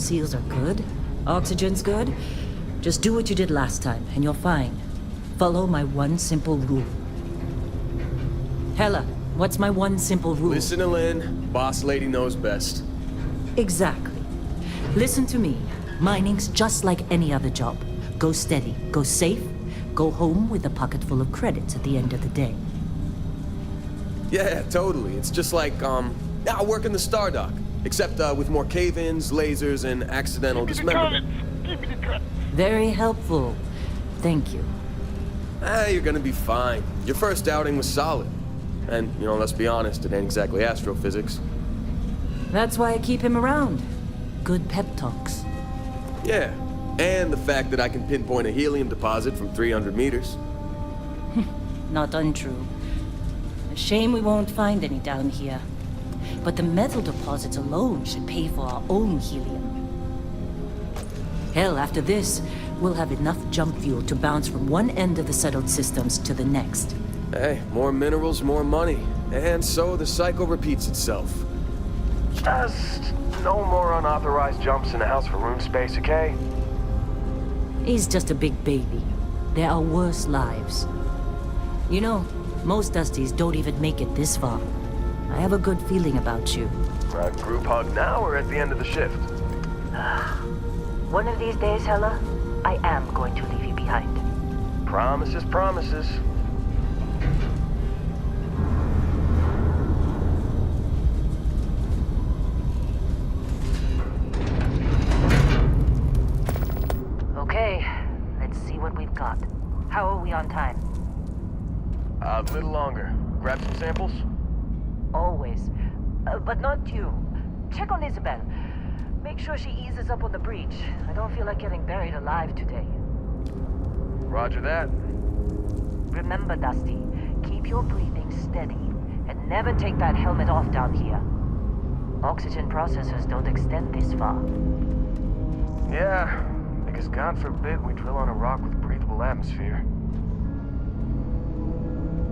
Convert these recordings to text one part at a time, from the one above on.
seals are good. Oxygen's good. Just do what you did last time, and you're fine. Follow my one simple rule. Hella, what's my one simple rule? Listen to Lynn. Boss lady knows best. Exactly. Listen to me. Mining's just like any other job. Go steady, go safe, go home with a pocket full of credits at the end of the day. Yeah, totally. It's just like, I work in the Star Dock. Except, with more cave-ins, lasers, and accidental dismemberment. Very helpful. Thank you. You're gonna be fine. Your first outing was solid. And, let's be honest, it ain't exactly astrophysics. That's why I keep him around. Good pep talks. Yeah, and the fact that I can pinpoint a helium deposit from 300 meters. Not untrue. A shame we won't find any down here. But the metal deposits alone should pay for our own helium. Hell, after this, we'll have enough jump fuel to bounce from one end of the settled systems to the next. Hey, more minerals, more money. And so the cycle repeats itself. Just no more unauthorized jumps in the house for room space, okay? He's just a big baby. There are worse lives. Most Dusties don't even make it this far. I have a good feeling about you. A group hug now or at the end of the shift? One of these days, Hella, I am going to leave you behind. Promises, promises. Okay, let's see what we've got. How are we on time? A little longer. Grab some samples? Always. But not you. Check on Isabel. Make sure she eases up on the breach. I don't feel like getting buried alive today. Roger that. Remember, Dusty, keep your breathing steady and never take that helmet off down here. Oxygen processors don't extend this far. Yeah, because God forbid we drill on a rock with breathable atmosphere.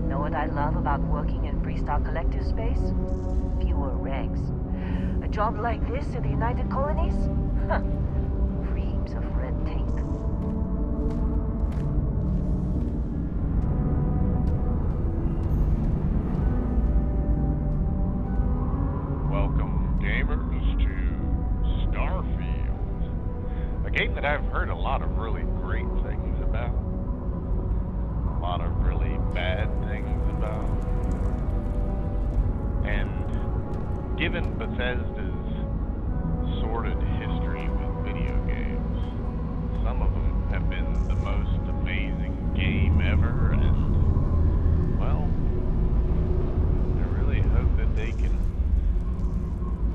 Know what I love about working in Freestar Collective space? Fewer regs. A job like this in the United Colonies? Huh. Reams of red tape. Welcome, gamers, to Starfield. A game that I've heard a lot of really great things about. A lot of really bad things about. And given Bethesda's sordid history with video games, some of them have been the most amazing game ever, and, well, I really hope that they can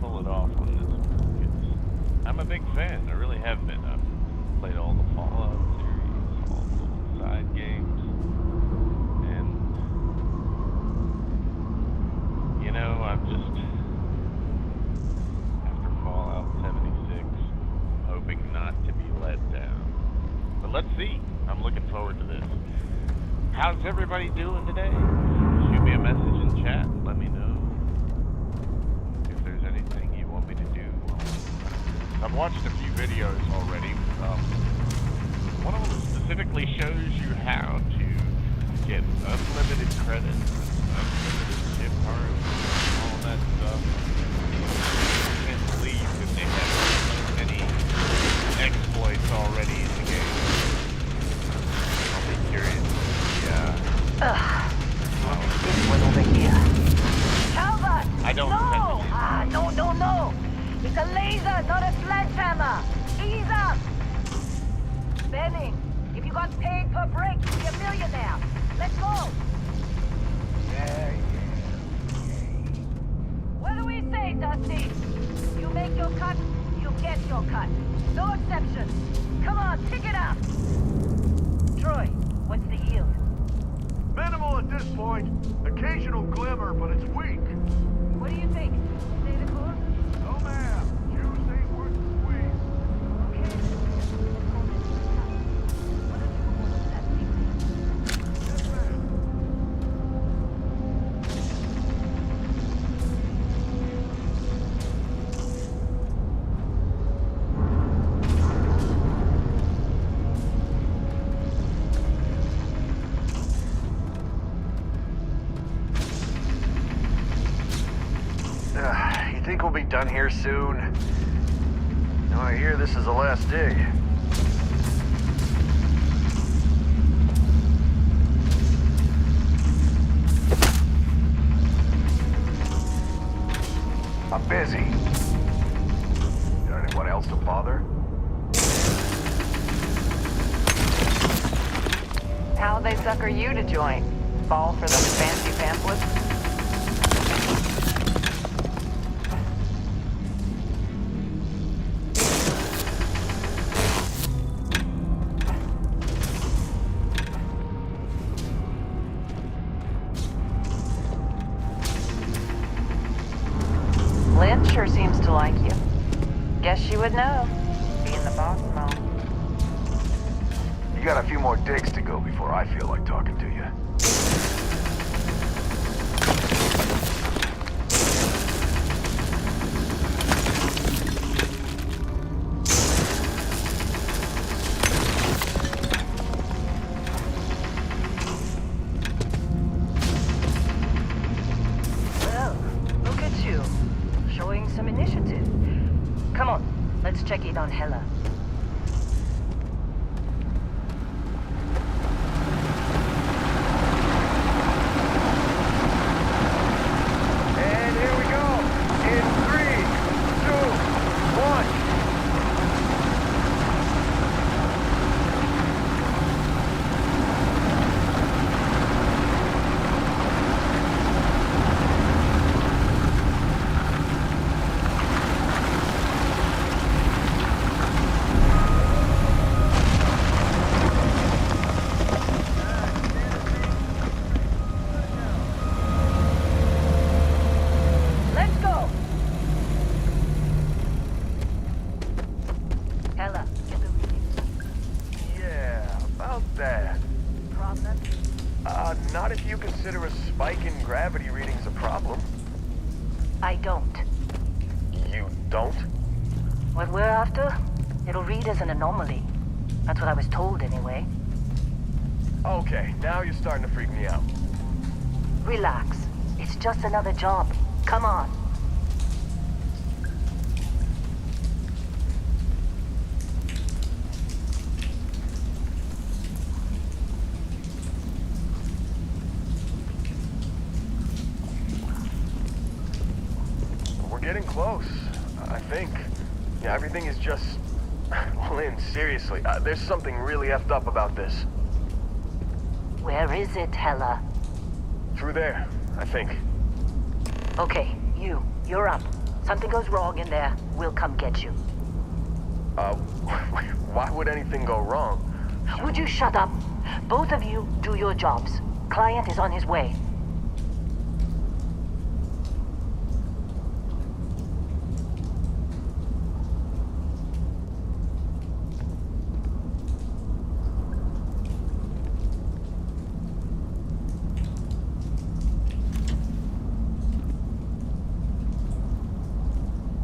pull it off on this one. I'm a big fan, I really have been. I've played all the Fallout series, all the little side games. I'm just, after Fallout 76, hoping not to be let down. But let's see. I'm looking forward to this. How's everybody doing today? Shoot me a message in chat and let me know if there's anything you want me to do. I've watched a few videos already. One of them specifically shows you how to get unlimited credits, unlimited chip cards, all that stuff. I can't believe that they have so many exploits already in the game. I'll be curious. Yeah. This one over here. Calvert! I don't No! It's a laser, not a sledgehammer! Ease up! Benning, if you got paid per break, you'd be a millionaire. Let's go! Yeah. What do we say, Dusty? You make your cut, you get your cut. No exceptions. Come on, pick it up! Troy, what's the yield? Minimal at this point. Occasional glimmer, but it's weak. What do you think? Stay the course? No, ma'am. Juice ain't worth the squeeze. Okay. What did you call that thing? Yes, ma'am. done here soon? Now I hear this is the last dig. I'm busy. Got anyone else to bother? How'd they sucker you to join? Fall for the fancy pamphlets? Lynn sure seems to like you. Guess she would know, being the boss and all. You got a few more digs to go before I feel like talking to you. Well, look at you. Showing some initiative. Come on, let's check in on Hella. And here we go. In 3, 2, 1. Let's go! Hella, get the readings. Yeah, about that. Problem? Not if you consider a spike in gravity readings a problem. I don't. You don't? What we're after, it'll read as an anomaly. That's what I was told anyway. Okay, now you're starting to freak me out. Relax. It's just another job. Come on. We're getting close, I think. Yeah, everything is just... Lynn, seriously, there's something really effed up about this. Where is it, Hella? Through there, I think. Okay, you're up. Something goes wrong in there, we'll come get you. Why would anything go wrong? Would you shut up? Both of you do your jobs. Client is on his way.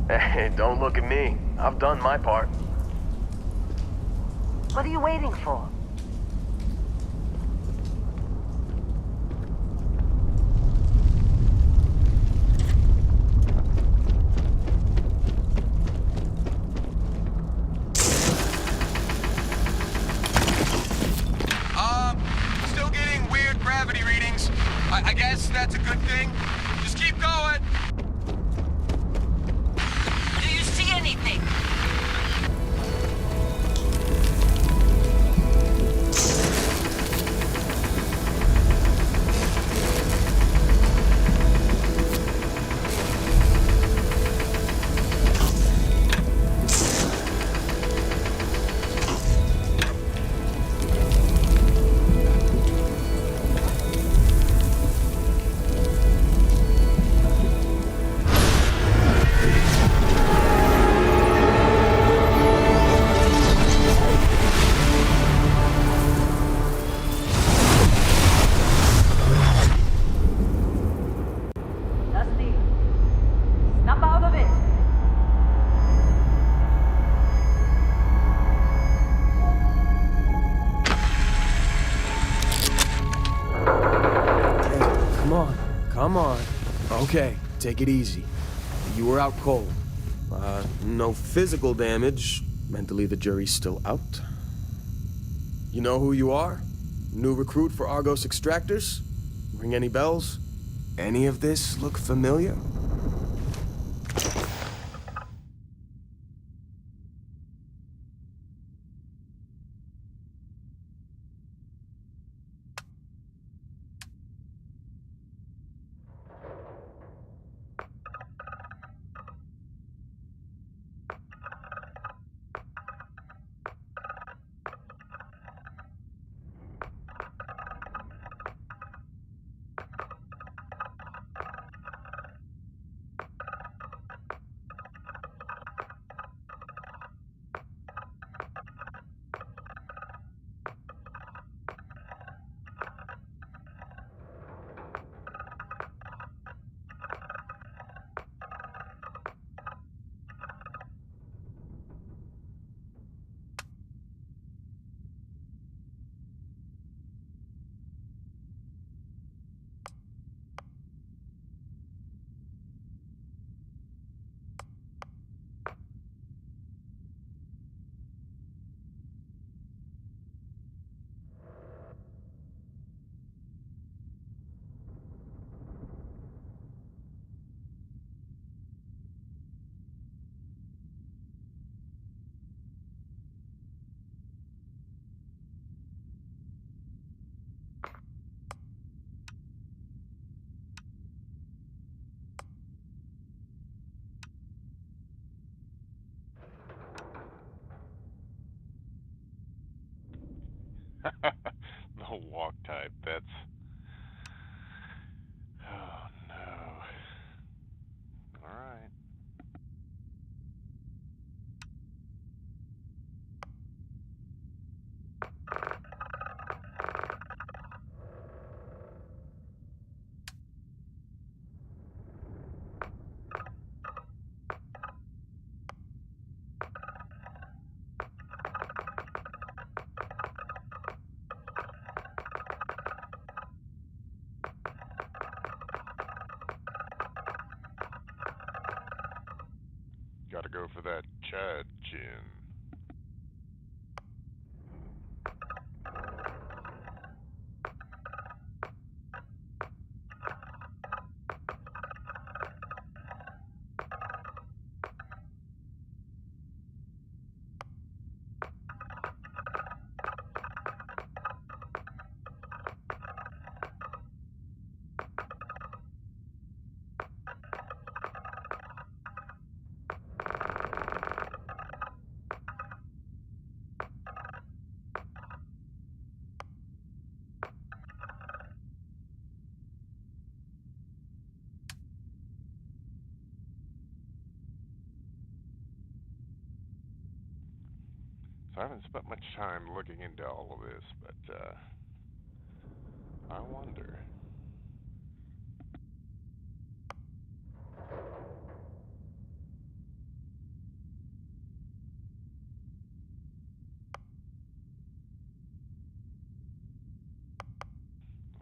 Hey, don't look at me. I've done my part. What are you waiting for? Still getting weird gravity readings. I guess that's a good thing. Just keep going. Do you see anything? Dusty, snap out of it. Hey, come on. Come on. Okay, take it easy. You were out cold. No physical damage. Mentally, the jury's still out. You know who you are? New recruit for Argos Extractors? Ring any bells? Any of this look familiar? The walk type. That's. Oh no. All right. Got to go for that Chad chin. So I haven't spent much time looking into all of this, but I wonder.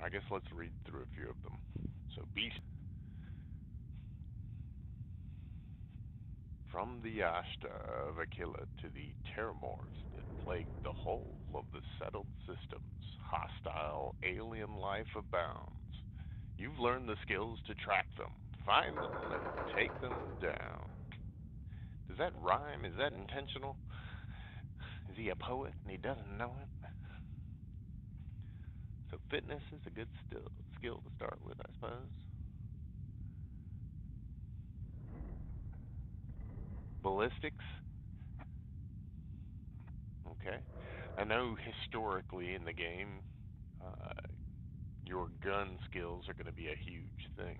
I guess let's read through a few of them. So, Beast. From the Ashta of Aquila to the terrormores that plague the whole of the settled systems, hostile alien life abounds. You've learned the skills to track them, find them, and take them down. Does that rhyme? Is that intentional? Is he a poet and he doesn't know it? So fitness is a good skill to start with, I suppose. Ballistics, okay. I know historically in the game, uh, your gun skills are going to be a huge thing.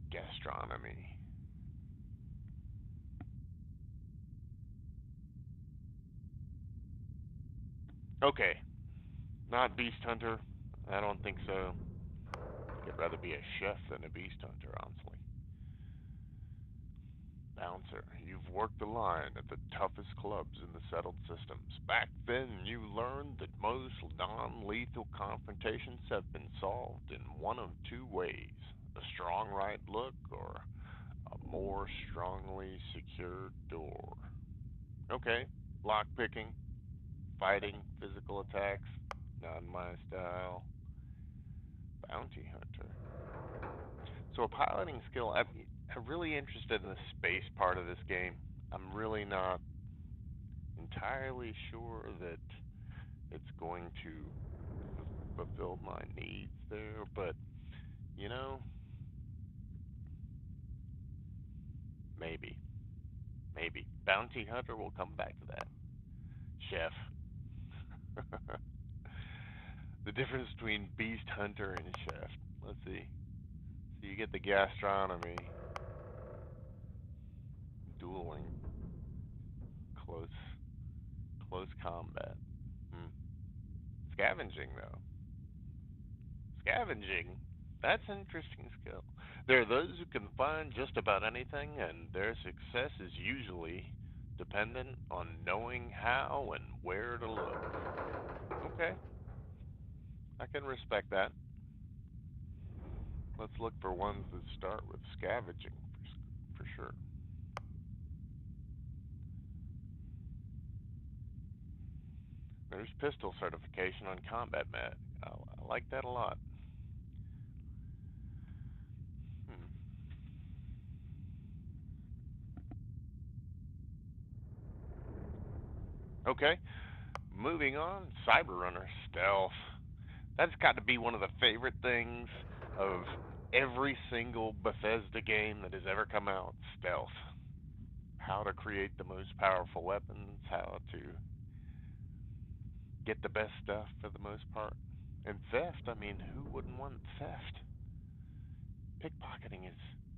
Gastronomy. Okay, not beast hunter. I don't think so. I think I'd rather be a chef than a beast hunter, honestly. Bouncer, you've worked the line at the toughest clubs in the settled systems. Back then, you learned that most non lethal confrontations have been solved in one of two ways: a strong right look or A more strongly secured door. Okay. Lock picking, fighting, physical attacks, not my style. Bounty hunter. So a piloting skill. I'm really interested in the space part of this game. I'm really not entirely sure that it's going to fulfill my needs there, but you know, maybe, maybe bounty hunter. We'll come back to that. Chef. The difference between beast hunter and chef. Let's see. So you get the gastronomy, dueling, close, close combat. Hmm. Scavenging though. Scavenging. That's an interesting skill. There are those who can find just about anything, and their success is usually dependent on knowing how and where to look. Okay, I can respect that. Let's look for ones that start with scavenging for sure. There's pistol certification on combat mat. I like that a lot. Hmm. Okay, moving on. Cyber Runner stealth. That's got to be one of the favorite things of every single Bethesda game that has ever come out. Stealth. How to create the most powerful weapons, how to get the best stuff for the most part. And theft, I mean, who wouldn't want theft? Pickpocketing is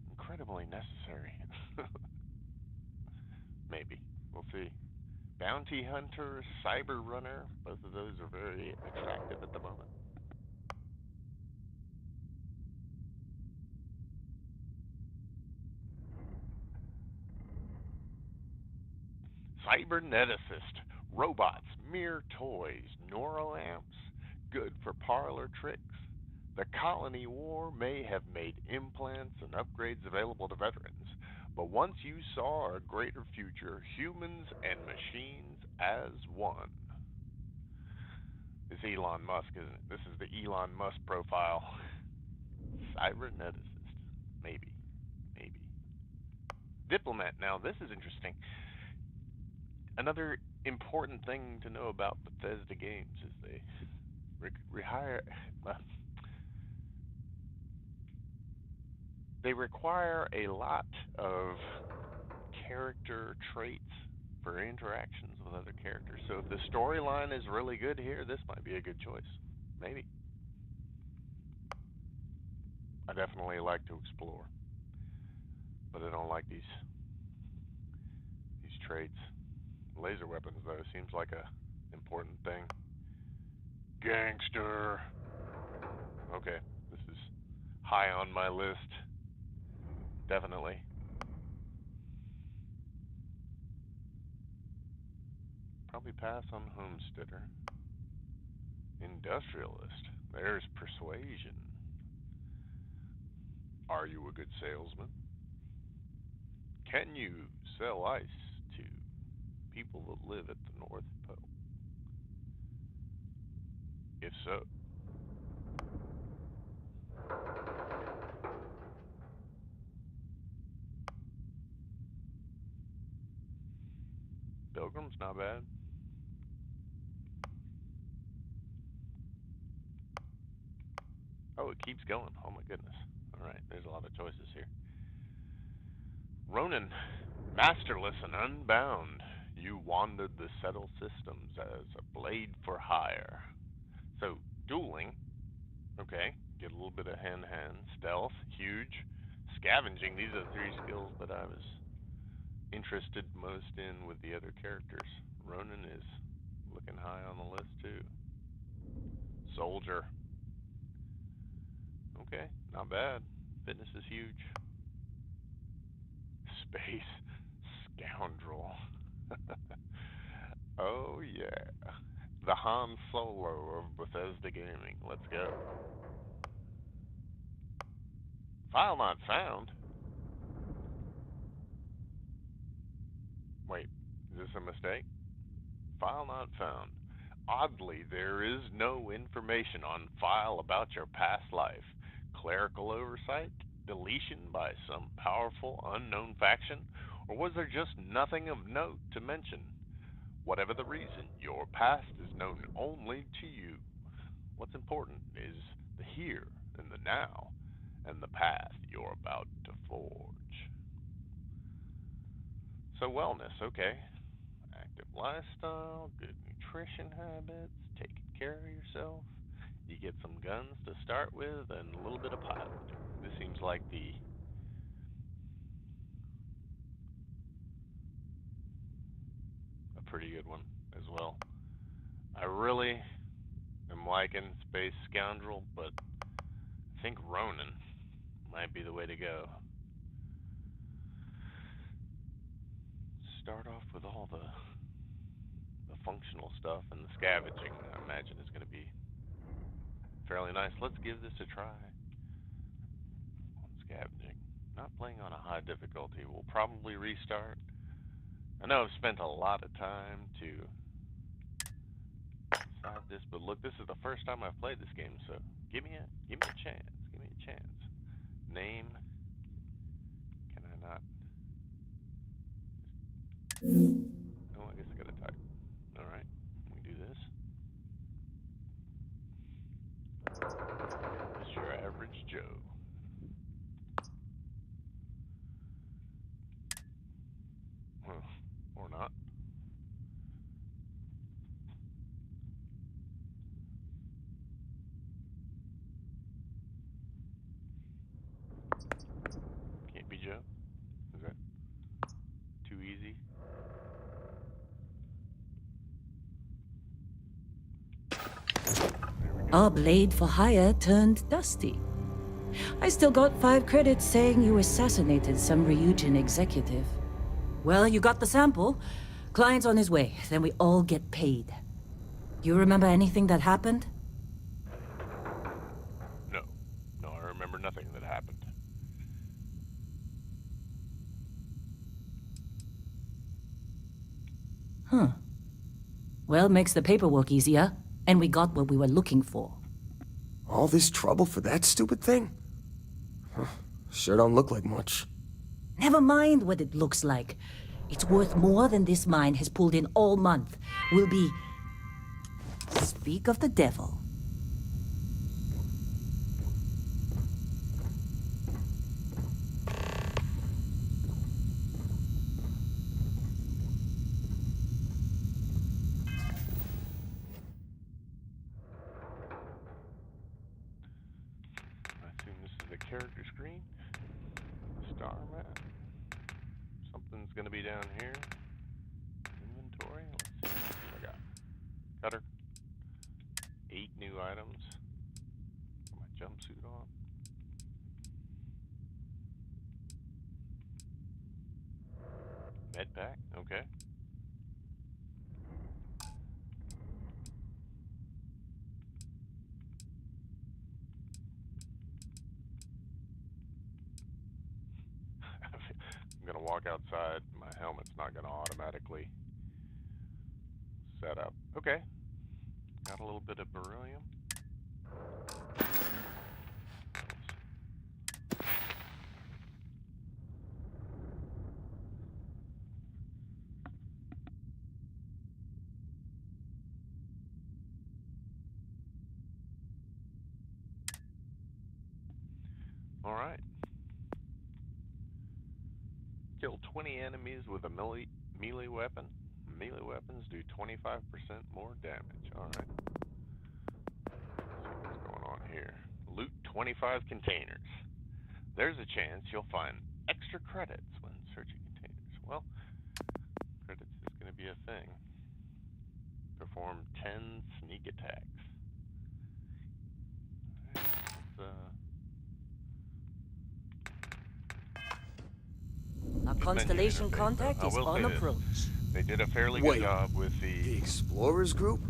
incredibly necessary. Maybe. We'll see. Bounty Hunter, Cyber Runner, both of those are very attractive at the moment. Cyberneticist. Robots, mere toys, neuroamps, good for parlor tricks. The colony war may have made implants and upgrades available to veterans, but once you saw a greater future, humans and machines as one. It's Elon Musk, isn't it? This is the Elon Musk profile. Cyberneticist. Maybe. Maybe. Diplomat. Now, this is interesting. Another important thing to know about Bethesda games is they rehire. Uh, they require a lot of character traits for interactions with other characters. So if the storyline is really good here, this might be a good choice. Maybe. I definitely like to explore, but I don't like these traits. Laser weapons though seems like a important thing. Gangster. Okay, this is high on my list. Definitely. Probably pass on homesteader. Industrialist. There's persuasion. Are you a good salesman? Can you sell ice to people that live at the North Pole? If so, Pilgrim's not bad. Oh, it keeps going. Oh my goodness. All right, there's a lot of choices here. Ronin, masterless and unbound. You wandered the settled systems as a blade for hire. So, dueling, okay, get a little bit of hand-to-hand. Stealth, huge. Scavenging, these are the three skills that I was interested most in with the other characters. Ronin is looking high on the list too. Soldier, okay, not bad. Fitness is huge. Space scoundrel. Oh yeah. The Han Solo of Bethesda Gaming. Let's go. File not found. Wait, is this a mistake? File not found. Oddly, there is no information on file about your past life. Clerical oversight? Deletion by some powerful unknown faction? Or was there just nothing of note to mention? Whatever the reason, your past is known only to you. What's important is the here and the now, and the path you're about to forge. So, wellness, okay. Active lifestyle, good nutrition habits, taking care of yourself. You get some guns to start with and a little bit of piloting. This seems like a pretty good one as well. I really am liking Space Scoundrel, but I think Ronin might be the way to go. Start off with all the functional stuff, and the scavenging, I imagine, is going to be fairly nice. Let's give this a try on scavenging. Not playing on a high difficulty. We'll probably restart. I know I've spent a lot of time to decide this, but look, this is the first time I've played this game, so give me a chance. Give me a chance. Name. Can I not? Oh, I guess I gotta type. All right, we do this. It's your average Joe. Or not. Can't be Joe. Is that too easy? Our blade for hire turned dusty. I still got 5 credits saying you assassinated some Ryujin executive. Well, you got the sample. Client's on his way, then we all get paid. You remember anything that happened? No. No, I remember nothing that happened. Huh. Well, makes the paperwork easier, and we got what we were looking for. All this trouble for that stupid thing? Huh. Sure don't look like much. Never mind what it looks like. It's worth more than this mine has pulled in all month. We'll be... Speak of the devil. I assume this is the character screen. Star map. Something's gonna be down here. Inventory. Let's see what I got. Cutter. 8 new items. Got my jumpsuit on. Med pack. Okay. I'm gonna walk outside. My helmet's not gonna automatically set up. Okay. Got a little bit of beryllium. All right. Kill 20 enemies with a melee weapon. Melee weapons do 25% more damage. All right. Let's see what's going on here. Loot 25 containers. There's a chance you'll find extra credits when searching containers. Well, credits is going to be a thing. Perform 10 sneak attacks. All right, Our constellation contact is on approach. They did a fairly good job with The the Explorers group?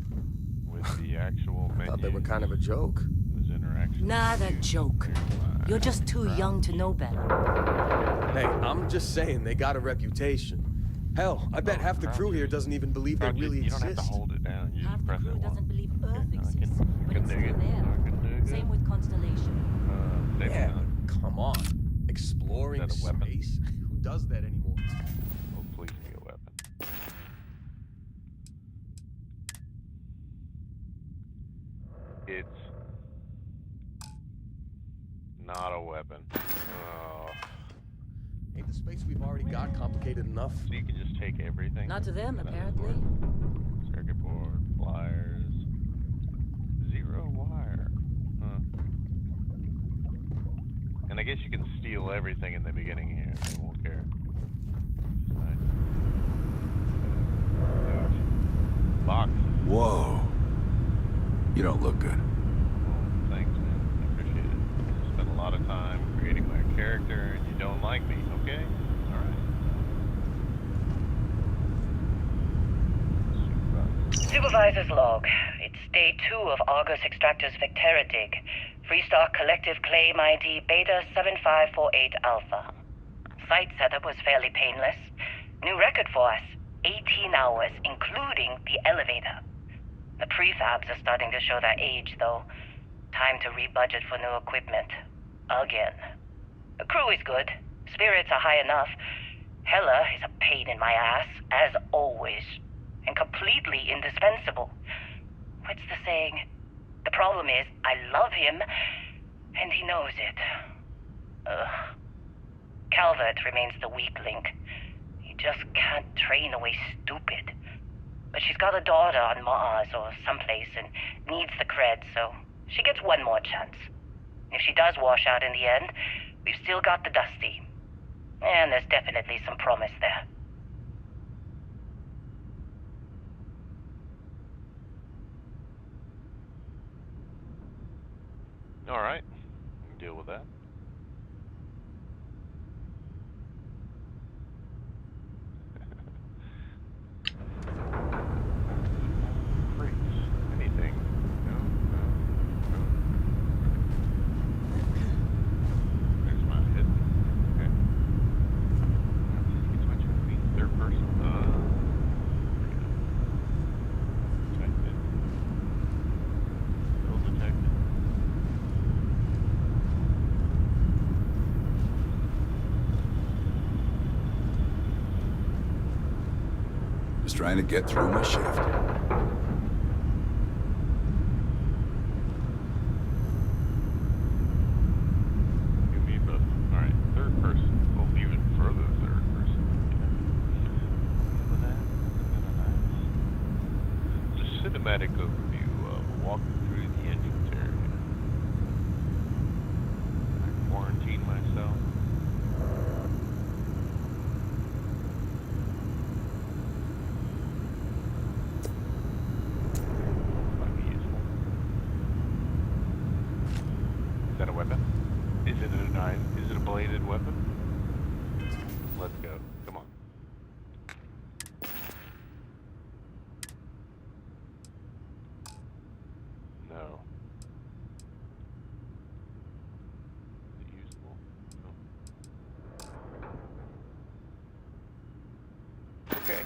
actual menu. Thought they were kind of a joke. Those interactions. Not a joke. You're just too young to know better. Hey, I'm just saying they got a reputation. Hell, I bet Oh, half the crew here crouches. doesn't even believe they Crouches, really you don't have to exist. hold it down. You Half just the press crew it once. doesn't believe Earth Okay, I exists, can but it's dig still it. there. I can dig Same it. with Constellation. Save Yeah, time. but come on. Exploring Is that a weapon? space? Who does that anymore? Oh, please be a weapon. It's not a weapon. Oh. Ain't the space we've already got complicated enough? So you can just take everything? Not to them, Is that how this apparently. works? Circuit board, pliers, 0 wire. Huh. And I guess you can steal everything in the beginning here. They won't care. Nice. Boxes. Whoa. You don't look good. Well, thanks, man. I appreciate it. I spent a lot of time creating my character, and you don't like me, okay? Alright. Supervisor's log. It's day 2 of Argus Extractor's Vectera dig. Freestar Collective Claim ID Beta 7548 Alpha. Site setup was fairly painless. New record for us. 18 hours, including the elevator. The prefabs are starting to show their age, though. Time to rebudget for new equipment. Again. The crew is good. Spirits are high enough. Hella is a pain in my ass, as always. And completely indispensable. What's the saying? The problem is, I love him, and he knows it. Ugh. Calvert remains the weak link. He just can't train away stupid. But she's got a daughter on Mars or someplace and needs the cred, so she gets one more chance. If she does wash out in the end, we've still got the Dusty. And there's definitely some promise there. Alright. We can deal with that. Crates. Anything. No. There's my hit. Okay. It's my turn to be third person. Detected. Still detected. Just trying to get through my shift. Give me both. Alright, third person. Well, even further third person. It's a cinematic overview of walking through the entrance area. I quarantine myself. Might be useful. Is that a weapon? Is it a knife? Is it a bladed weapon? Let's go. Come on. No. Is it useful? No. Okay.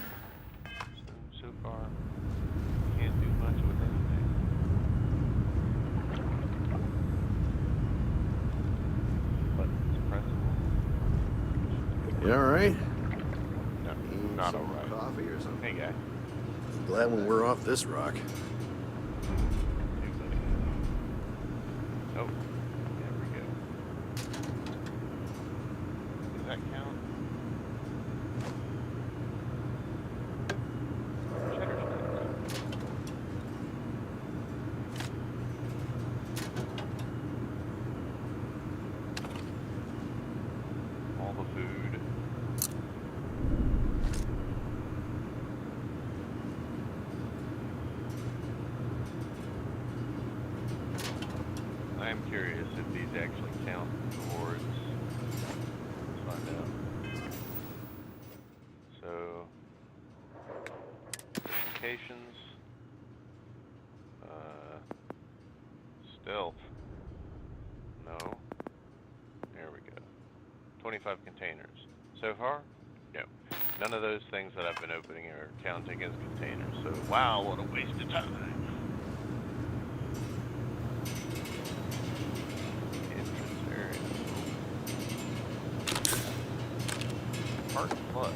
So far, can't do much with anything. Buttons pressable. You alright? No, Need not some alright. coffee or something? Hey, guy. Glad when we're off this rock. Hey, buddy. Oh, there we go. Does that count? Cheddar sticks. All the food. I am curious if these actually count towards. Let's find out. So, certifications, stealth. No. There we go. 25 containers. So far? No. None of those things that I've been opening are counting as containers, so wow, what a waste of time. Entrance area. Park Plus.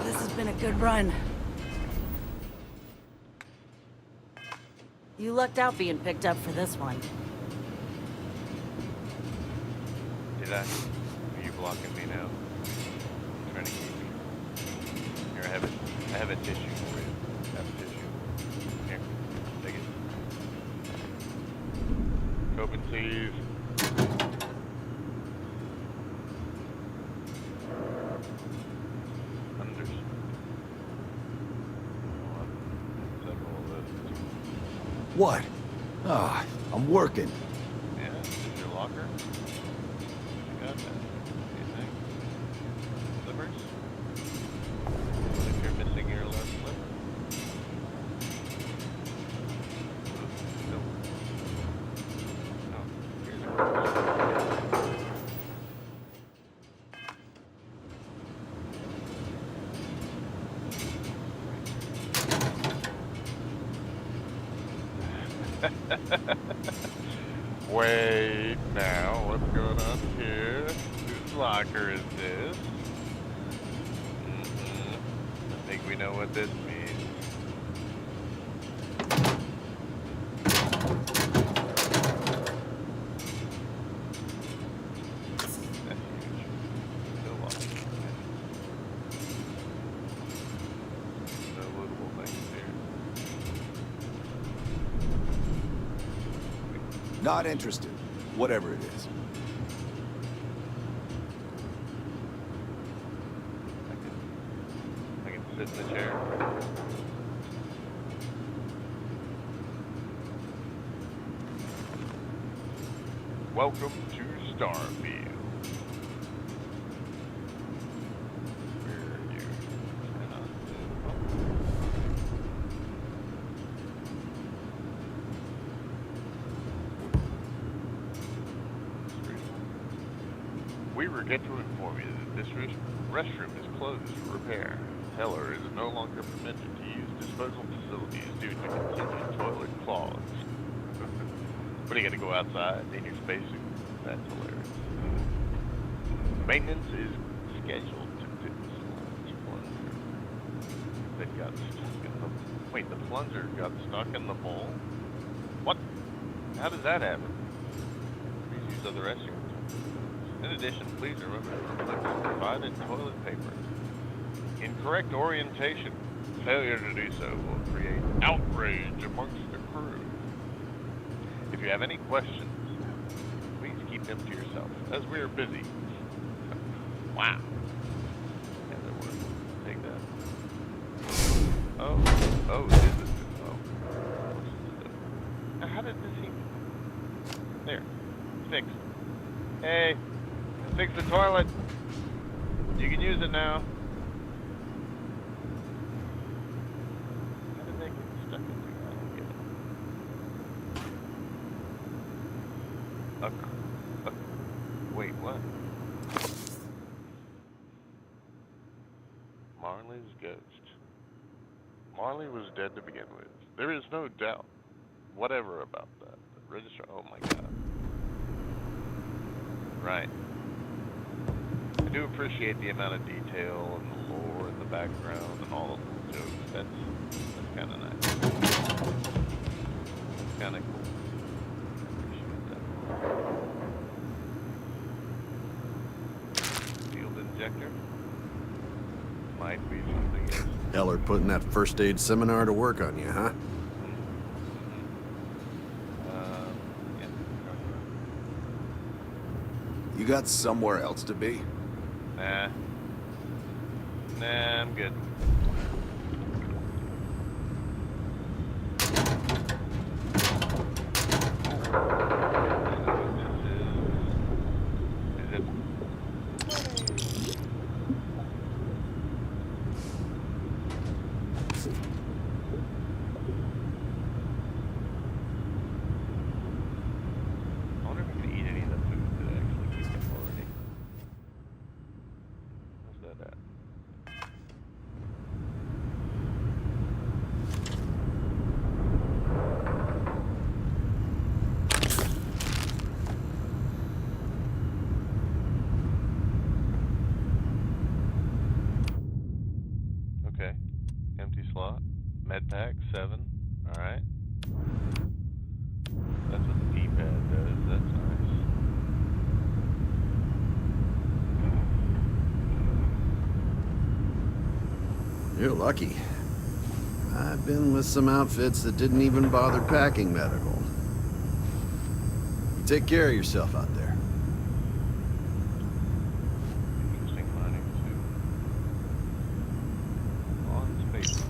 This has been a good run. You lucked out being picked up for this one. Did I? Are you blocking me now? I'm trying to keep you. Here, I have a tissue for you. I have a tissue. Here, take it. Open, please. What? Ah, I'm working. Yeah, is this your locker? You got that. Anything? Slippers? What if you're missing your left slipper? Nope. No. Here's a Wait, now, what's going on here? Whose locker is this? I think we know what this means. That's huge. Still lost. No lootable things here. Not interested. Whatever it is. I can sit in the chair. Welcome to Starfield. Where are you? We regret to inform you that this restroom is closed for repair. Heller is no longer permitted to use disposal facilities due to continued toilet clogs. What, are you gonna go outside in your spacesuit? That's hilarious. Maintenance is scheduled to fix the plunger that got stuck in the... Wait, the plunger got stuck in the bowl? What? How does that happen? Please use other restrooms. In addition, please remember to reflect provided toilet paper. Incorrect orientation. Failure to do so will create outrage amongst the crew. If you have any questions, please keep them to yourself, as we are busy. Wow. Yeah, that worked. Take that. Oh, this is it. Oh. Now, how did this even... There. Fixed. Hey. Fix the toilet. You can use it now. How did they get stuck into it? I don't get it. Wait, what? Marley's ghost. Marley was dead to begin with. There is no doubt. Whatever about that. The register. Oh my god. Right. I do appreciate the amount of detail and the lore in the background and all of the jokes. That's kind of nice. Kind of cool. Appreciate that. Field injector. Might be something else. Heller putting that first aid seminar to work on you, huh? Yeah. You got somewhere else to be? Nah, I'm good. Is it? I wonder if we can eat any of the food that I actually eat already. Where's that at? pack, 7. Alright. That's what the P-pad does. That's nice. You're lucky. I've been with some outfits that didn't even bother packing medical. You take care of yourself out there. Interesting mining suit. On space.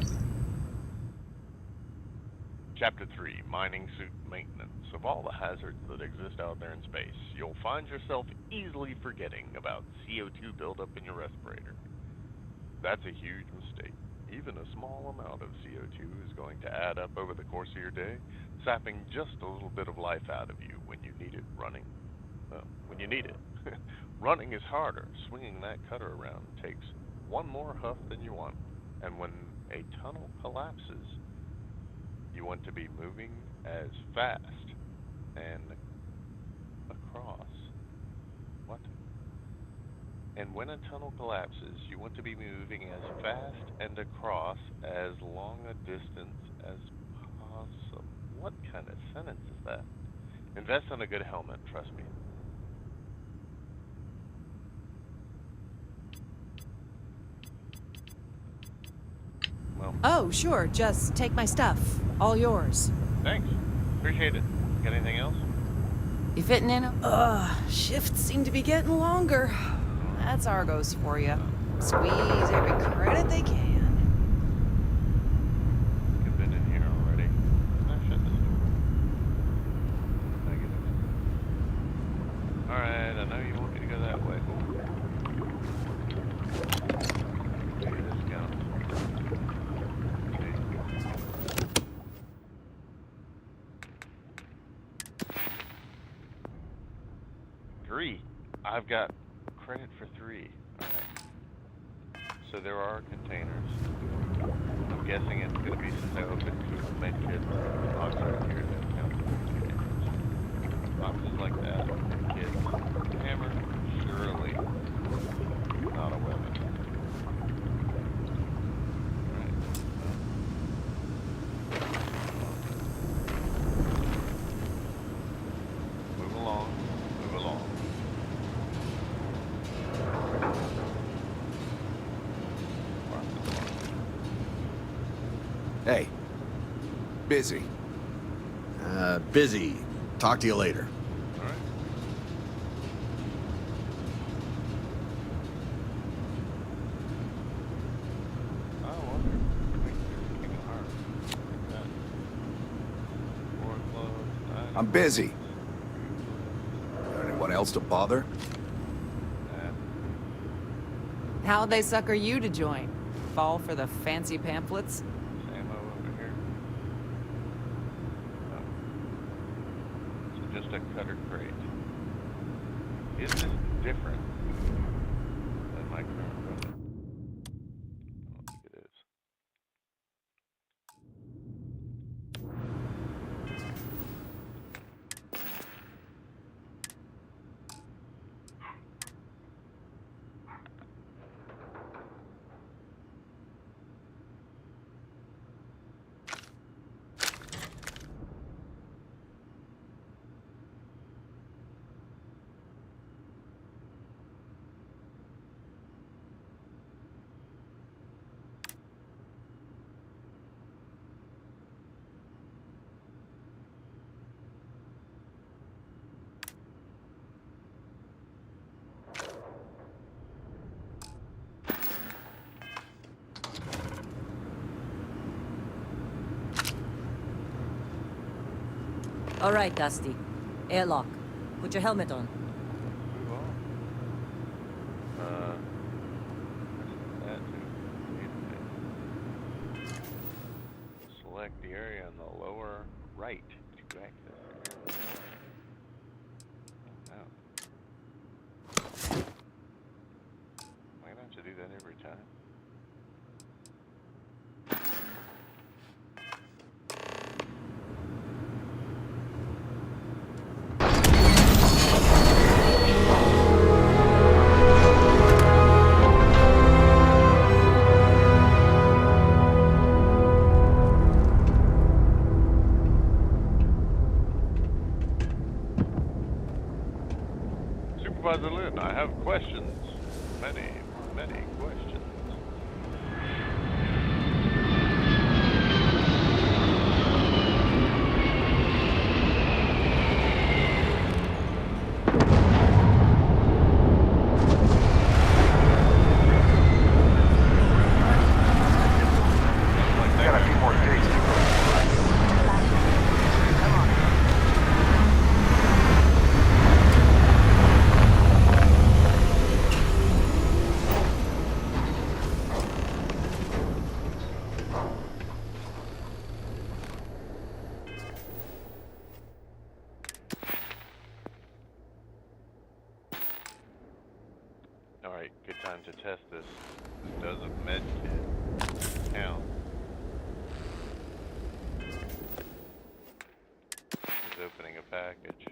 Chapter 3, Mining Suit Maintenance. Of all the hazards that exist out there in space, you'll find yourself easily forgetting about CO2 buildup in your respirator. That's a huge mistake. Even a small amount of CO2 is going to add up over the course of your day, sapping just a little bit of life out of you when you need it running. Well, when you need it. Running is harder. Swinging that cutter around takes one more huff than you want. And when a tunnel collapses, you want to be moving as fast and across. What? And when a tunnel collapses, you want to be moving as fast and across as long a distance as possible. What kind of sentence is that? Invest in a good helmet, trust me. Well, Oh, sure. Just take my stuff. All yours. thanks. Appreciate it. Got anything else? You fitting in? Shifts seem to be getting longer. That's Argos for you. Squeeze every credit they can. You've been in here already. I shut this door. Negative. Alright, I know you want me to go that way. Maybe this counts. Three. I've got credit for 3. Alright. So there are containers. I'm guessing it's going to be since I opened 2 medkits. Box right here that counts as containers. Boxes like that. Medkits. Hammer. Surely not a weapon. Alright. Move along. Move along. Hey. Busy. Busy. Talk to you later. Alright. I wonder. King of Hearts. Like that. Door closed. I'm busy. Anyone else to bother? How'd they sucker you to join? Fall for the fancy pamphlets? Ammo over here. Oh. So just a cutter crate. Is this different than my current weapon? I don't think it is. All right, Dusty. Airlock. Put your helmet on. Move on. That too. Select the area in the lower right to access the area. Oh, no. Am I gonna have to do that every time? Supervisor Lin, I have questions. Many, many questions. We got a few more days to go. Come on. Alright, good time to test this. Does a med kit count? Is opening a package.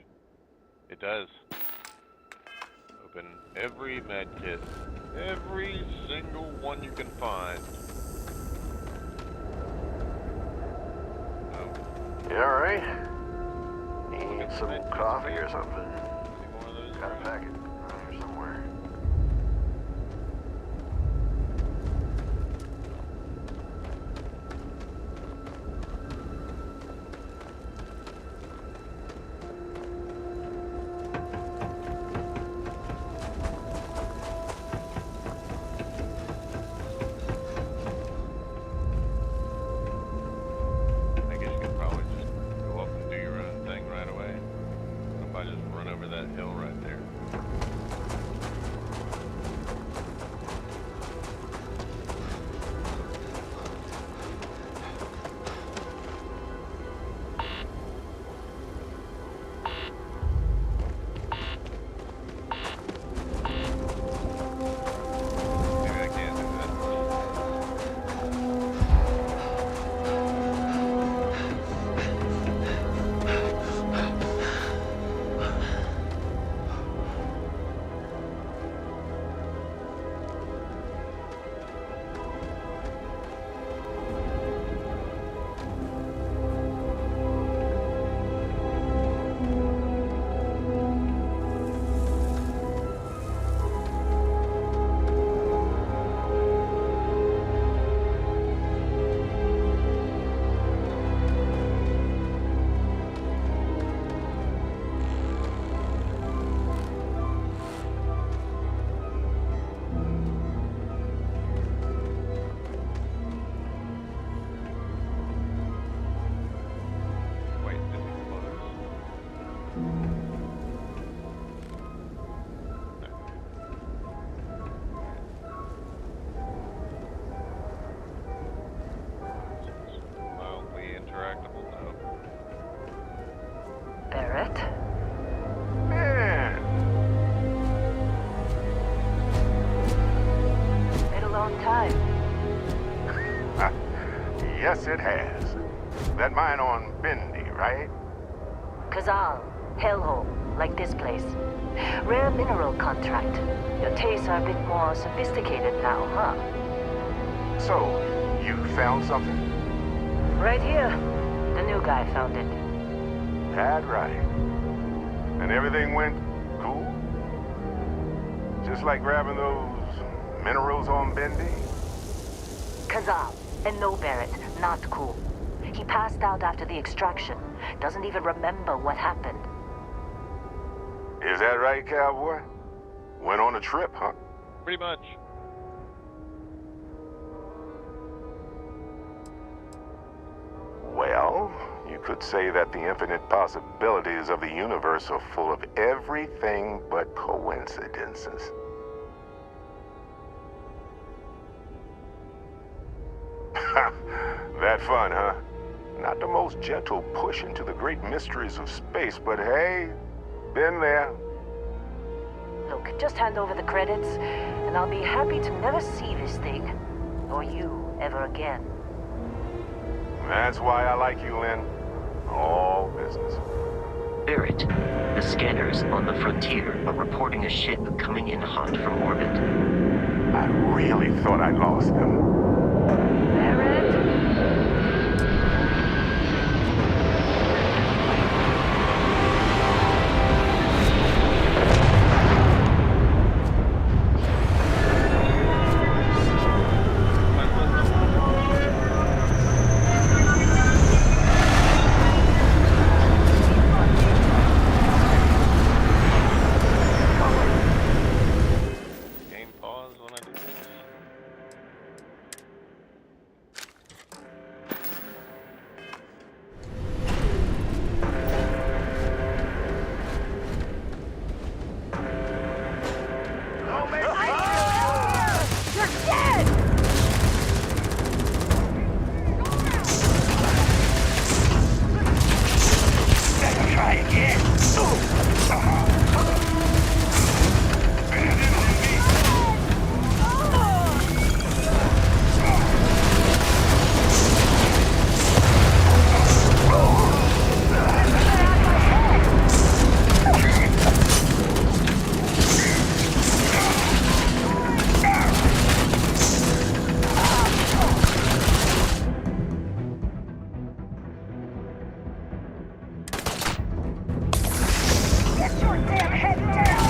It does. Open every med kit. Every single one you can find. Oh, You alright? Need Look at some the coffee or something? see more of those? Got a packet around here somewhere. I guess you could probably just go up and do your own thing right away. Somebody just run over that hill right there. Maybe I can't do that. Wait, did it close? Mildly interactable? No. Barrett? Man, Been a long time. Yes, it has. That mine on Bendy, right? Kazal, hellhole, like this place. Rare mineral contract. Your tastes are a bit more sophisticated now, huh? So, you found something? Right here. The new guy found it. That right. And everything went cool? Just like grabbing those minerals on Bendy? Kazal, and no Barrett, not cool. He passed out after the extraction. Doesn't even remember what happened. Is that right, cowboy? Went on a trip, huh? Pretty much. Well, you could say that the infinite possibilities of the universe are full of everything but coincidences. That fun, huh? Not the most gentle push into the great mysteries of space, but hey, been there. Look, just hand over the credits, and I'll be happy to never see this thing, or you, ever again. That's why I like you, Lynn. All business. Barrett, the scanners on the frontier are reporting a ship coming in hot from orbit. I really thought I lost them. Barrett? damn head down!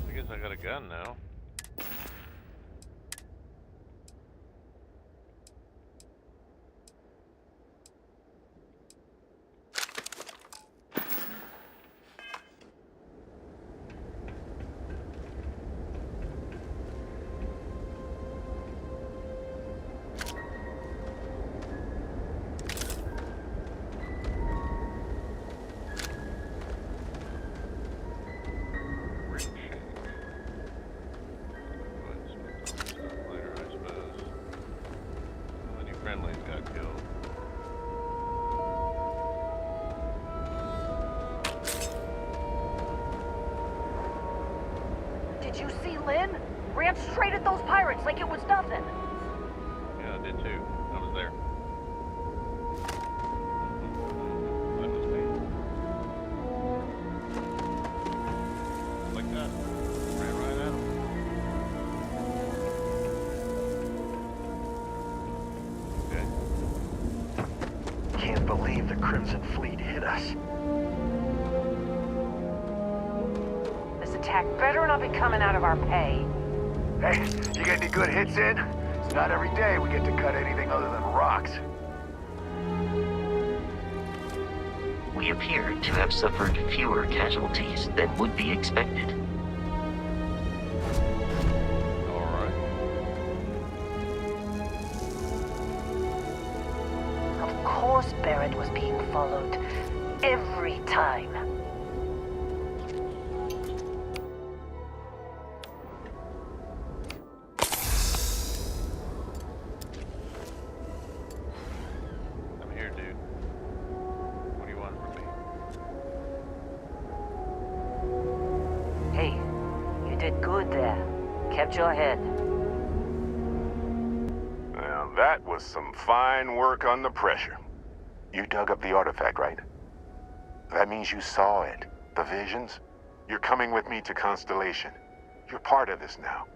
I guess I got a gun now. Friendlies got killed. Did you see Lynn? Ran straight at those pirates like it was nothing. Yeah, I did too. I was there. That was me. Like that. Ran right at him. Can't believe the Crimson Fleet hit us. This attack better not be coming out of our pay. Hey, you get any good hits in? It's not every day we get to cut anything other than rocks. We appear to have suffered fewer casualties than would be expected. Alright. Of course Barrett was being followed. Every time. I'm here, dude. What do you want from me? Hey, you did good there. Kept your head. Well, that was some fine work under pressure. You dug up the artifact, right? That means you saw it. The visions? You're coming with me to Constellation. You're part of this now.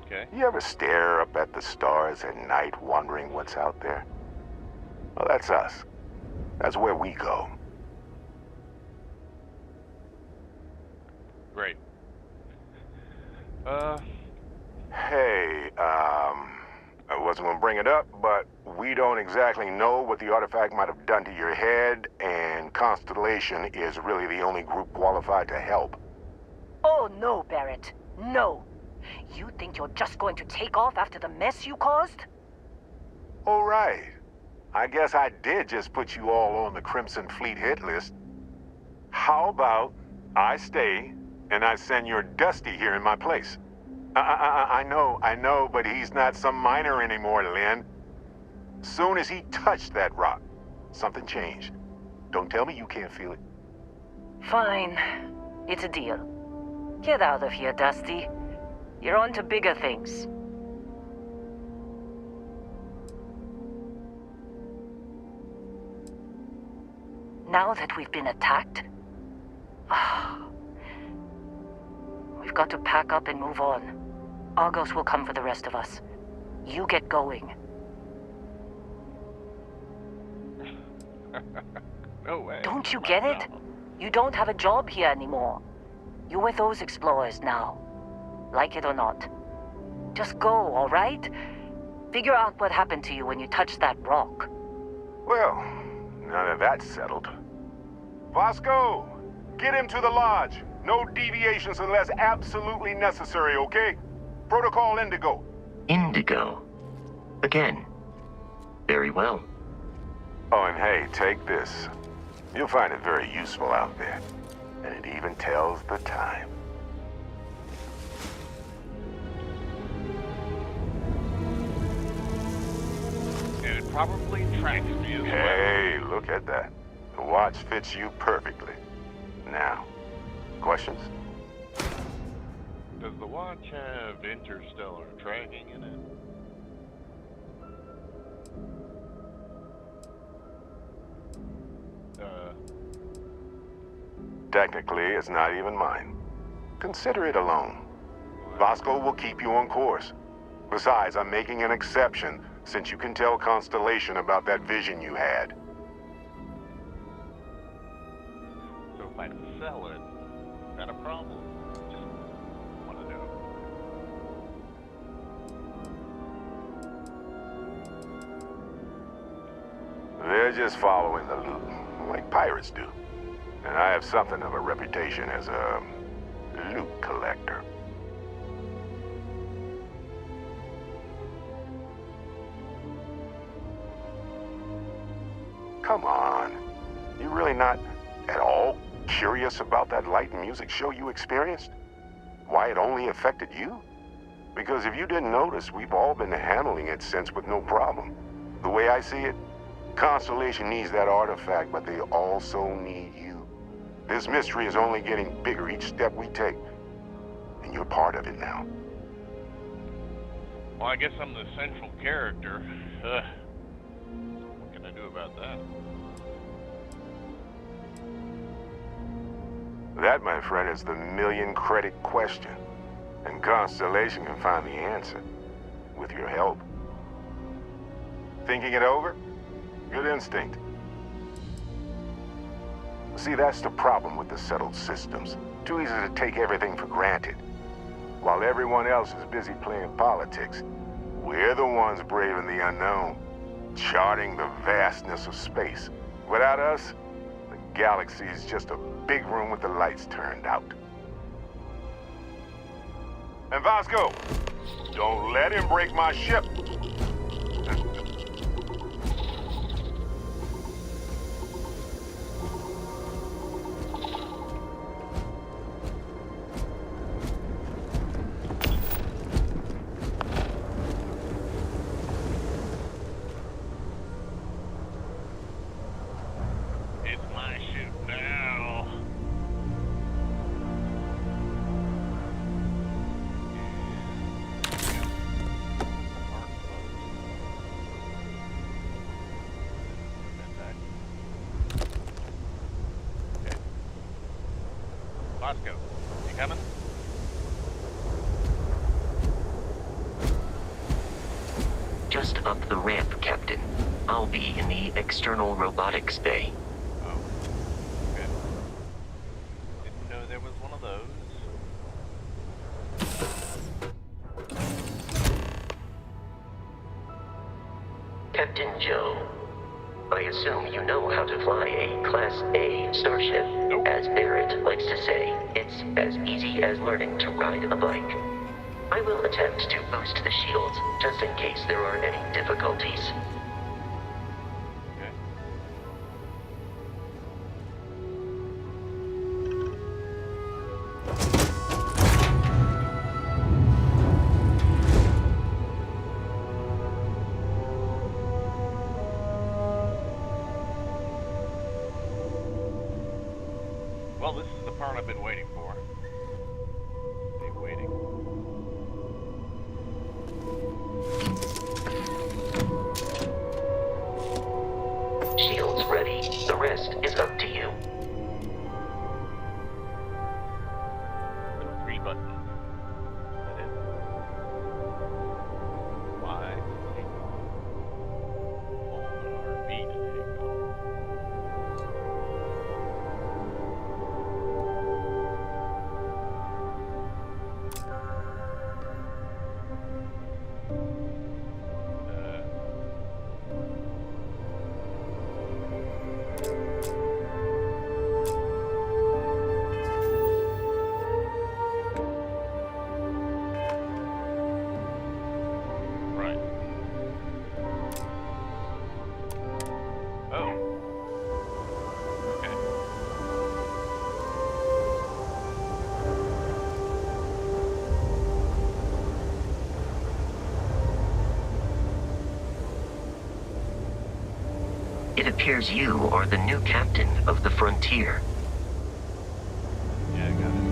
Okay. You ever stare up at the stars at night wondering what's out there? Well, that's us. That's where we go. Great. Hey, I wasn't gonna bring it up, but we don't exactly know what the artifact might have done to your head, and Constellation is really the only group qualified to help. Oh no, Barrett. No. You think you're just going to take off after the mess you caused? All right. I guess I did just put you all on the Crimson Fleet hit list. How about I stay and I send your Dusty here in my place? I know, but he's not some miner anymore, Lynn. Soon as he touched that rock, something changed. Don't tell me you can't feel it. Fine. It's a deal. Get out of here, Dusty. You're on to bigger things. Now that we've been attacked, we've got to pack up and move on. Argos will come for the rest of us. You get going. No way. Don't you get it? You don't have a job here anymore. You're with those explorers now. Like it or not. Just go, all right? Figure out what happened to you when you touched that rock. Well, now that that's settled. Vasco, get him to the lodge. No deviations unless absolutely necessary, okay? Protocol Indigo. Indigo. Again. Very well. Oh, and hey, take this. You'll find it very useful out there. And it even tells the time. And it probably tracks me as well. Hey, look at that. The watch fits you perfectly. Now, questions? Does the watch have interstellar tracking in it? Technically, it's not even mine. Consider it a loan. Vasco will keep you on course. Besides, I'm making an exception since you can tell Constellation about that vision you had. So if I sell it, is that a problem? Just want to know. They're just following the loot, like pirates do. And I have something of a reputation as a loot collector. Come on. You really not at all curious about that light and music show you experienced? Why it only affected you? Because if you didn't notice, we've all been handling it since with no problem. The way I see it, Constellation needs that artifact, but they also need you. This mystery is only getting bigger each step we take. And you're part of it now. Well, I guess I'm the central character. What can I do about that? That, my friend, is the million-credit question. And Constellation can find the answer. With your help. Thinking it over? Good instinct. See, that's the problem with the settled systems. Too easy to take everything for granted. While everyone else is busy playing politics, we're the ones braving the unknown, charting the vastness of space. Without us, the galaxy is just a big room with the lights turned out. And Vasco, don't let him break my ship. Vasco, you coming? Just up the ramp, Captain. I'll be in the external robotics bay. Oh, good. Didn't know there was one of those. Captain Joe, I assume you know how to fly a Class A starship. Nope. As Barrett likes to say, it's as easy as learning to ride a bike. I will attempt to boost the shields, just in case there are any difficulties. Okay. Well, this is the part I've been waiting for. Stay waiting. Shields ready. The rest is up to you. Three buttons. That is. Y. Hold RB to take off. appears you are the new captain of the Frontier. Yeah, I got it.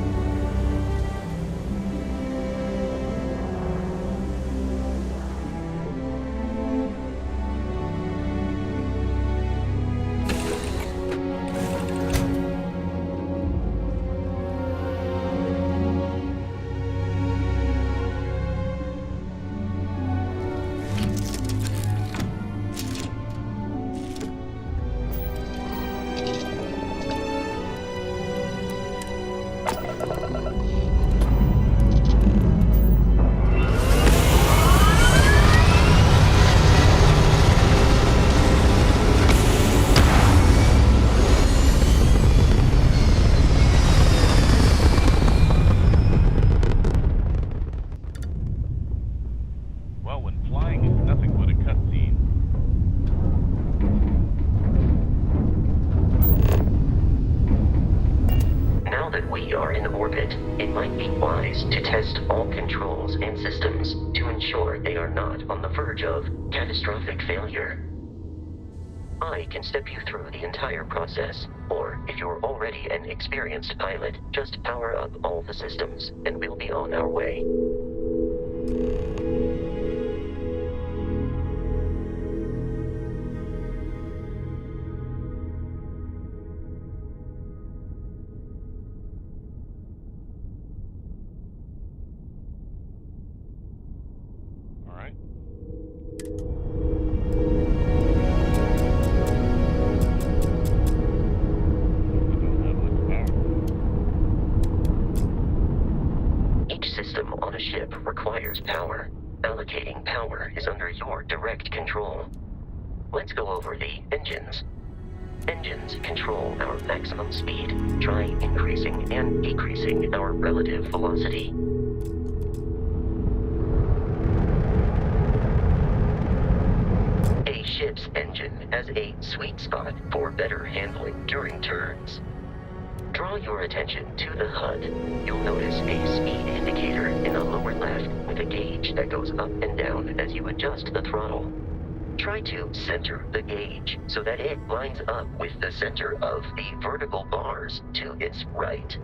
Well, when flying is nothing but a cutscene. Now that we are in orbit, it might be wise to test all controls and systems to ensure they are not on the verge of catastrophic failure. I can step you through the entire process, or if you're already an experienced pilot, just power up all the systems, and we'll be on our way. All right. Each system on a ship requires power. Allocating power is under your direct control. Let's go over the engines. Engines control our maximum speed. Try increasing and decreasing our relative velocity. A ship's engine has a sweet spot for better handling during turns. Draw your attention to the HUD. You'll notice a speed indicator in the lower left with a gauge that goes up and down as you adjust the throttle. Try to center the gauge so that it lines up with the center of the vertical bars to its right.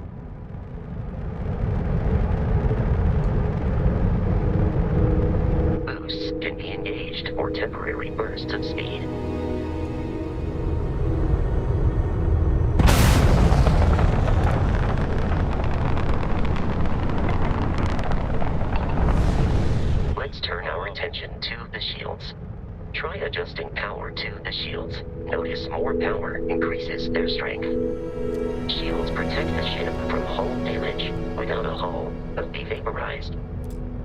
Boosts can be engaged for temporary bursts of speed. Let's turn our attention to the shields. Try adjusting power to the shields. Notice more power increases their strength. Shields protect the ship from hull damage. Without a hull, it'll be vaporized.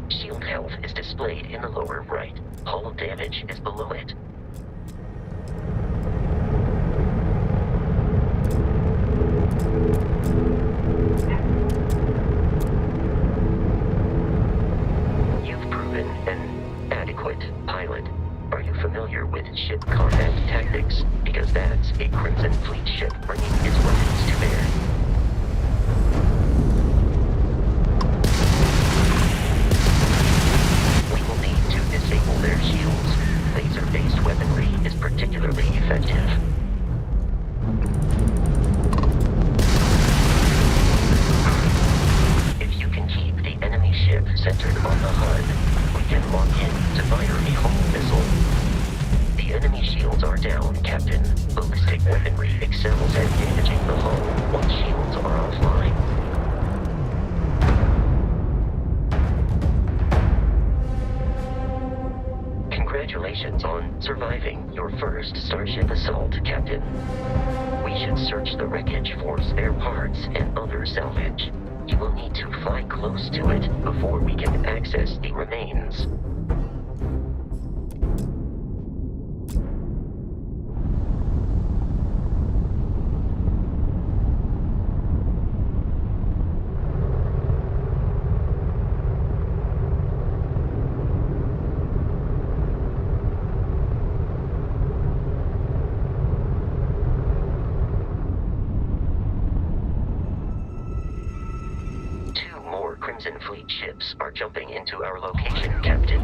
Shield health is displayed in the lower right. Hull damage is below it. You've proven an adequate pilot. Are you familiar with ship combat tactics? Because that's a Crimson Fleet ship bringing its weapons to bear. We will need to disable their shields. Laser-based weaponry is particularly effective. If you can keep the enemy ship centered on the HUD, we can lock in to fire a hull missile. The enemy shields are down, Captain. Ballistic weaponry excels at damaging the hull once shields are offline. Congratulations on surviving your first Starship assault, Captain. We should search the wreckage for spare parts and other salvage. You will need to fly close to it before we can access the remains. Crimson Fleet ships are jumping into our location, Captain.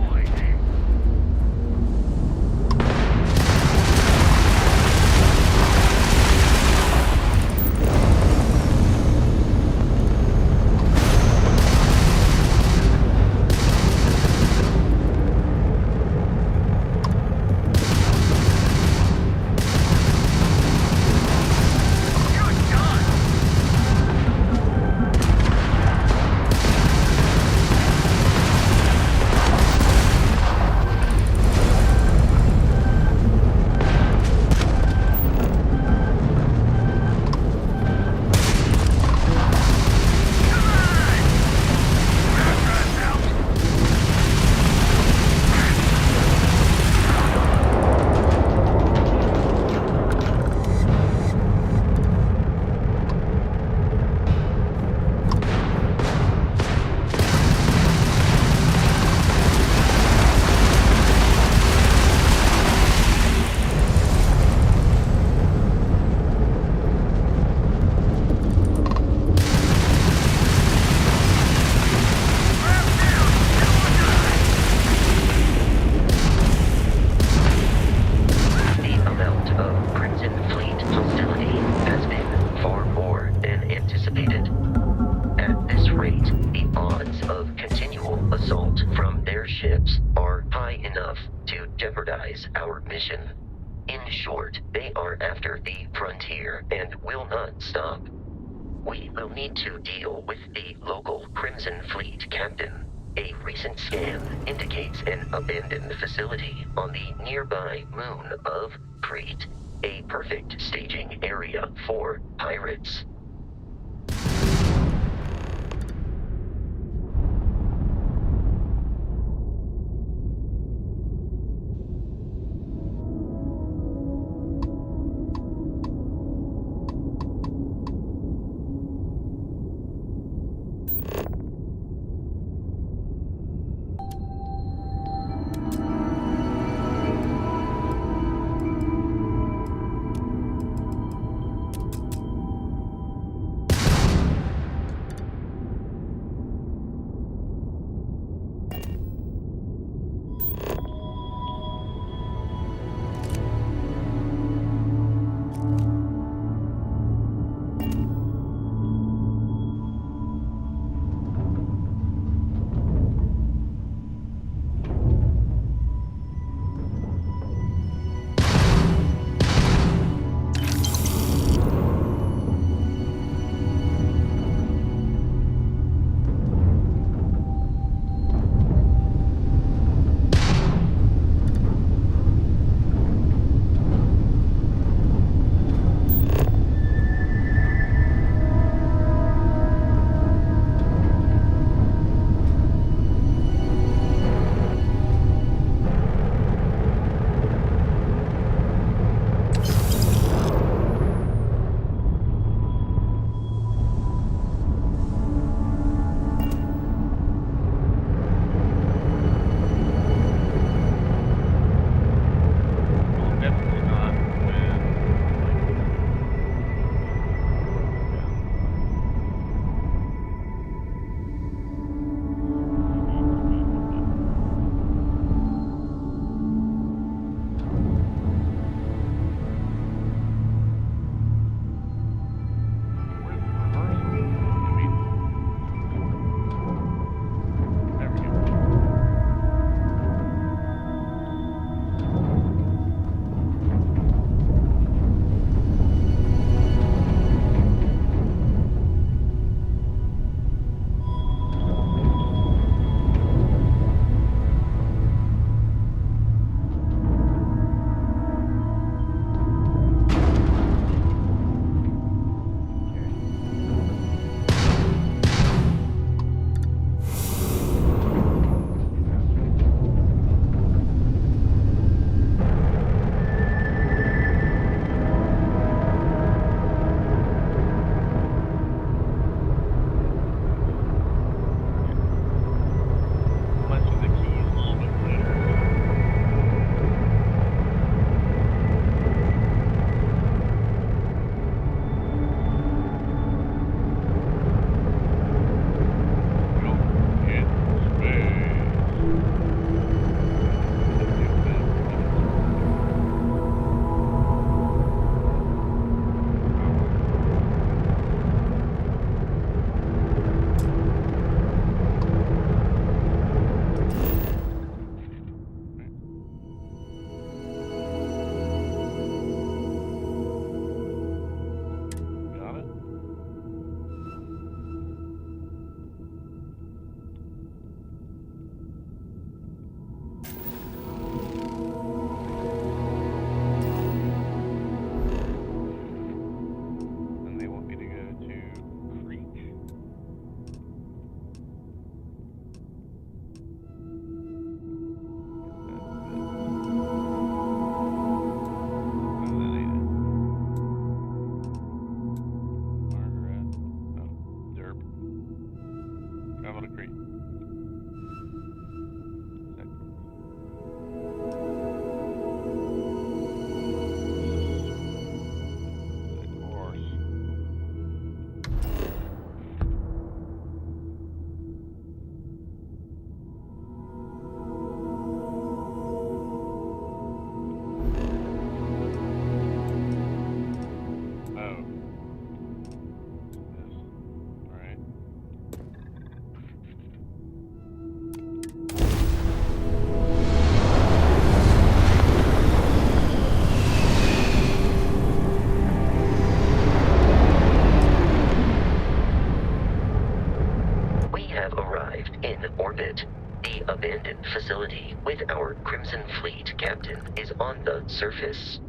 jeopardize our mission. In short, they are after the frontier and will not stop. We will need to deal with the local Crimson Fleet captain. A recent scan indicates an abandoned facility on the nearby moon of Crete, a perfect staging area for pirates. have arrived in orbit. The abandoned facility with our Crimson Fleet captain is on the surface.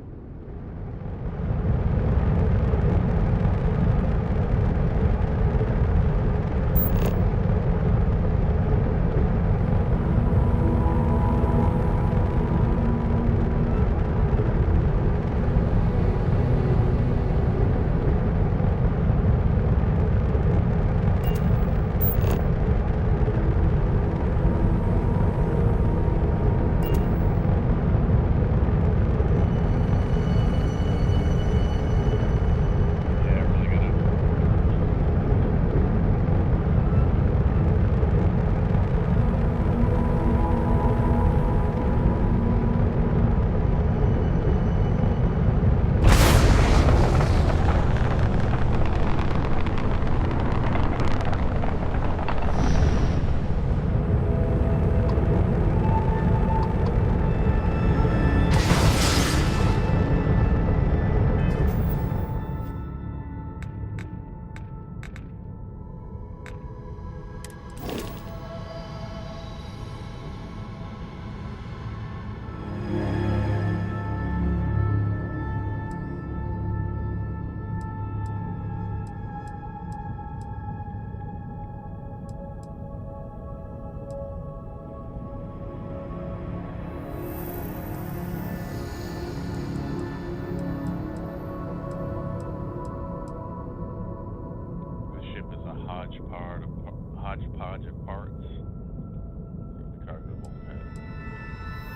Hodgepodge of parts. The cargo hold has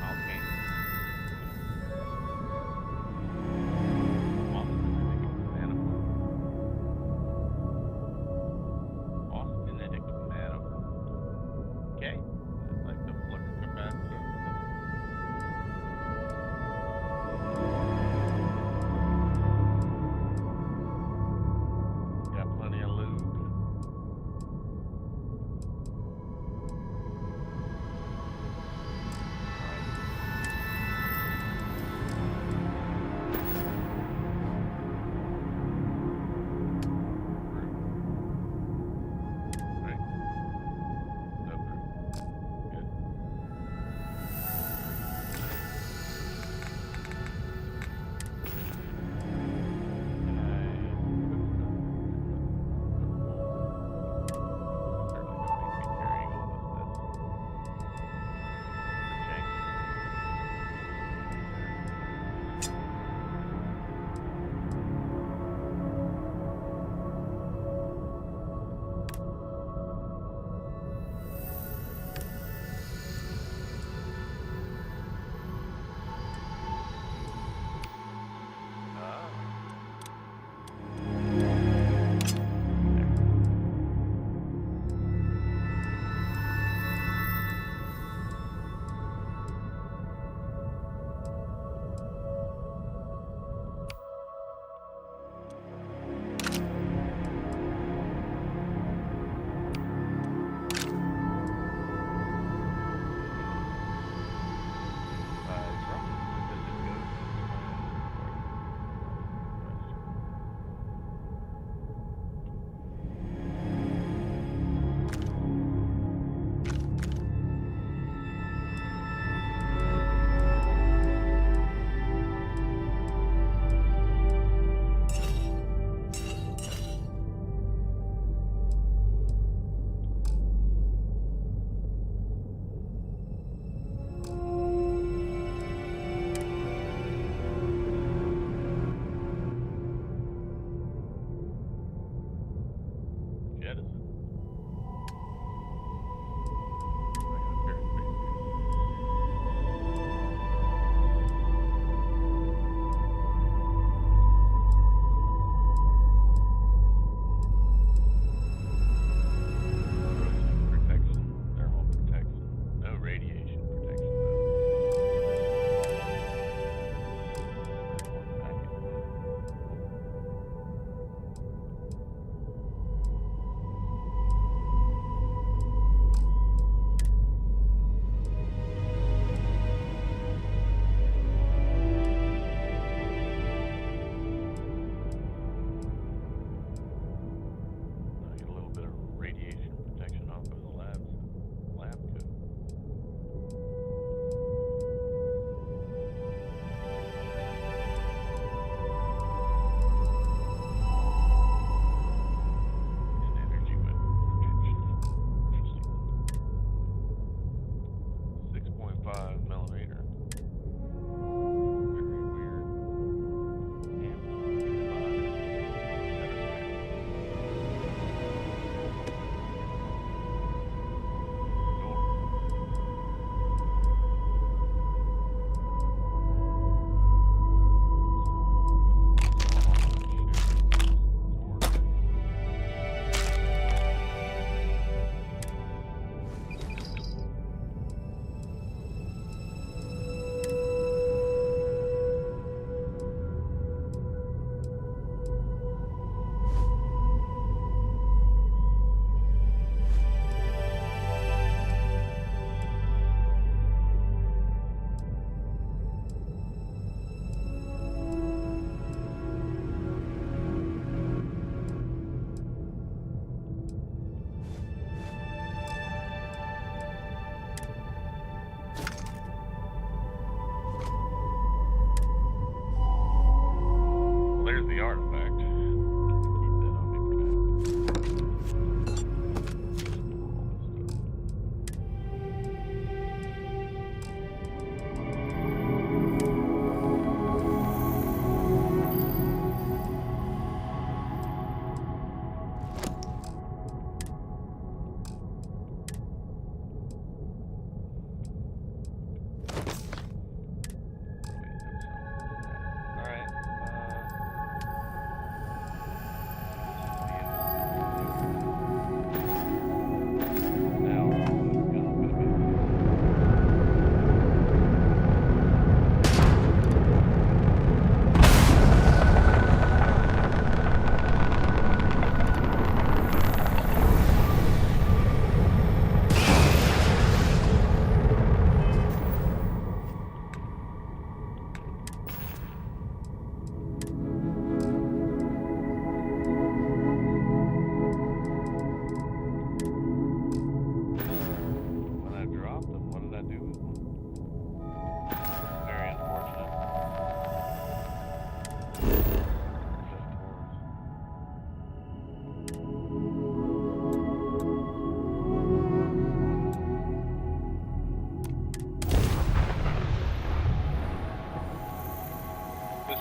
alkane. Austenitic manifold. Okay. That's like the flux capacitor. Got plenty of lube.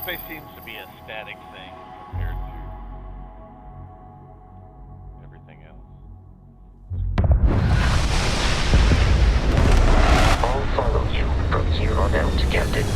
Hyperspace seems to be a static thing compared to everything else. I'll follow you from here on out, Captain.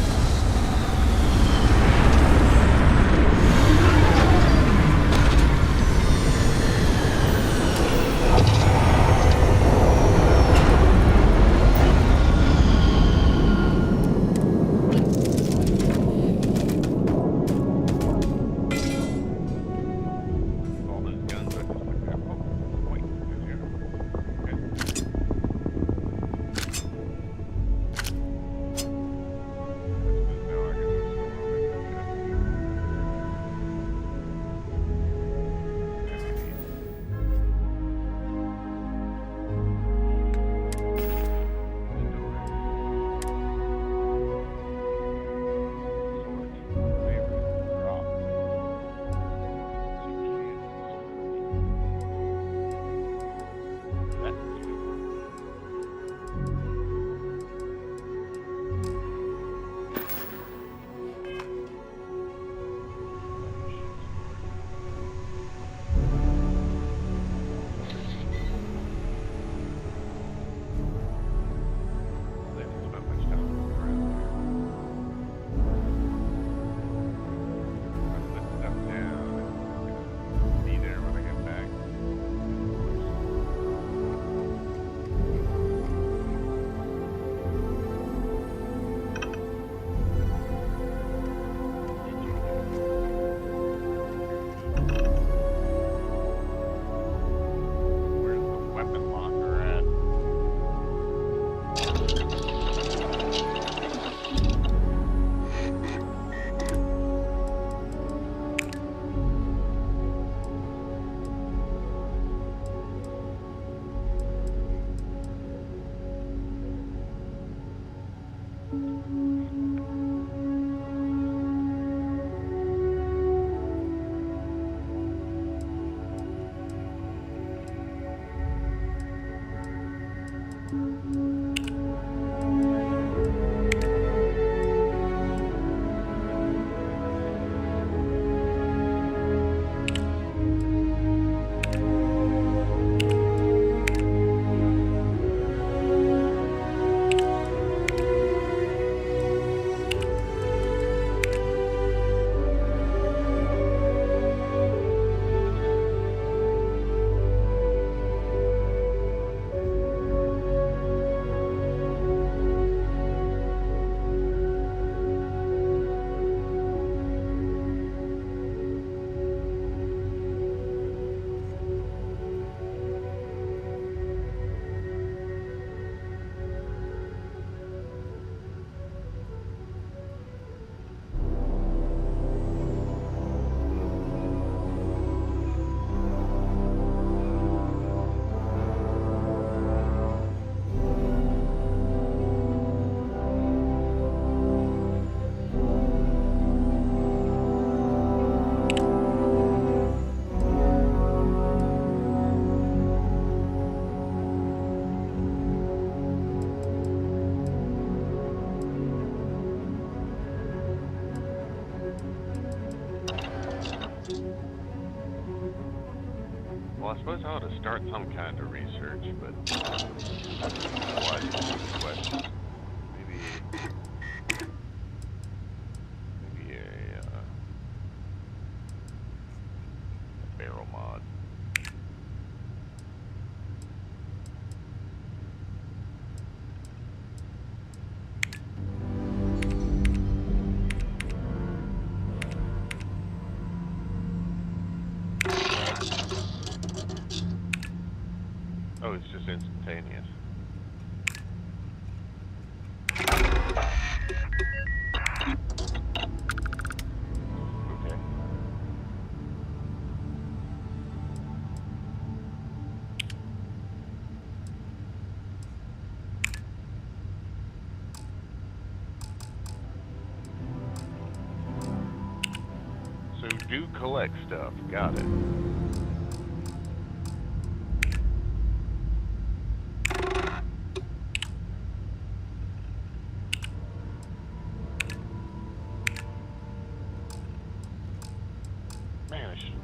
All those guns, I just like that. Oh, wait, there's the other one. Okay. Now I guess it's still on it. Well, I suppose I ought to start some kind of research, but why do you question? Maybe a barrel mod. Oh, it's just instantaneous. Okay. So do collect stuff. Got it.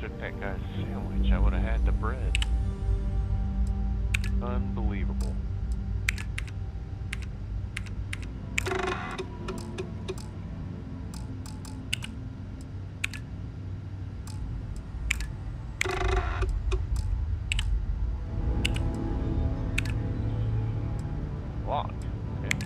took that guy's sandwich, I would have had the bread. Unbelievable. Lock. Okay.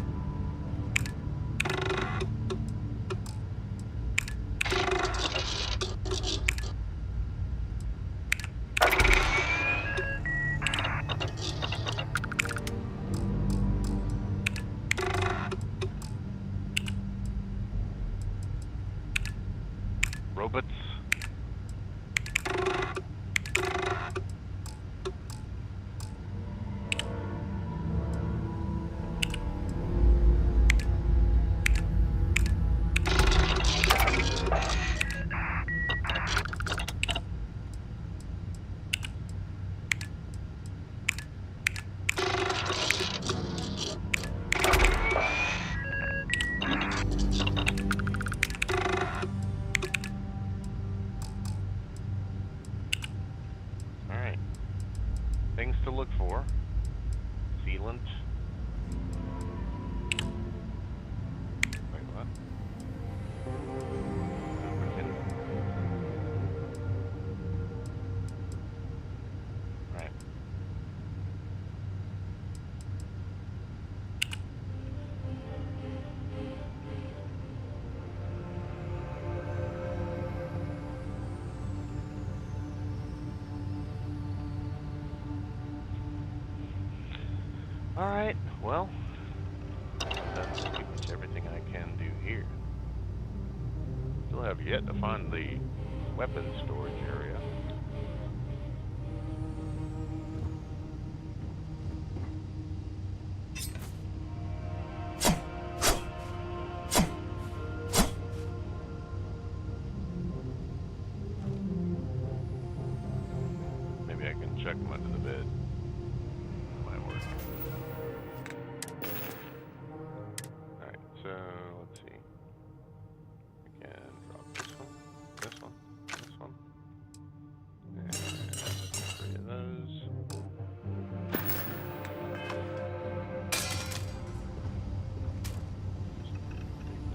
Robots. Alright. Things to look for. Sealant. Wait, what? Right. Alright, well, that's pretty much everything I can do here. Still have yet to find the weapons storage area. Maybe I can check them under the bed. Might work. Alright, so let's see. I can drop this one, this one, and 3 of those.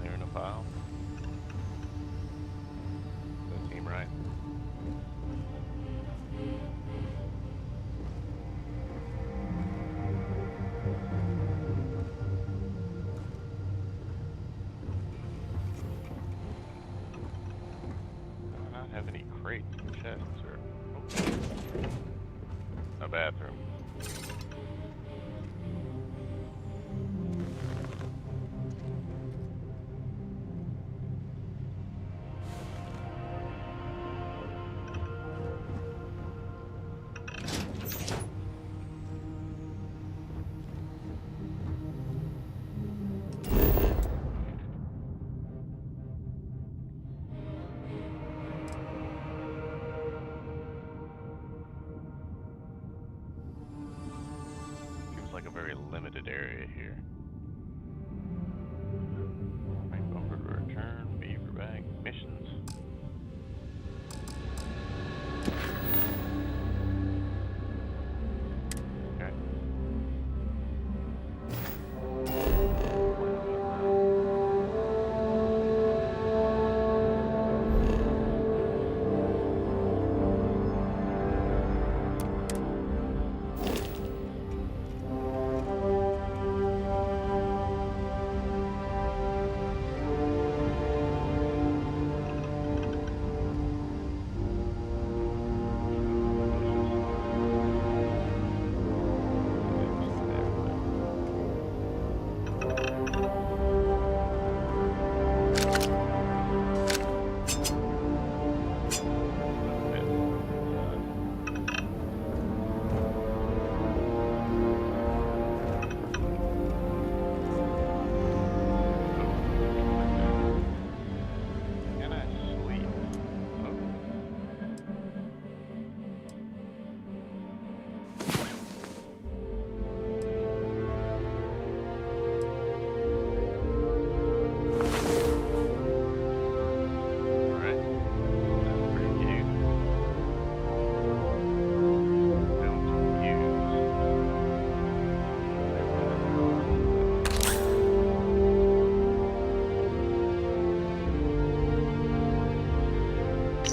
There in a pile. Does that seem right? I don't have any crates or chests or... Oh. A bathroom. Seems like a very limited area here. Right over to return, beaver bag, missions. Okay.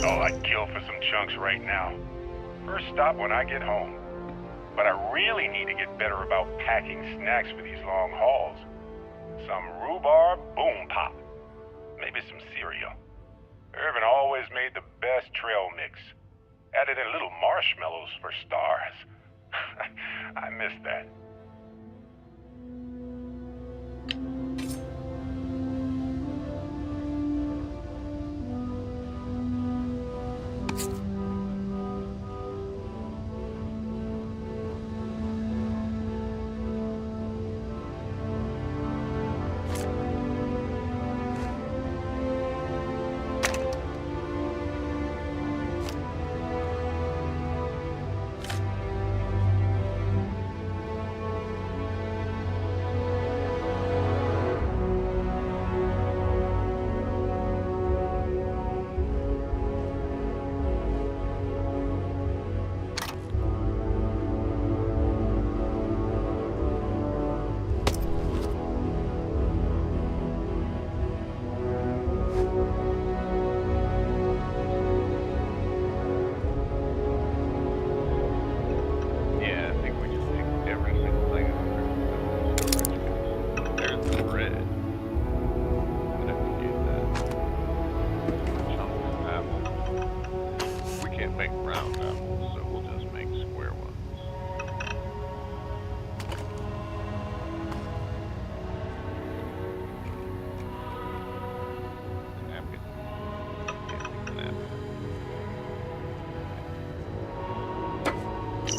Oh, I'd kill for some chunks right now. First stop when I get home. But I really need to get better about packing snacks for these long hauls. Some rhubarb boom pop. Maybe some cereal. Irvin always made the best trail mix. Added in little marshmallows for stars. I miss that.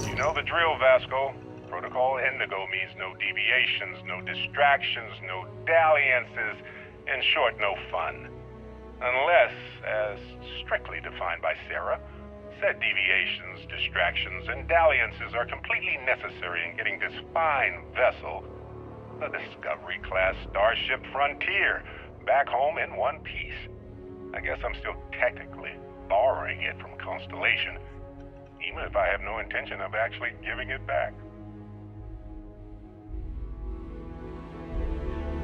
You know the drill, Vasco. Protocol Indigo means no deviations, no distractions, no dalliances, in short, no fun. Unless, as strictly defined by Sarah, said deviations, distractions, and dalliances are completely necessary in getting this fine vessel, the Discovery-class Starship Frontier, back home in one piece. I guess I'm still technically borrowing it from Constellation, even if I have no intention of actually giving it back.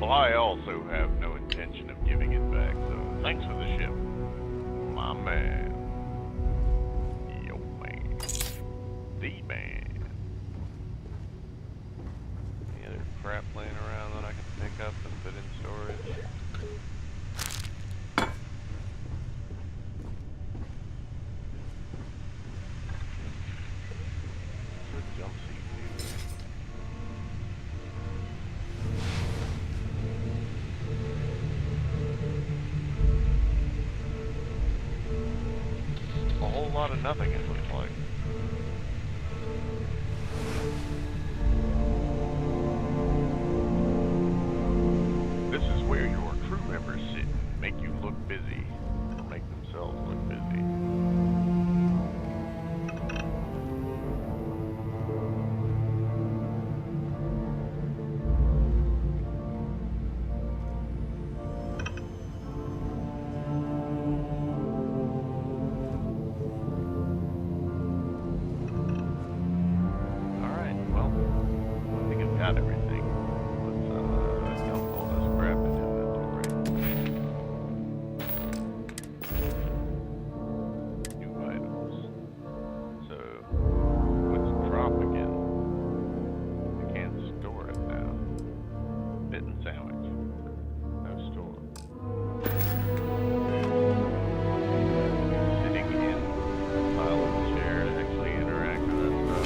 Well, I also have no intention of giving it back, so thanks for the ship. My man. Yo, man. The man. Any other crap laying around that I can pick up and put in storage? Jump seat. A whole lot of nothing, it looks like. This is where your crew members sit and make you look busy, or make themselves look busy. Got everything. Let's dump all this crap into inventory. New items. So, what's drop again? I can't store it now. Bitten sandwich. No store. Sitting in a pile of chair to actually interact with that stuff.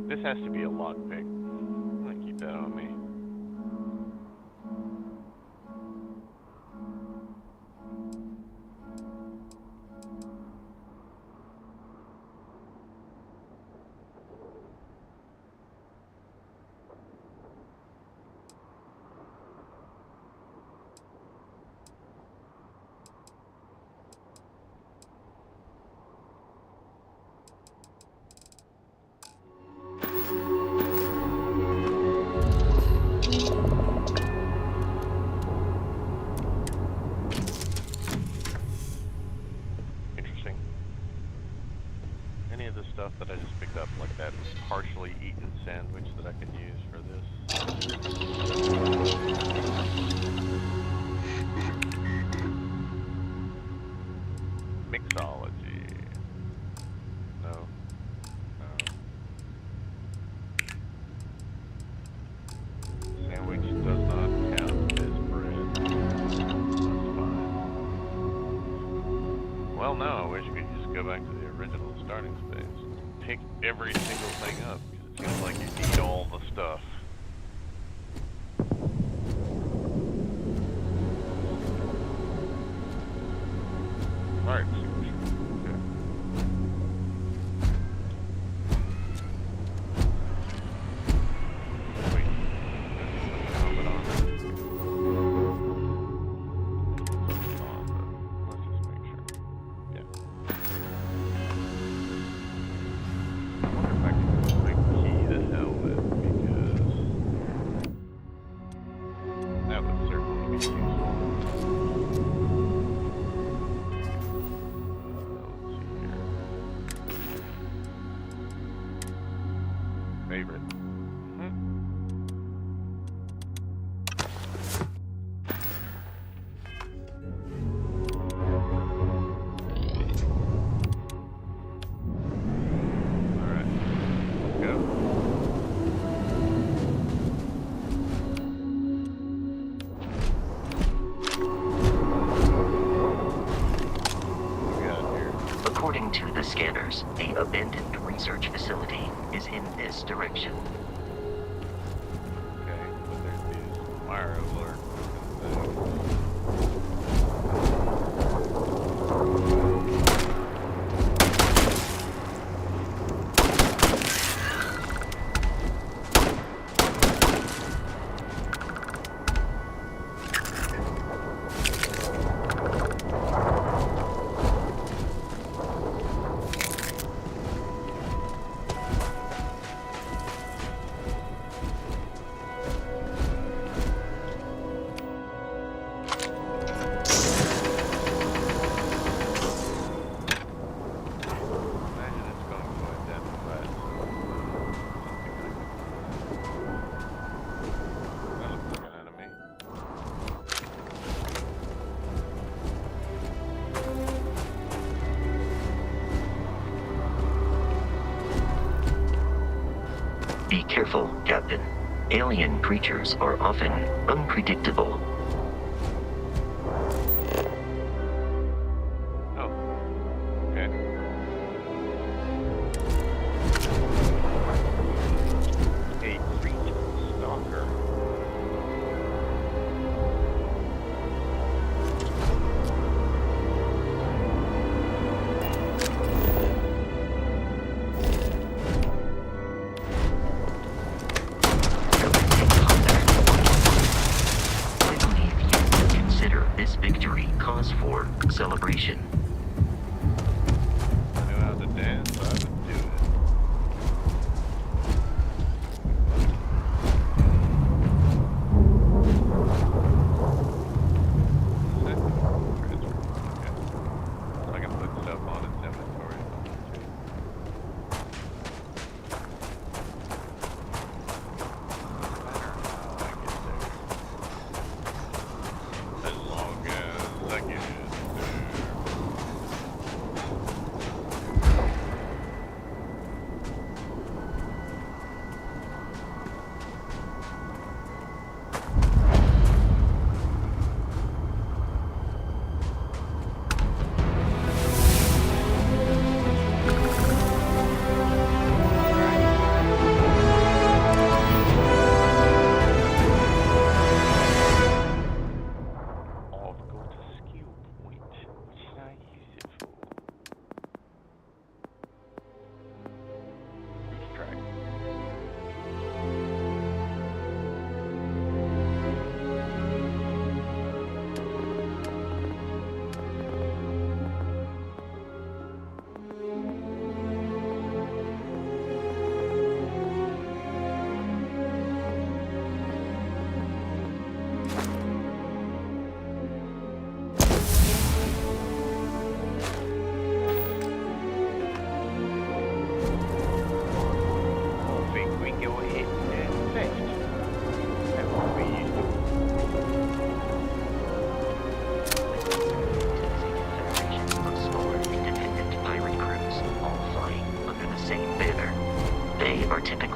This has to be a lockpick. I'm gonna keep that on me. Interesting. Any of the stuff that I just picked up, like that partially eaten sandwich that I can use for this. Mixology. No. No. Sandwich does not count as bread. That's fine. Well, no, I wish we could just go back to the original starting space. Pick every single thing up, because it seems like you need all the stuff. Fire extinguisher. Okay. Wait. There's something on. Let's just make sure. Yeah. I wonder if I can key the helmet, because that would certainly be useful. Let's see here. Favorite. Alright. Let's go. What we got here? According to the scanners, the abandoned research facility is in this direction. Okay, but there's these fire alert things. Imagine it's going to identify something that looks like an enemy. Be careful, Captain. Alien creatures are often unpredictable. Oh, okay. A creature stalker. I believe you would consider this victory cause for celebration. If I knew how to dance, I would do it. Okay. So I can put stuff on its inventory if I want to. Doesn't matter how I get there. As long as I get there.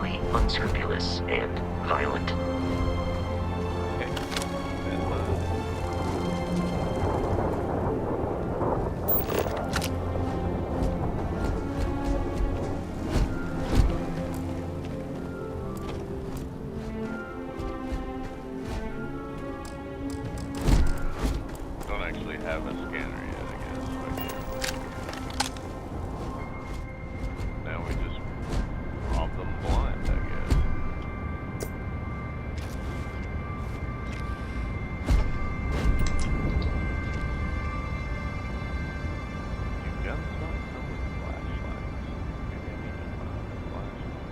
incredibly unscrupulous and violent. Don't actually have a scanner yet, I guess. Now we just rob them blind, I guess. Do guns not come with flashlights? Maybe I need to find a flashlight.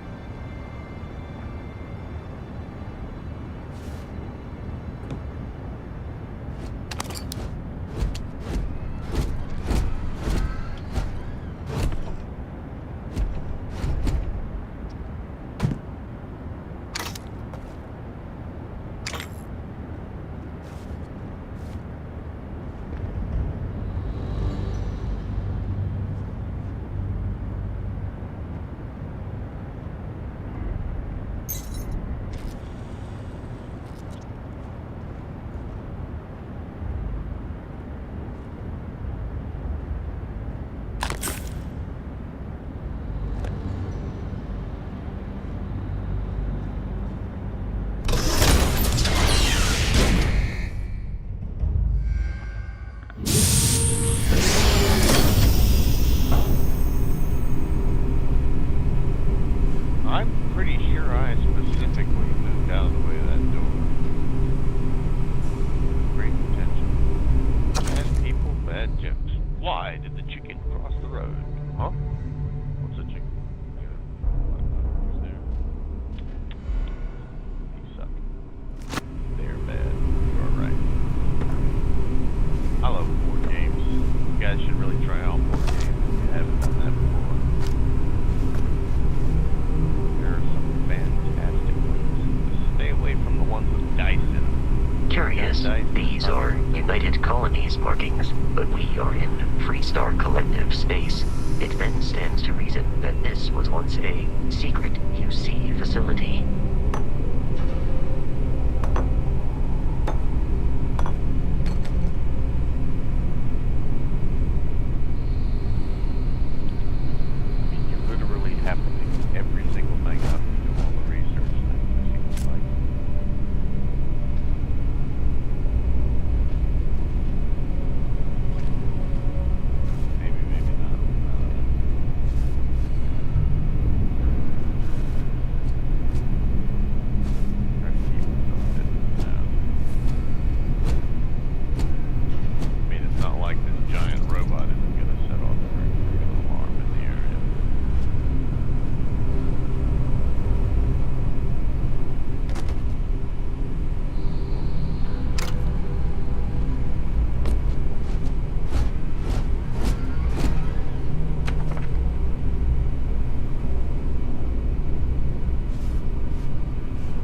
I'm pretty sure I specifically moved out of the way of that door. Great intention. Bad people, bad jokes. Why did the chicken cross the road? Huh? What's a chicken? Who's there? He sucked. They're bad. You're right. I love board games. You guys should really try out board games if you haven't done that before. There are some fantastic ones. Just stay away from the ones with dice in them. Curious, these are United Colonies markings, but we are in Freestar Collective space. It then stands to reason that this was once a secret UC facility. I mean, you literally have to pick every single thing up and do all the research things, it seems like. Maybe, maybe not. I don't know. Try to keep myself hidden now. I mean, it's not like this giant robot isn't going to set off every freaking alarm in the area.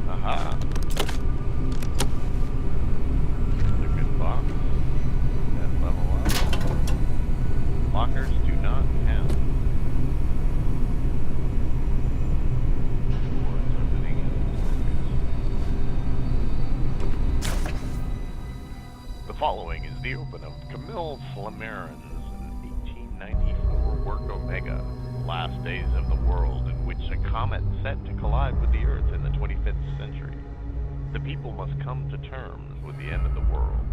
Aha. That's a good box. That level up. Lockers do not count. Doors opening and circuits. The following is the open of Camille Flammarin's 1894 work Omega, The Last Days of the World, in which a comet set to collide with the Earth in the 25th century. The people must come to terms with the end of the world,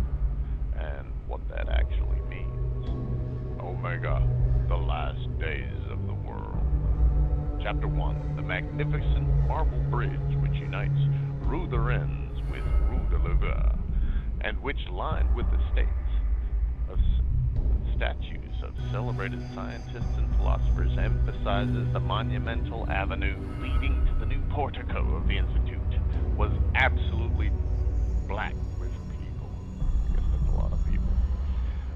and what that actually means. Omega, The Last Days of the World. Chapter 1, the magnificent marble bridge which unites Rue de Rennes with Rue de Louvain, and which, lined with the statues of celebrated scientists and philosophers, emphasizes the monumental avenue leading to the new portico of the Institute, was absolutely black with people. I guess that's a lot of people.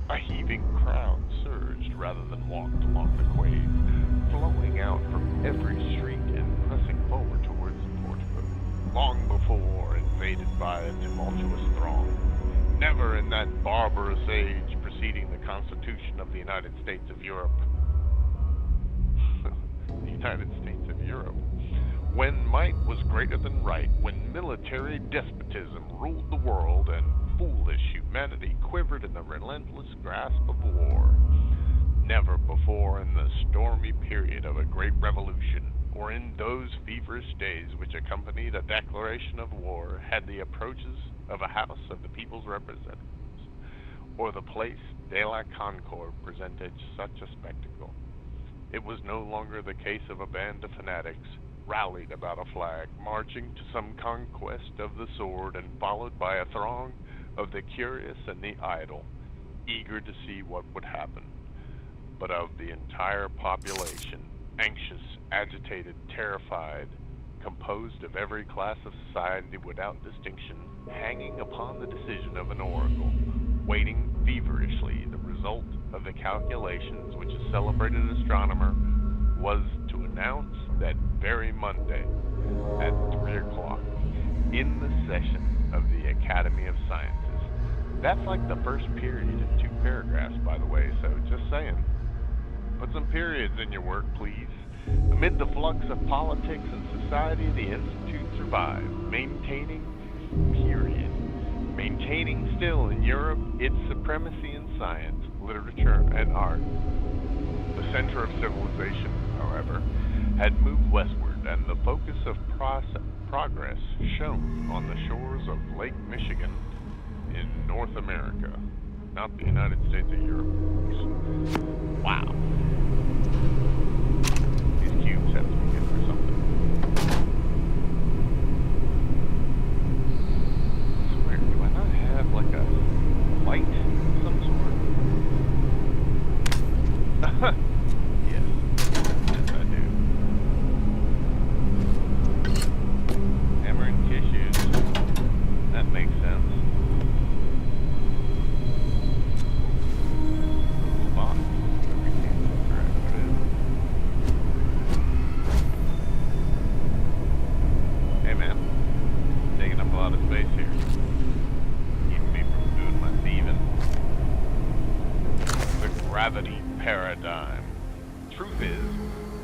A heaving crowd surged rather than walked along the quay, flowing out from every street and pressing forward towards the portico, long before invaded by a tumultuous throng. Never in that barbarous age preceding the Constitution of the United States of Europe. The United States of Europe When might was greater than right, when military despotism ruled the world and foolish humanity quivered in the relentless grasp of war. Never before in the stormy period of a great revolution, or in those feverish days which accompanied a declaration of war, had the approaches of a House of the People's Representatives, or the Place de la Concorde presented such a spectacle. It was no longer the case of a band of fanatics, rallied about a flag, marching to some conquest of the sword, and followed by a throng of the curious and the idle, eager to see what would happen, but of the entire population, anxious, agitated, terrified, composed of every class of society without distinction, hanging upon the decision of an oracle, waiting feverishly the result of the calculations which a celebrated astronomer was to announce that very Monday at 3 o'clock in the session of the Academy of Sciences. That's like the first period in 2 paragraphs, by the way, so just saying. Put some periods in your work, please. Amid the flux of politics and society, the Institute survived, maintaining still in Europe its supremacy in science, literature, and art. The center of civilization, however, had moved westward, and the focus of progress shone on the shores of Lake Michigan in North America, not the United States of Europe. Wow. These cubes have to be good for something. I swear, do I not have like a light of some sort? Yes. Yes, I do. Hammer and tissues. That makes sense. Little box. We can't interact with it. Hey man, taking up a lot of space here. Keeping me from doing my thieving. The gravity paradigm. Truth is,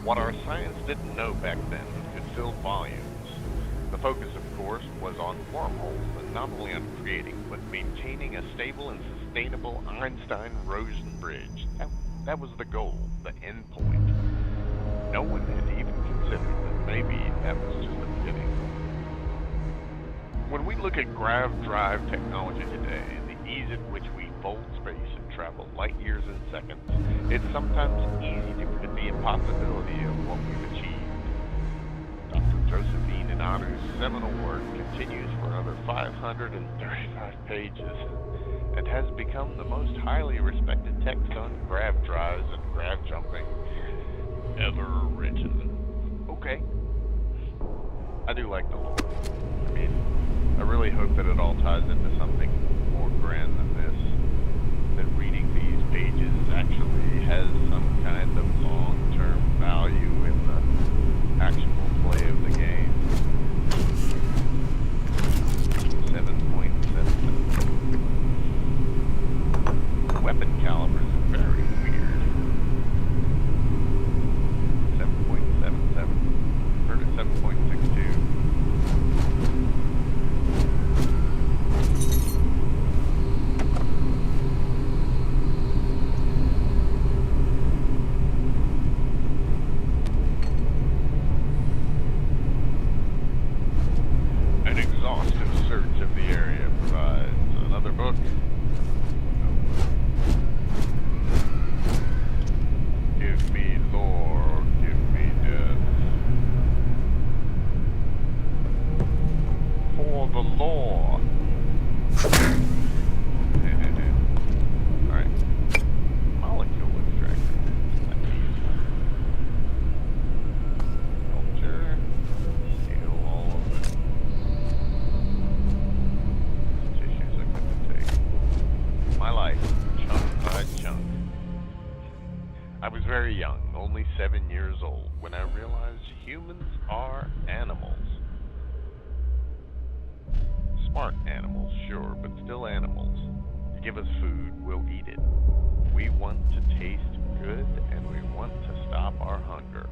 what our science didn't know back then could fill volumes. The focus, of course, was on wormholes, and not only on creating, but maintaining a stable and sustainable Einstein-Rosen bridge. That was the goal, the end point. No one had even considered that maybe that was just the beginning. When we look at grav drive technology today, the ease at which we fold space and travel light years in seconds, it's sometimes easy to predict the impossibility of what we've achieved. Dr. Josephine Inanu's seminal work continues for another 535 pages and has become the most highly respected text on grav drives and grav jumping ever written. Okay. I do like the lore. I mean, I really hope that it all ties into something more grand than this. That reading these pages actually has some kind of long-term value in the actual play of the game. 7.7. Weapon calibers are very weird. 7.77. Heard it 7.62. An exhaustive search of the area provides another book. Give me lore, give me death. For the law. Alright. Molecule extractor. That's easy. Culture. Steal all of it. Tissues I couldn't take. My life, chunk by chunk. I was very young, only 7 years old, when I realized humans are animals. Smart animals, sure, but still animals. You give us food, we'll eat it. We want to taste good, and we want to stop our hunger.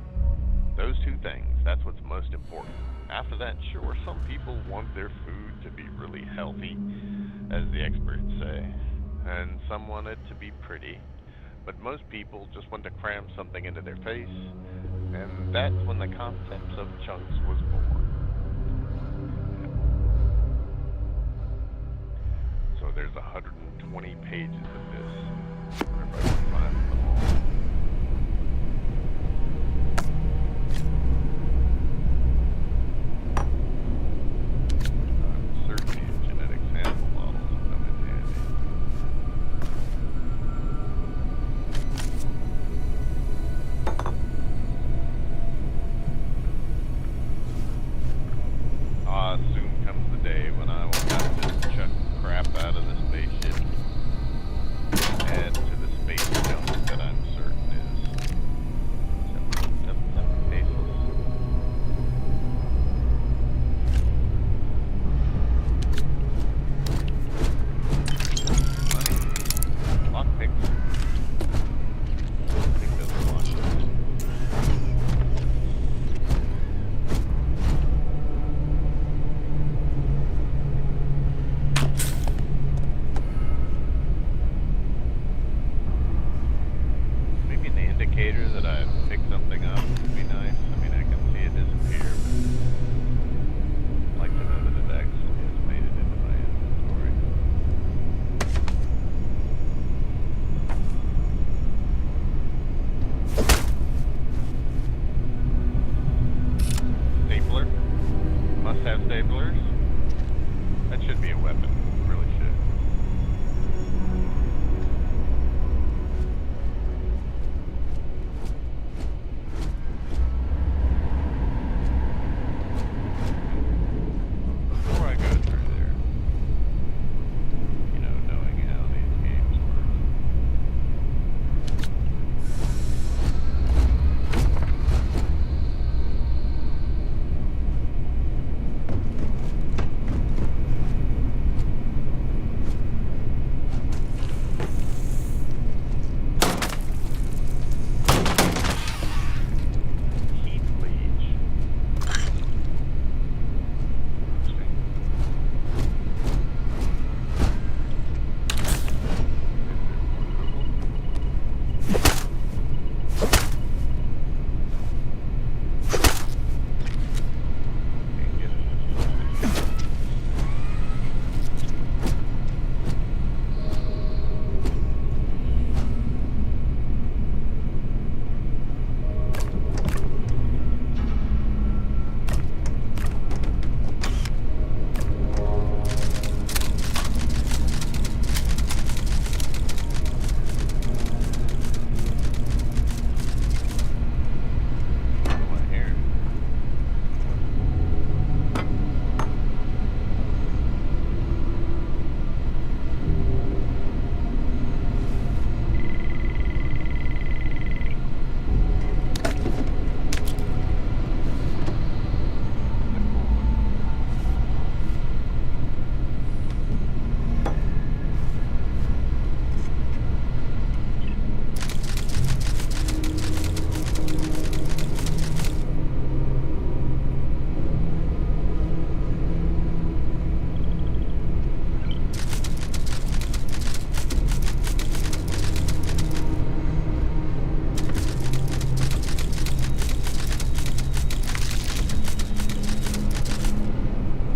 Those two things, that's what's most important. After that, sure, some people want their food to be really healthy, as the experts say, and some want it to be pretty, but most people just want to cram something into their face, and that's when the concept of chunks was born. So there's 120 pages of this. I wonder if I can find them all. I'm certain these genetic sample models will come in handy. Soon comes the day when I will have to chuck crap out of the spaceship and add to the space junk that I'm certain is 777 baseless. Money. Lockpicks. I think those are lockpicks. Indicator that I picked something up would be nice. I mean, I can see it disappear, but I'd like to know that it actually has made it into my inventory. Stapler? Must have staplers? That should be a weapon. Really should.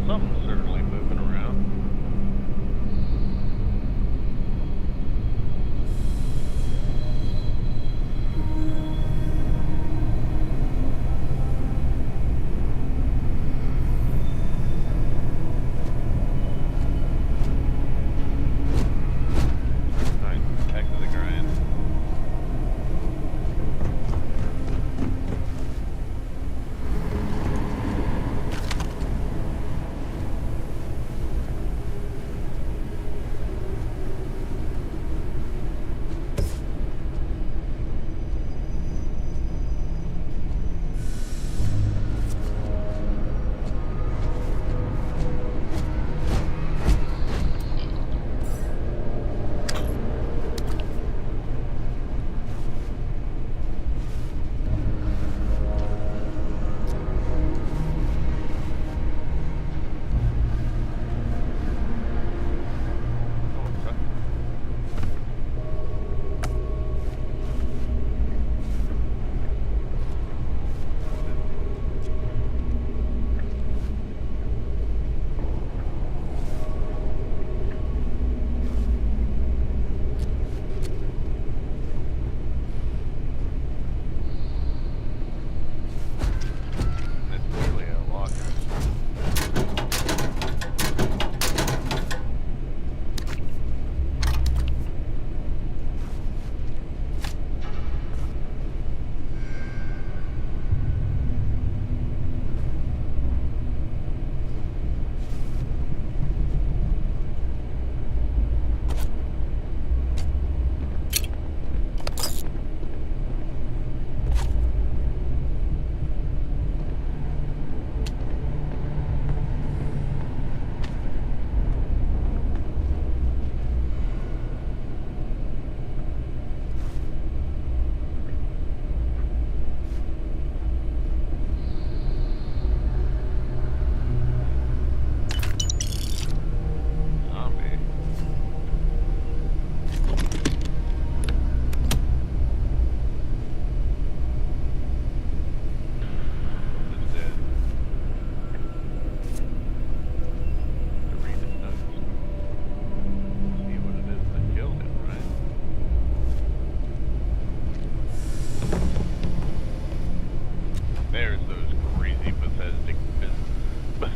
Something's certainly moving around. Nice, back to the grind.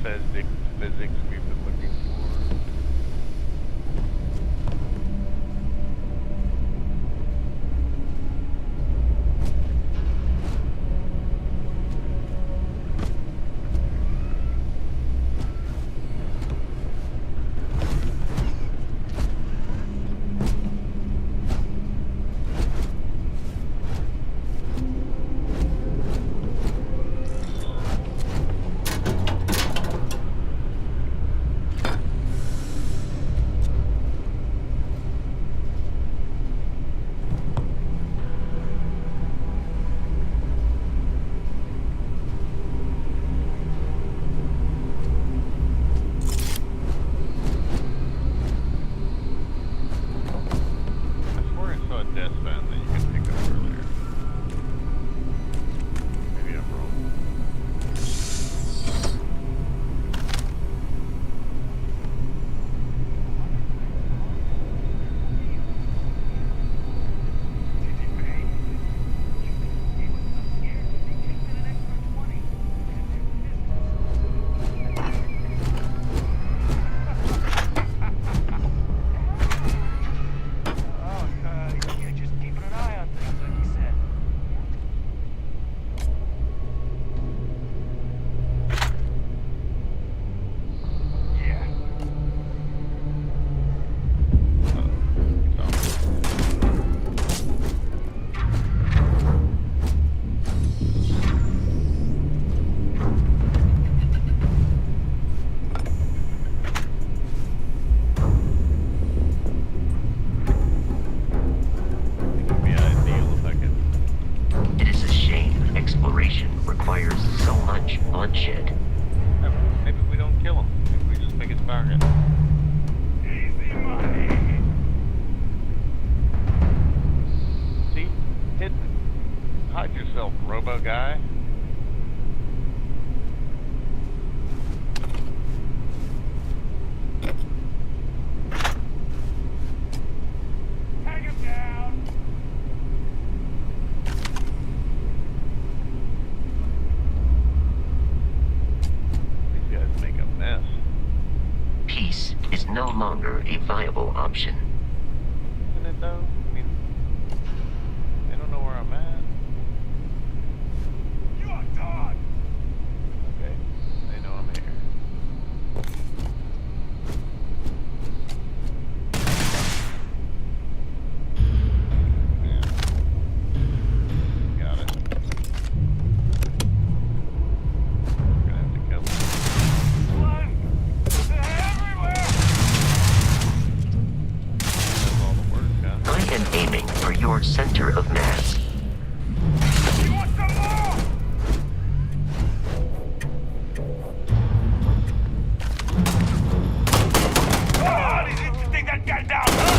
physics we've been looking for. No longer a viable option. Isn't it though? I mean, they don't know where I'm at. You are done! Okay, they know I'm here. Yeah. Got it. Gonna have to kill them. I am aiming for your center of mass. You want some more? Oh, did you take that guy down, huh?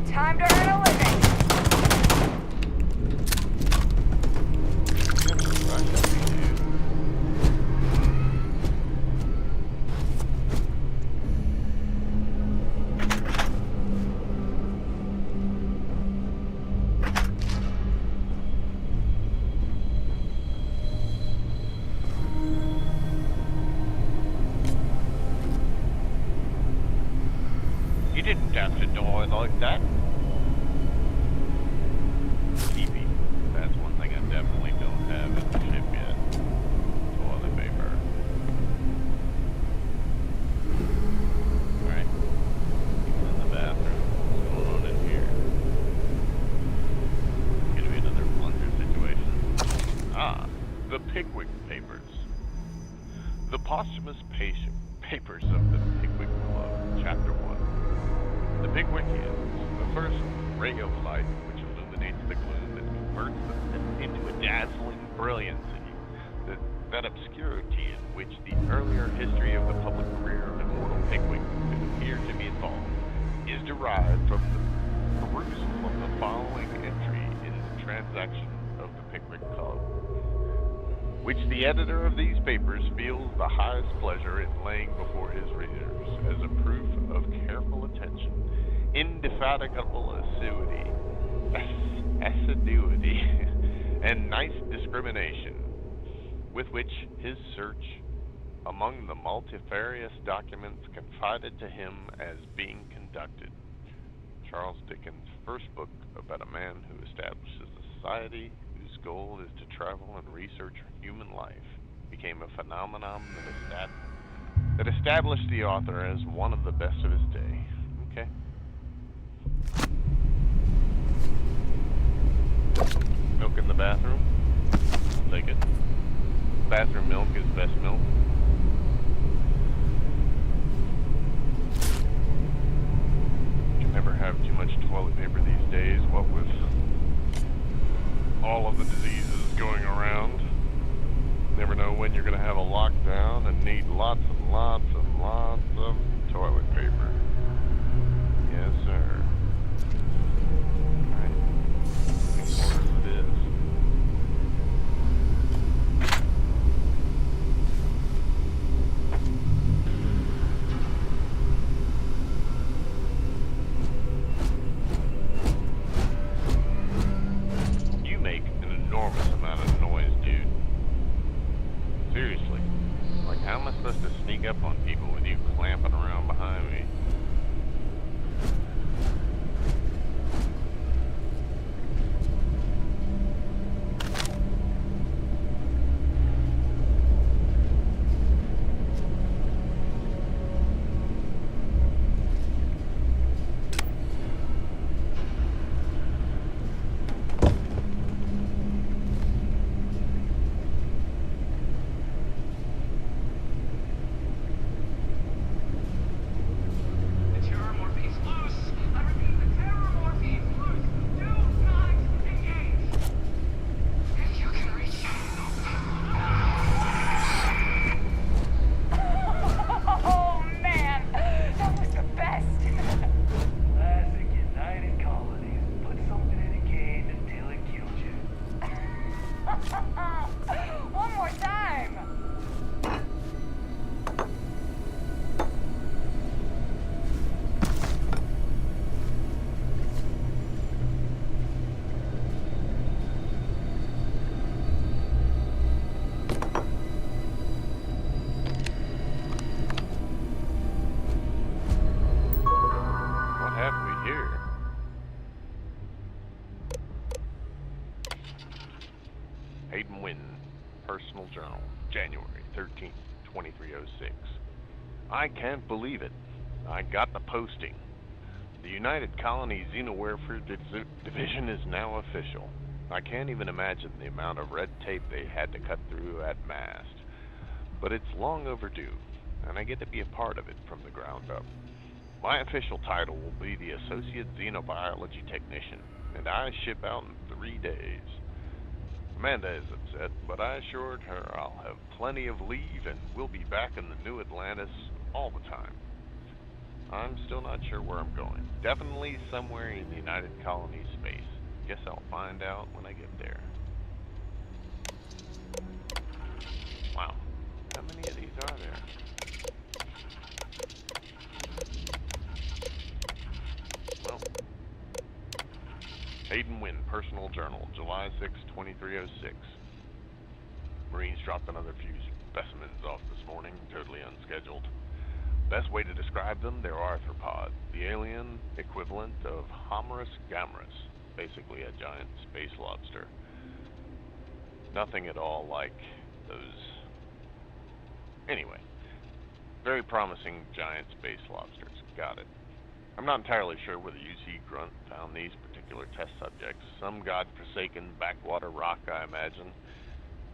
Time to earn a living. it like that? Keepy. That's one thing I definitely don't have in the ship yet. Toilet paper. Alright. Even in the bathroom. What's going on in here? Gonna be another plunger situation. Ah, the Pickwick Papers. The posthumous papers of the Pickwick Club, Chapter 1. The Pickwickians, the first ray of light which illuminates the gloom and converts them into a dazzling brilliancy. That obscurity in which the earlier history of the public career of immortal Pickwick could appear to be involved is derived from the perusal of the following entry in the transaction of the Pickwick Club, which the editor of these papers feels the highest pleasure in laying before his readers as a proof of careful attention, indefatigable assiduity, and nice discrimination with which his search among the multifarious documents confided to him as being conducted. Charles Dickens' first book about a man who establishes a society whose goal is to travel and research human life became a phenomenon that established the author as one of the best of his day. Okay. Milk in the bathroom. I'll take it. Bathroom milk is best milk. You can never have too much toilet paper these days, what with all of the diseases going around. Never know when you're going to have a lockdown and need lots and lots and lots of toilet paper. Yes, sir. Alright. Looking forward to this. You make an enormous amount of noise, dude. Seriously. Like, how am I supposed to sneak up on people with you clamping around behind me? Personal Journal, January 13th, 2306. I can't believe it. I got the posting. The United Colony Xenowarfare Division is now official. I can't even imagine the amount of red tape they had to cut through at Mast. But it's long overdue, and I get to be a part of it from the ground up. My official title will be the Associate Xenobiology Technician, and I ship out in 3 days. Amanda is upset, but I assured her I'll have plenty of leave and we'll be back in the New Atlantis all the time. I'm still not sure where I'm going. Definitely somewhere in the United Colony space. Guess I'll find out when I get there. Wow. How many of these are there? Well. Hayden Wynn, Personal Journal, July 6, 2306. Marines dropped another few specimens off this morning, totally unscheduled. Best way to describe them, they're arthropods, the alien equivalent of Homerus gammarus, basically a giant space lobster. Nothing at all like those. Anyway, very promising giant space lobsters. Got it. I'm not entirely sure whether UC Grunt found these particular test subjects. Some god-forsaken backwater rock, I imagine.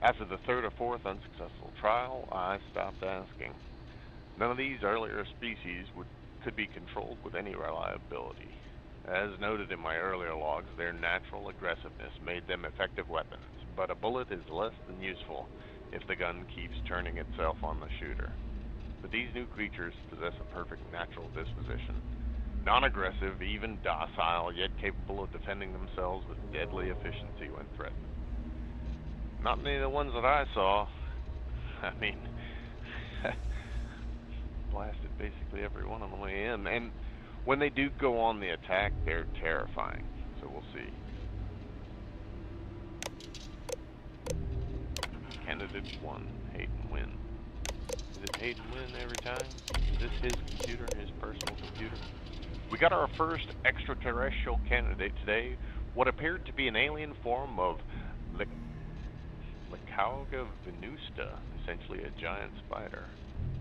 After the third or fourth unsuccessful trial, I stopped asking. None of these earlier species could be controlled with any reliability. As noted in my earlier logs, their natural aggressiveness made them effective weapons, but a bullet is less than useful if the gun keeps turning itself on the shooter. But these new creatures possess a perfect natural disposition. Non-aggressive, even docile, yet capable of defending themselves with deadly efficiency when threatened. Not many of the ones that I saw. I mean, blasted basically every one on the way in. And when they do go on the attack, they're terrifying. So we'll see. Candidate 1, Hayden Wynn. Is it Hayden Wynn every time? Is this his computer, his personal computer? We got our first extraterrestrial candidate today, what appeared to be an alien form of Lycauga venusta, essentially a giant spider.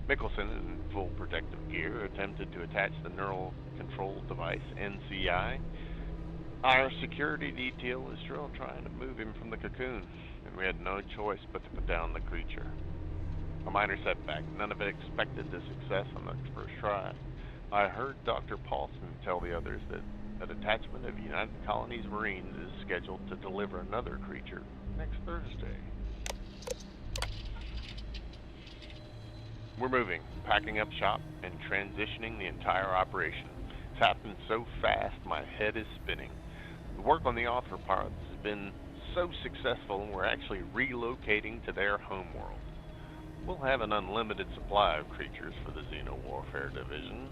Mickelson, in full protective gear, attempted to attach the neural control device, NCI. Our security detail is still trying to move him from the cocoon, and we had no choice but to put down the creature. A minor setback, none of it expected the success on the first try. I heard Dr. Paulson tell the others that a detachment of United Colonies Marines is scheduled to deliver another creature next Thursday. We're moving, packing up shop, and transitioning the entire operation. It's happened so fast, my head is spinning. The work on the arthropods has been so successful, and we're actually relocating to their homeworld. We'll have an unlimited supply of creatures for the Xenowarfare Division.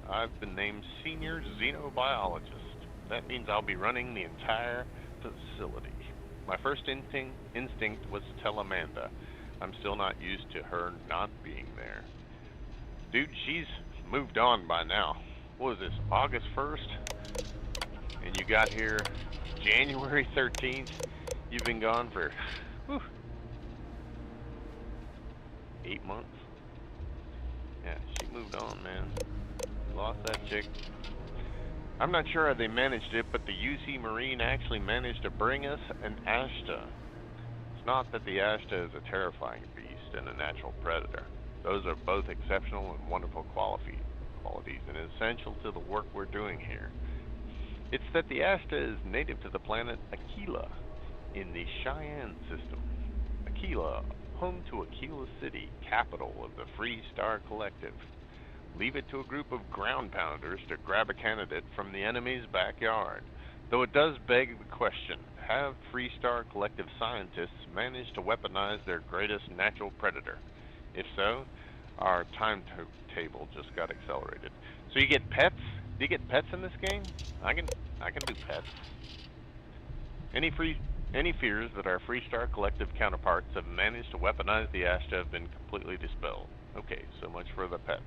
I've been named Senior Xenobiologist. That means I'll be running the entire facility. My first instinct was to tell Amanda. I'm still not used to her not being there. Dude, she's moved on by now. What was this, August 1st? And you got here January 13th? You've been gone for, 8 months? Yeah, she moved on, man. Lost that chick. I'm not sure how they managed it, but the UC Marine actually managed to bring us an Ashta. It's not that the Ashta is a terrifying beast and a natural predator. Those are both exceptional and wonderful qualities and essential to the work we're doing here. It's that the Ashta is native to the planet Aquila in the Cheyenne system. Aquila, home to Aquila City, capital of the Free Star Collective. Leave it to a group of ground pounders to grab a candidate from the enemy's backyard. Though it does beg the question, have Free Star Collective scientists managed to weaponize their greatest natural predator? If so, our timetable just got accelerated. So you get pets? Do you get pets in this game? I can do pets. Any fears that our Free Star Collective counterparts have managed to weaponize the Ashta have been completely dispelled. Okay, so much for the pets.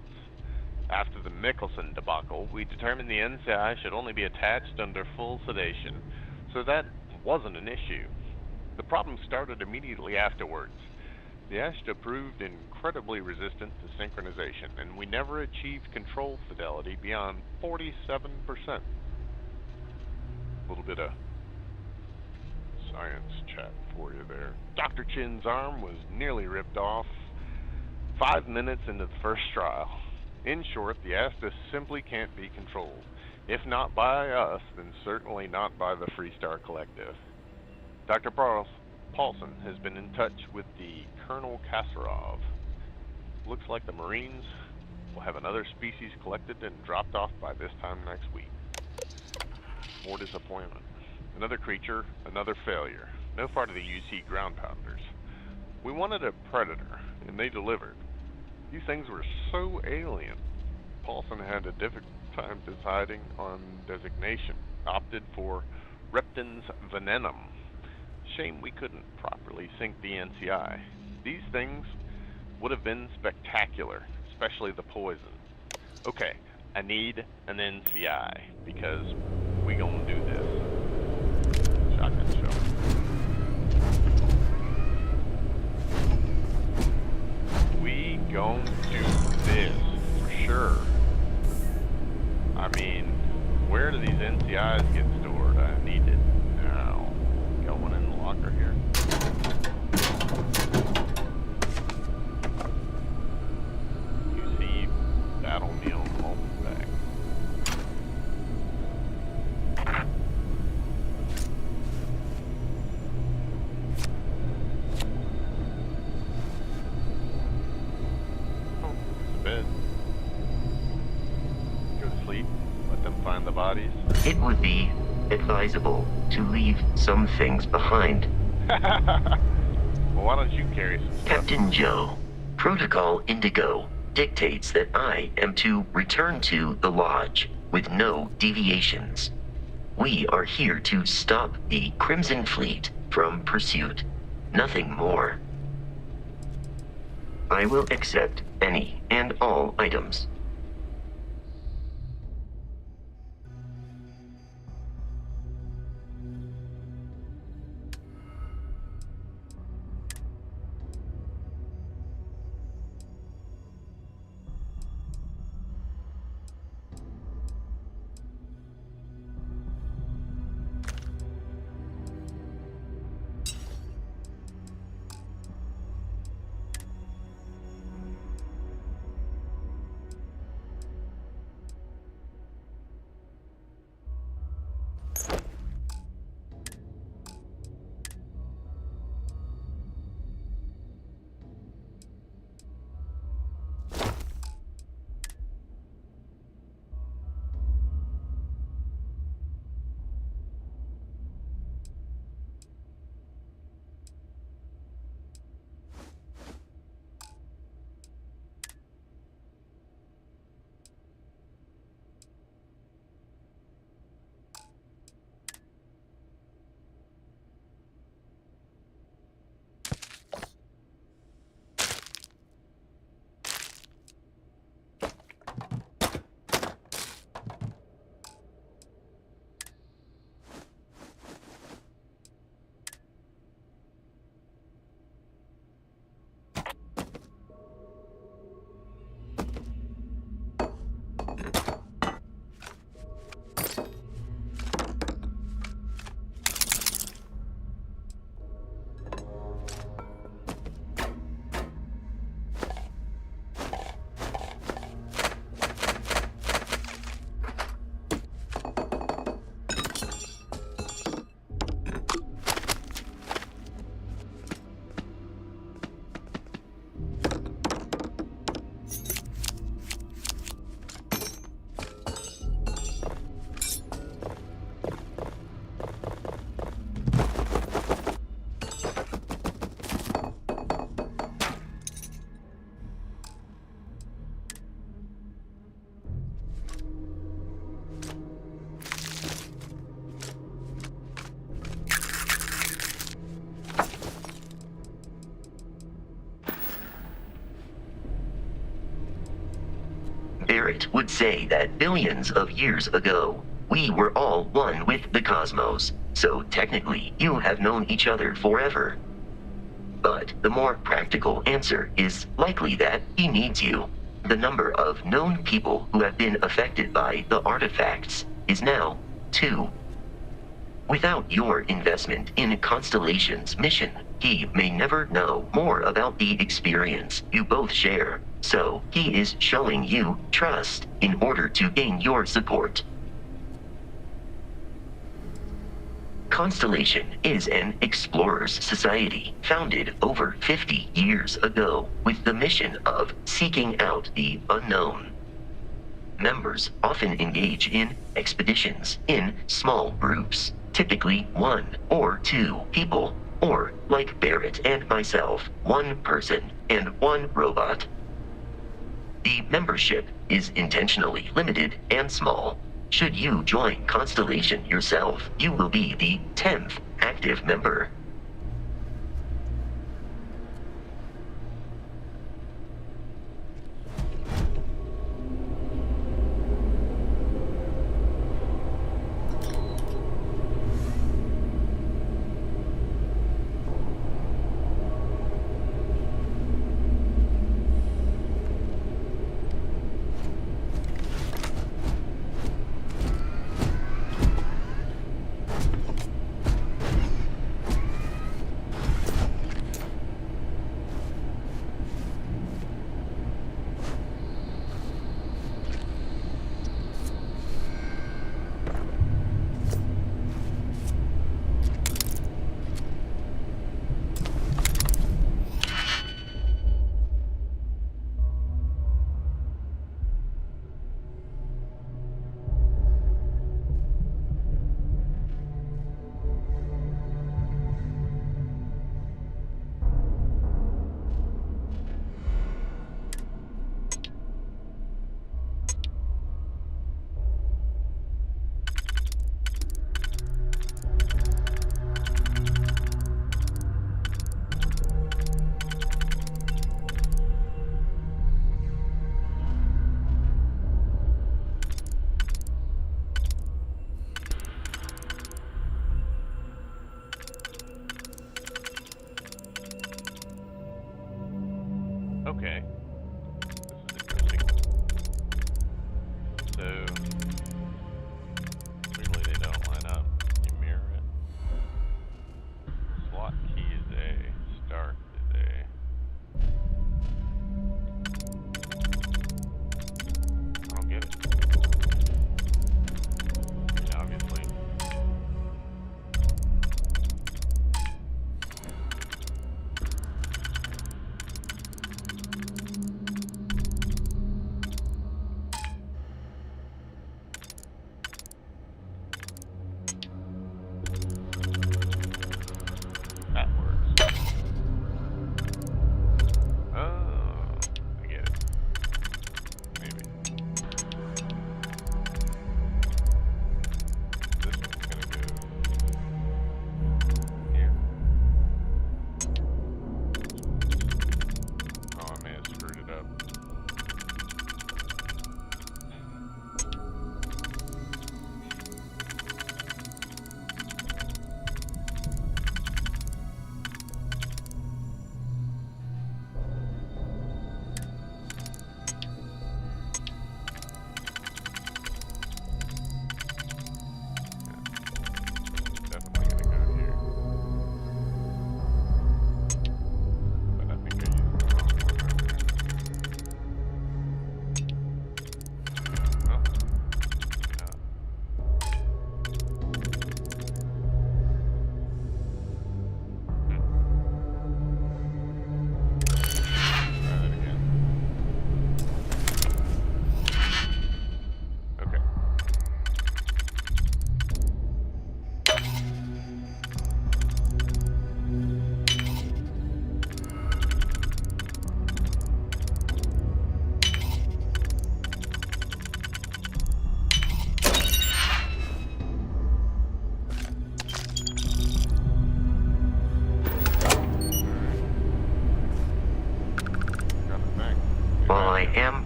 After the Mickelson debacle, we determined the NCI should only be attached under full sedation, so that wasn't an issue. The problem started immediately afterwards. The Ashta proved incredibly resistant to synchronization, and we never achieved control fidelity beyond 47%. A little bit of science chat for you there. Dr. Chin's arm was nearly ripped off 5 minutes into the first trial. In short, the Ashta simply can't be controlled. If not by us, then certainly not by the Free Star Collective. Dr. Paulson has been in touch with the Colonel Kasarov. Looks like the Marines will have another species collected and dropped off by this time next week. More disappointment. Another creature, another failure. No part of the UC ground pounders. We wanted a predator, and they delivered. These things were so alien. Paulson had a difficult time deciding on designation. Opted for Reptans venenum. Shame we couldn't properly sync the NCI. These things would have been spectacular, especially the poison. Okay, I need an NCI because we gonna do this. Shotgun shell. We gon' do this for sure. I mean, where do these NCIs get stored? I need it now. Got one in the locker here. UC battle meal multi-bag. Oh, there's a bed. Go to sleep. Let them find the bodies. It would be advisable to leave some things behind. Well, why don't you carry some stuff? Captain Joe, Protocol Indigo dictates that I am to return to the Lodge with no deviations. We are here to stop the Crimson Fleet from pursuit. Nothing more. I will accept any and all items. Barrett would say that billions of years ago, we were all one with the cosmos, so technically you have known each other forever. But the more practical answer is likely that he needs you. The number of known people who have been affected by the artifacts is now 2. Without your investment in Constellation's mission, he may never know more about the experience you both share. So he is showing you trust in order to gain your support. Constellation is an explorers society founded over 50 years ago with the mission of seeking out the unknown. Members often engage in expeditions in small groups, typically 1 or 2 people, or like Barrett and myself, 1 person and 1 robot. The membership is intentionally limited and small. Should you join Constellation yourself, you will be the 10th active member.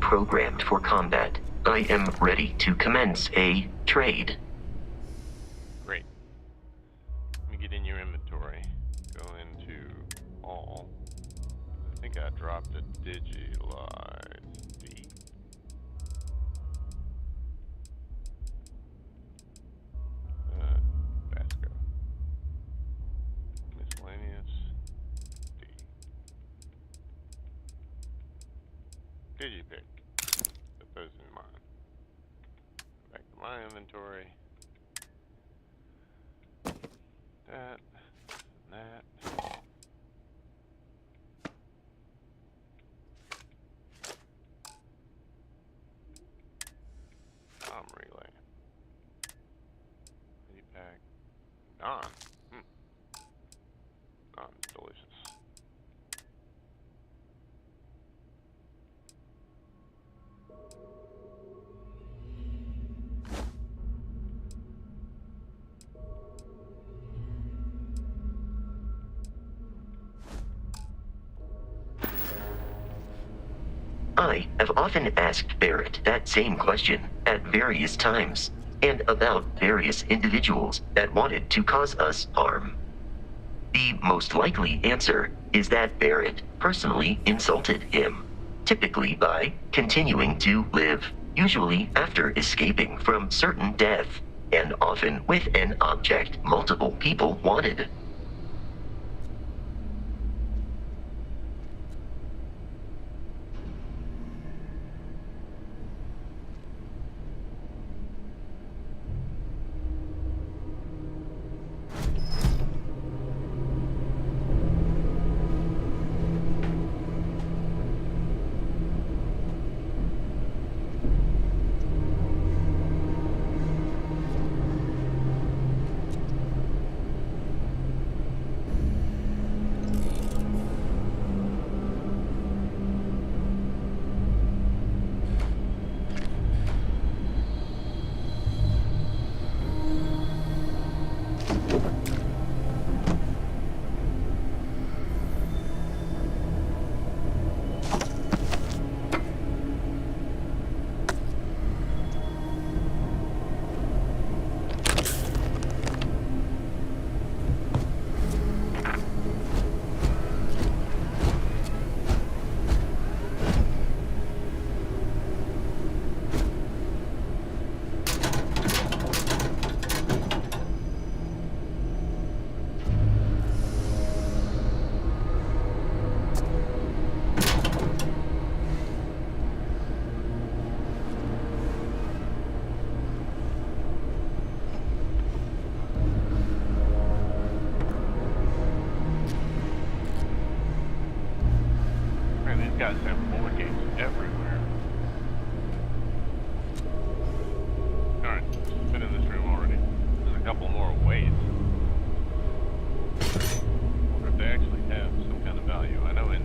programmed for combat. I am ready to commence a trade. Great. Let me get in your inventory. Go into all. I think I dropped a Digilize D. Vasco. Miscellaneous D. Digipick. Put those in mine. Back to my inventory. That. And that. Relay. Pack. Non. Non's delicious. I have often asked Barrett that same question at various times, and about various individuals that wanted to cause us harm. The most likely answer is that Barrett personally insulted him, typically by continuing to live, usually after escaping from certain death, and often with an object multiple people wanted. These guys have board games everywhere. Alright, it's been in this room already. There's a couple more ways. I wonder if they actually have some kind of value. I know in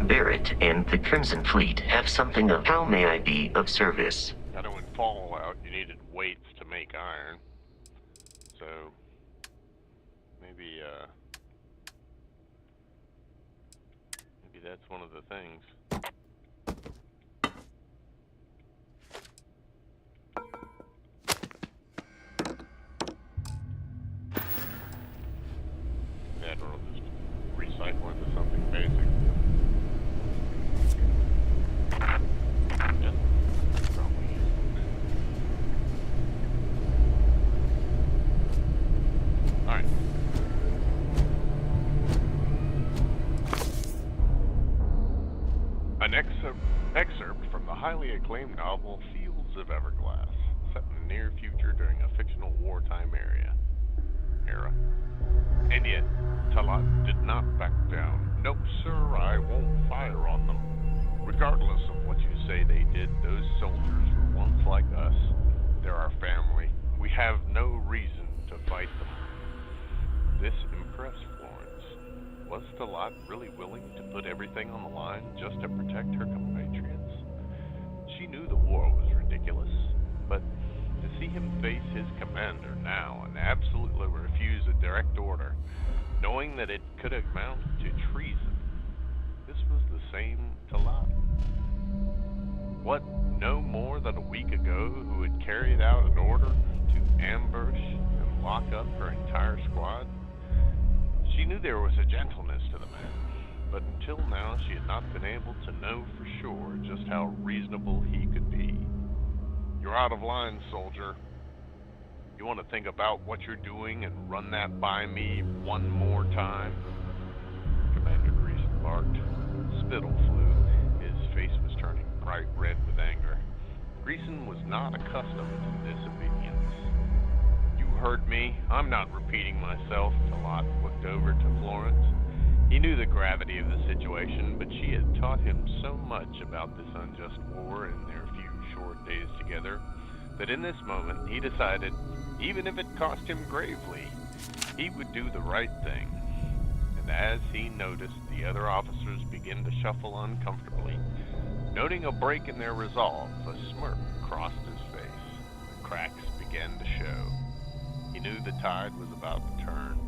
Barrett and the Crimson Fleet have something of how may I be of service. I know in Fallout you needed weights to make iron. So maybe that's one of the things. That or just recycle into something basic. Yeah, probably. All right. An excerpt from the highly acclaimed novel Fields of Everglass, set in the near future during a fictional wartime era. And yet, Talat did not back down. No, sir, I won't fire on them. Regardless of what you say they did, those soldiers were once like us. They're our family. We have no reason to fight them. This impressed Florence. Was Talat really willing to put everything on the line just to protect her compatriots? She knew the war was ridiculous, but to see him face his commander now and absolutely refuse a direct order, knowing that it could amount to treason, this was the same to Lot. What, no more than a week ago, who had carried out an order to ambush and lock up her entire squad? She knew there was a gentleness to the man, but until now she had not been able to know for sure just how reasonable he could be. You're out of line, soldier. You want to think about what you're doing and run that by me one more time? Commander Greason barked. Spittle flew. His face was turning bright red with anger. Greason was not accustomed to disobedience. You heard me. I'm not repeating myself. Talat looked over to Florence. He knew the gravity of the situation, but she had taught him so much about this unjust war in their few short days together that in this moment he decided, even if it cost him gravely, he would do the right thing. And as he noticed the other officers begin to shuffle uncomfortably, noting a break in their resolve, a smirk crossed his face. The cracks began to show. He knew the tide was about to turn,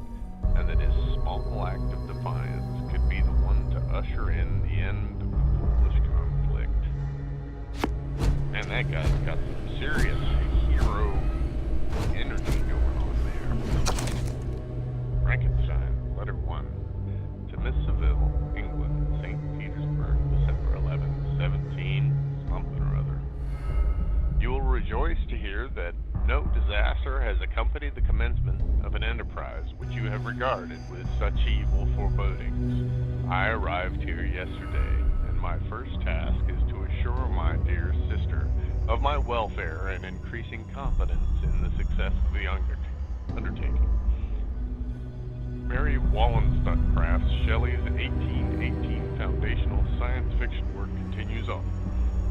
and that his small act of defiance could be the one to usher in the end of the foolish conflict. Man, that guy's got some serious hero energy going on there. Frankenstein, letter 1. To Miss Seville, England, St. Petersburg, December 11, 17, something or other. You will rejoice to hear that no disaster has accompanied the commencement of an enterprise which you have regarded with such evil forebodings. I arrived here yesterday, and my first task is to assure my dear sister of my welfare and increasing confidence in the success of the undertaking. Mary Wollstonecraft's Shelley's 1818 foundational science fiction work continues on,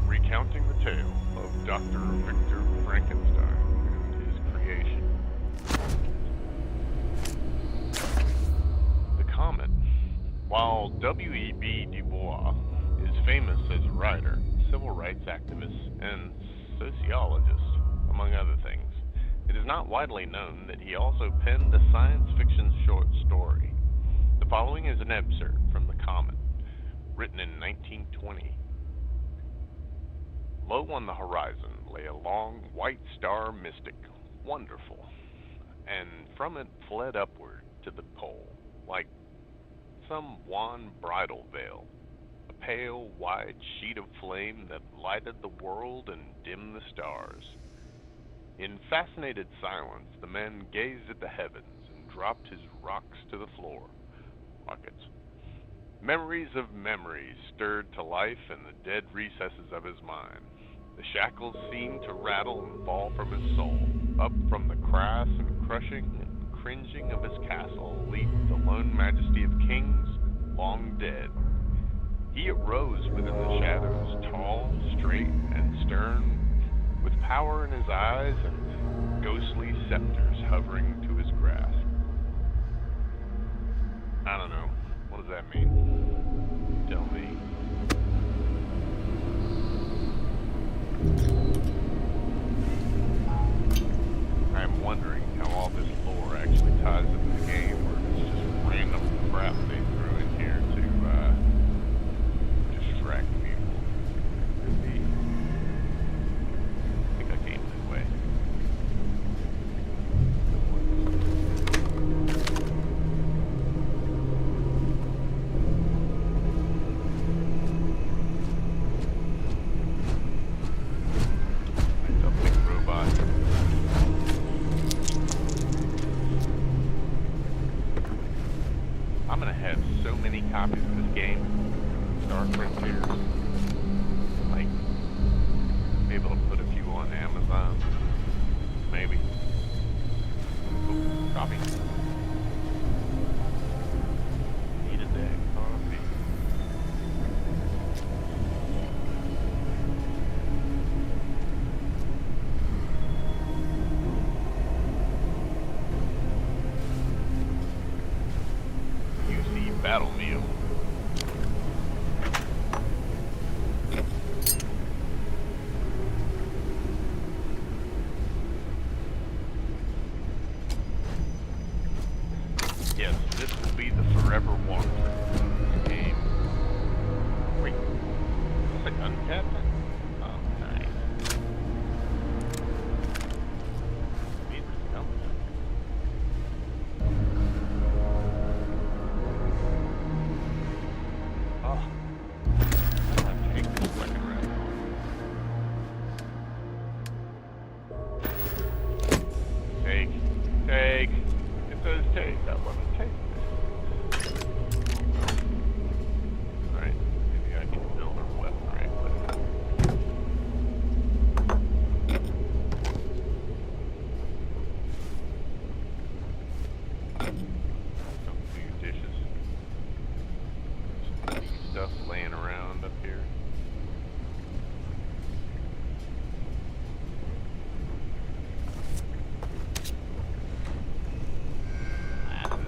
recounting the tale of Dr. Victor Frankenstein and his creation. The Comet. While W.E.B. Du Bois is famous as a writer, civil rights activist, and sociologist, among other things, it is not widely known that he also penned a science fiction short story. The following is an excerpt from The Comet, written in 1920. Low on the horizon lay a long white star mystic, wonderful, and from it fled upward to the pole, like some wan bridal veil, a pale, wide sheet of flame that lighted the world and dimmed the stars. In fascinated silence, the man gazed at the heavens and dropped his rocks to the floor. Rockets. Memories of memories stirred to life in the dead recesses of his mind. The shackles seemed to rattle and fall from his soul. Up from the crass and crushing and cringing of his castle leaped the lone majesty of kings, long dead. He arose within the shadows, tall, straight, and stern, with power in his eyes and ghostly scepters hovering to his grasp. I don't know. What does that mean? Tell me. I'm wondering how all this lore actually ties into the game, or if it's just random crap they threw in here to distract people. Could be. I think I came that way. I'm gonna have so many copies of this game, Starfield, like, be able to put a few on Amazon, maybe. Ooh, copy. Needed that coffee. Battle meal. Yes, this will be the forever walkthrough game. a gun cabinet? Oh, nice. Meat smells. Oh. I'm gonna take this fucking rat. Take. Take. It says take. I want to take this. Alright. Maybe I can build a weapon right quick. Don't do your dishes. Some stuff laying around up here. Glasses.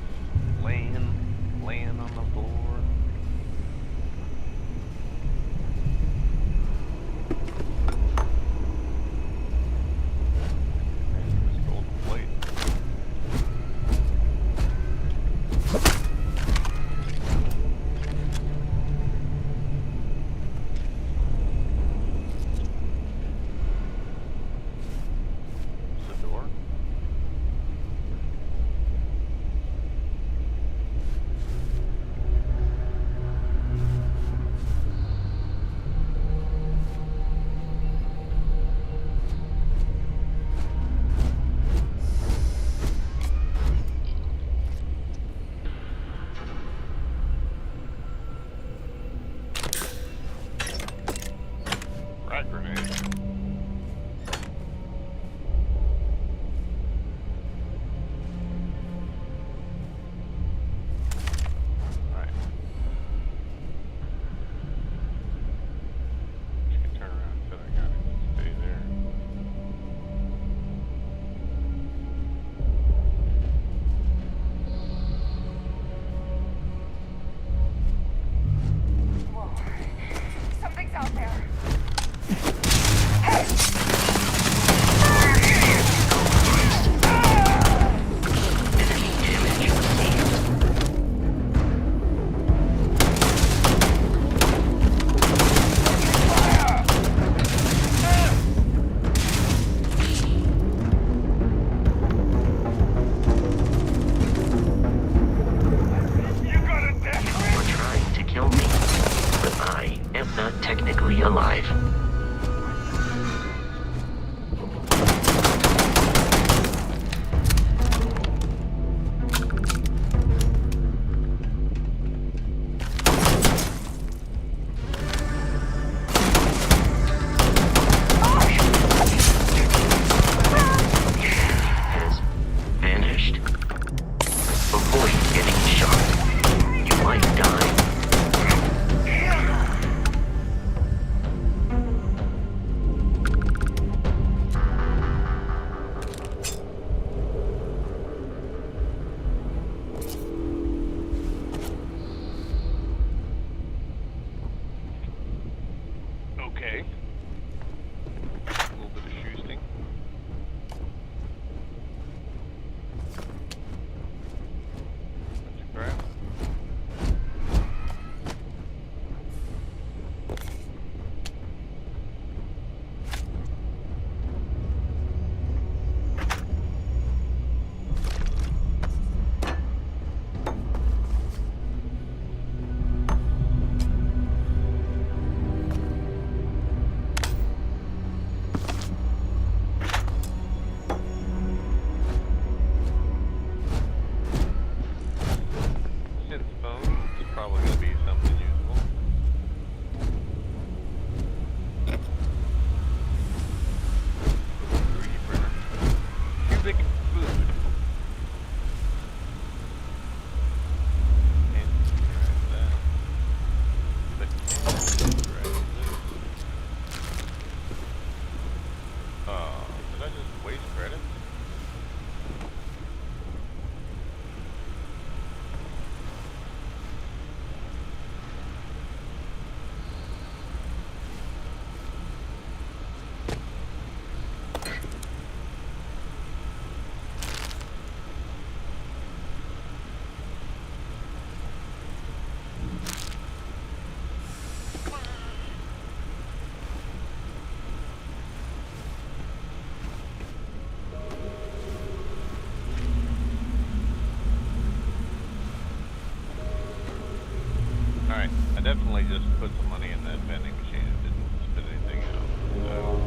I definitely just put some money in that vending machine and didn't spend anything else. So,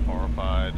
horrified.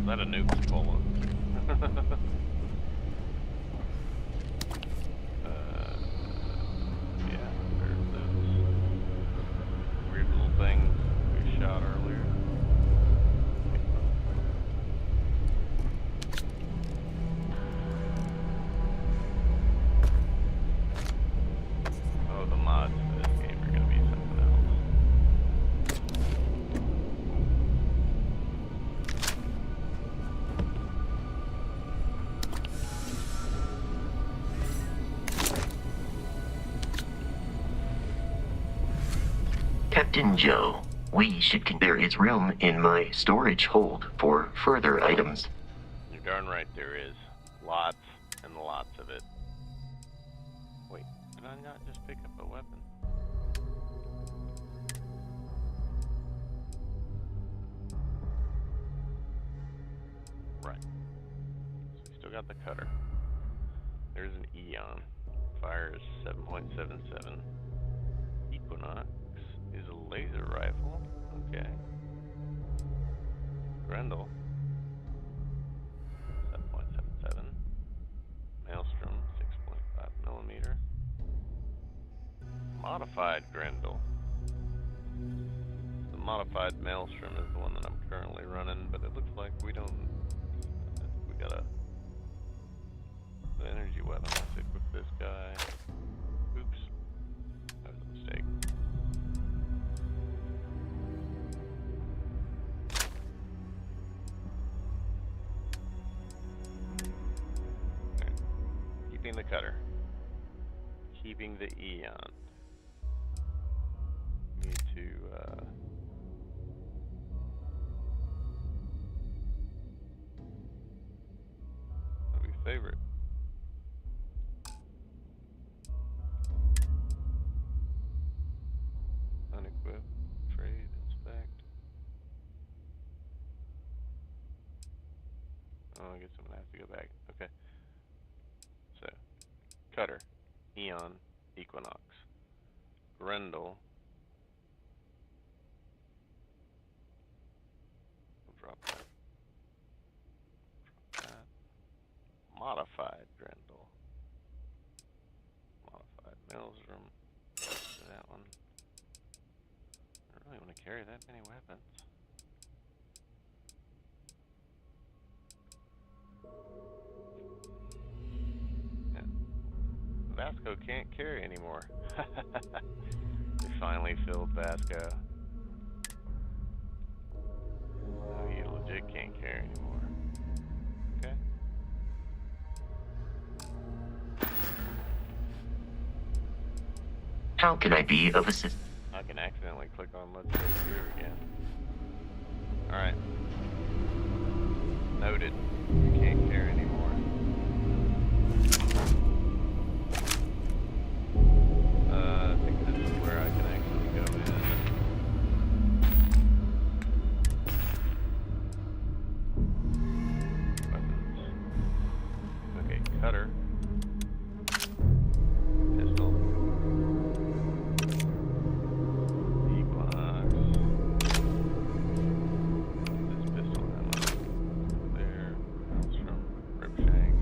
That a nuke polo. Yeah, there's those weird little things we shot earlier. Oh, the mods for this game are gonna be something else. Captain Joe, we should consider his room in my storage hold for further items. You're darn right there is. Lots and lots of it. Wait, did I not just pick up a weapon? Right. So we still got the cutter. There's an Eon. Fire is 7.77. Equinox is a laser rifle. Okay. Grendel. 7.77. Maelstrom, 6.5 millimeter. Modified Grendel. The modified Maelstrom is the one that I'm currently running, but it looks like we don't. We got an energy weapon. Let's equip this guy. Oops. That was a mistake. Right. Keeping the cutter. Keeping the Eon. Need to, that'd be favorite. Unequip, trade, inspect. Oh, I guess I'm gonna have to go back. Okay. So, cutter, Eon, Equinox, Grendel. We'll drop that. Drop that. Modified Grendel. Modified Maelstrom. That one. I don't really want to carry that many weapons. Yeah. Vasco can't carry anymore. They finally filled Vasco. Oh, you legit can't carry anymore. Okay. How can I be of assistance? I can accidentally click on let's go here again. Alright. Noted. You can't carry anymore. I think this is where I can actually go in. Weapons. Okay, cutter. Pistol. Equinox. This pistol ammo. There. That's from Ripshank.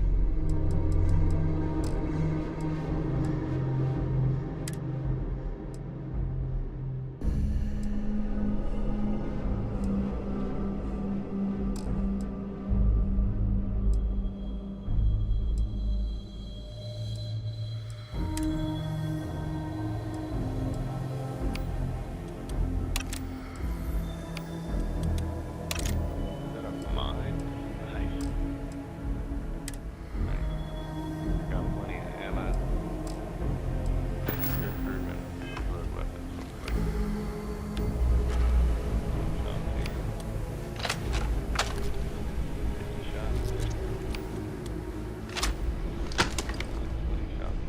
Is that a mine? Nice. Nice. Got plenty of ammo. Good improvement. Road weapons. Shot here. 50 shots. 20 shots.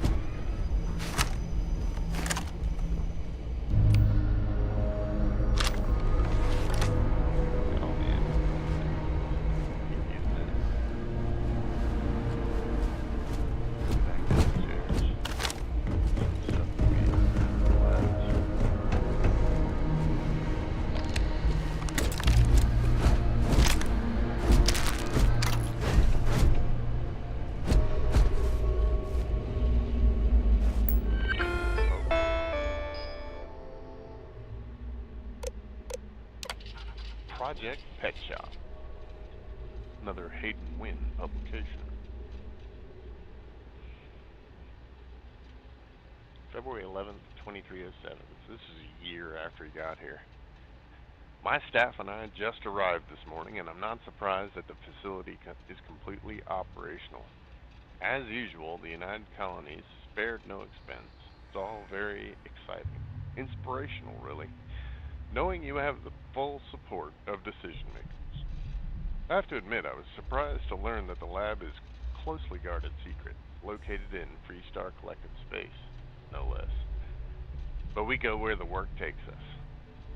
Oh man. Keep using that. Back downstairs. Stuff to be left. Project Pet Shop. Another Hayden Wynn publication. February 11th, 2307. So this is a year after he got here. My staff and I just arrived this morning, and I'm not surprised that the facility is completely operational. As usual, the United Colonies spared no expense. It's all very exciting. Inspirational, really. Knowing you have the full support of decision makers. I have to admit, I was surprised to learn that the lab is closely guarded secret, located in Freestar Collective Space. no less. But we go where the work takes us.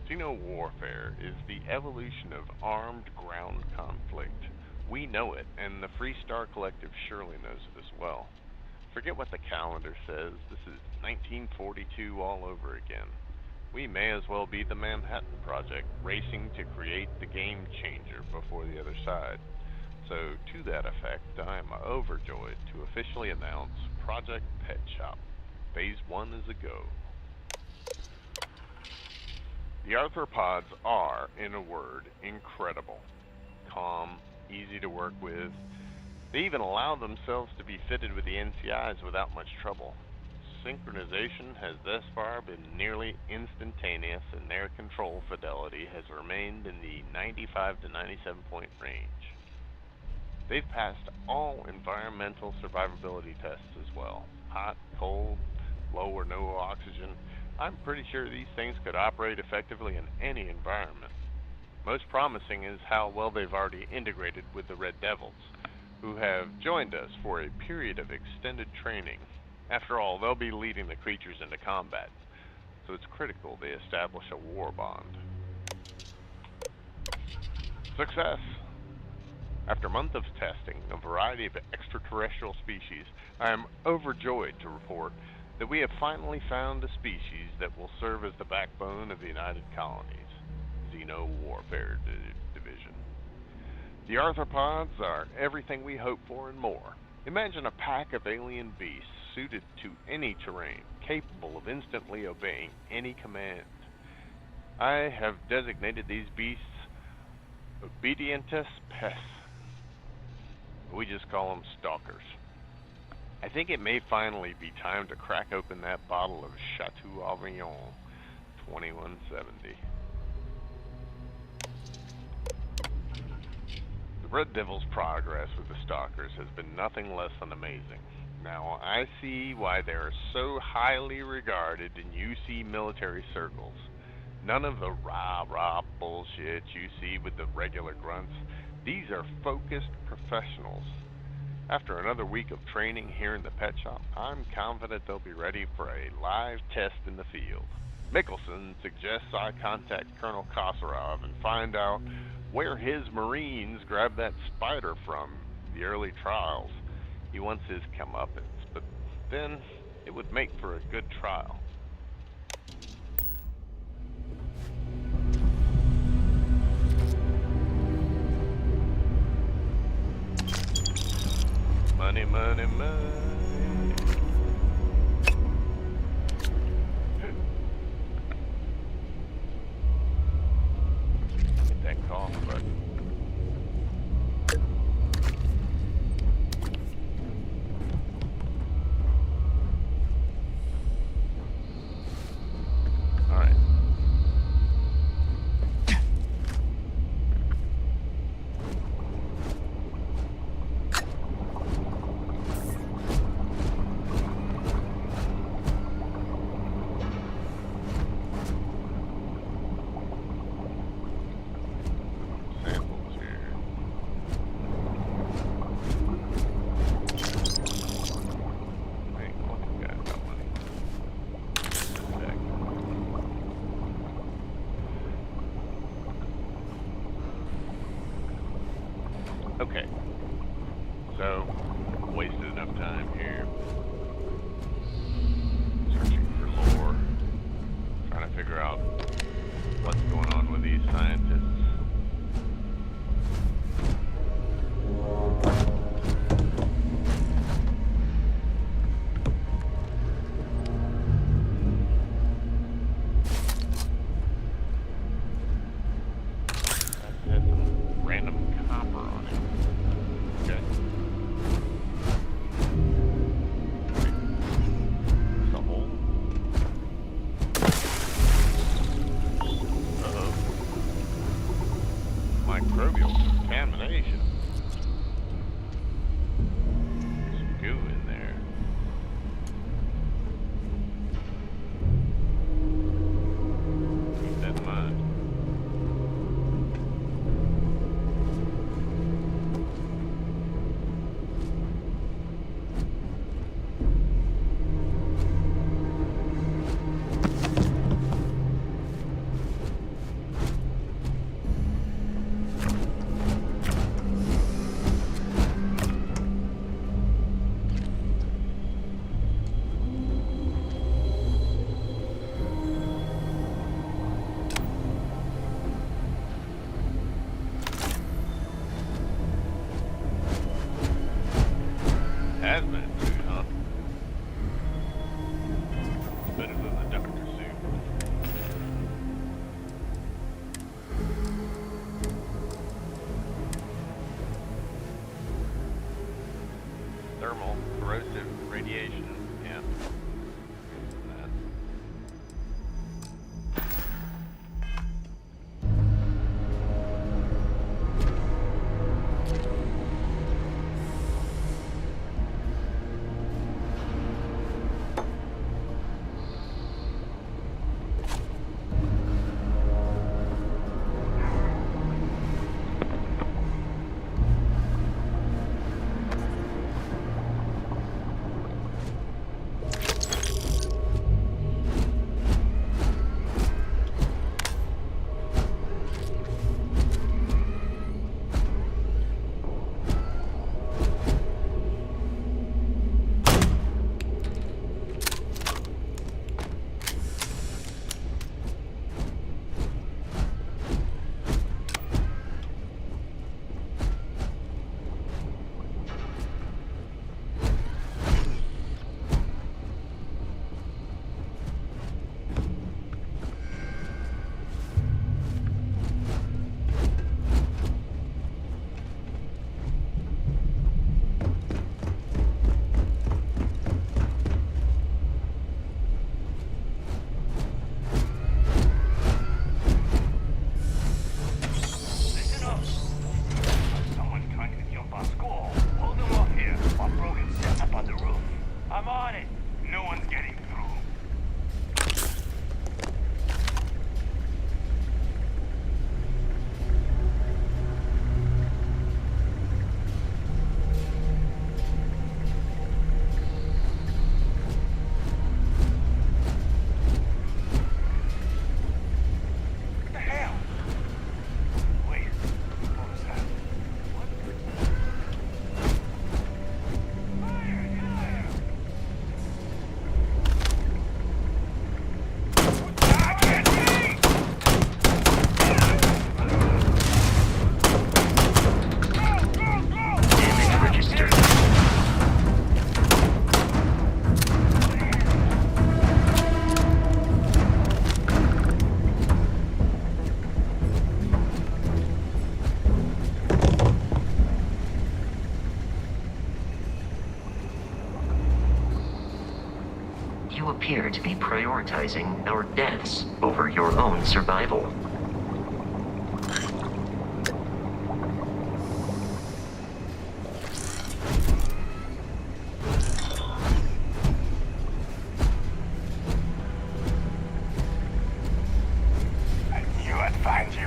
Xeno warfare is the evolution of armed ground conflict. We know it, and the Freestar Collective surely knows it as well. Forget what the calendar says. This is 1942 all over again. We may as well be the Manhattan Project, racing to create the game changer before the other side. So, to that effect, I am overjoyed to officially announce Project Pet Shop. Phase 1 is a go. The arthropods are, in a word, incredible. Calm, easy to work with. They even allow themselves to be fitted with the NCIs without much trouble. Synchronization has thus far been nearly instantaneous, and their control fidelity has remained in the 95 to 97 point range. They've passed all environmental survivability tests as well. Hot, cold, low or no oxygen. I'm pretty sure these things could operate effectively in any environment. Most promising is how well they've already integrated with the Red Devils, who have joined us for a period of extended training. After all, they'll be leading the creatures into combat, so it's critical they establish a war bond. Success! After a month of testing a variety of extraterrestrial species, I am overjoyed to report that we have finally found a species that will serve as the backbone of the United Colonies, Xeno Warfare Division. The arthropods are everything we hope for and more. Imagine a pack of alien beasts suited to any terrain, capable of instantly obeying any command. I have designated these beasts Obedientus Pes. We just call them stalkers. I think it may finally be time to crack open that bottle of Chateau Avignon 2170. The Red Devil's progress with the stalkers has been nothing less than amazing. Now, I see why they are so highly regarded in UC military circles. None of the rah-rah bullshit you see with the regular grunts. These are focused professionals. After another week of training here in the pet shop, I'm confident they'll be ready for a live test in the field. Mickelson suggests I contact Colonel Kosarov and find out where his Marines grabbed that spider from the early trials. He wants his comeuppance, but then it would make for a good trial. Money, money, money. Hit that cough button. All right. Okay, so wasted enough time here searching for lore, trying to figure out what's going on with these scientists. That has some random copper on it. Okay. There's a hole. Uh-oh. hazmat suit, huh? Better than the doctor suit. Thermal, corrosive, radiation, yeah. That. Listen up. Someone's trying to jump our skull. Hold them off here while Brogan's set up on the roof. I'm on it. No one's getting through. What the hell? Wait, what was that? What? Fire! Fire! I can't see! Go! Go! Go! Damage registered. You appear to be prioritizing our deaths over your own survival. I knew I'd find you.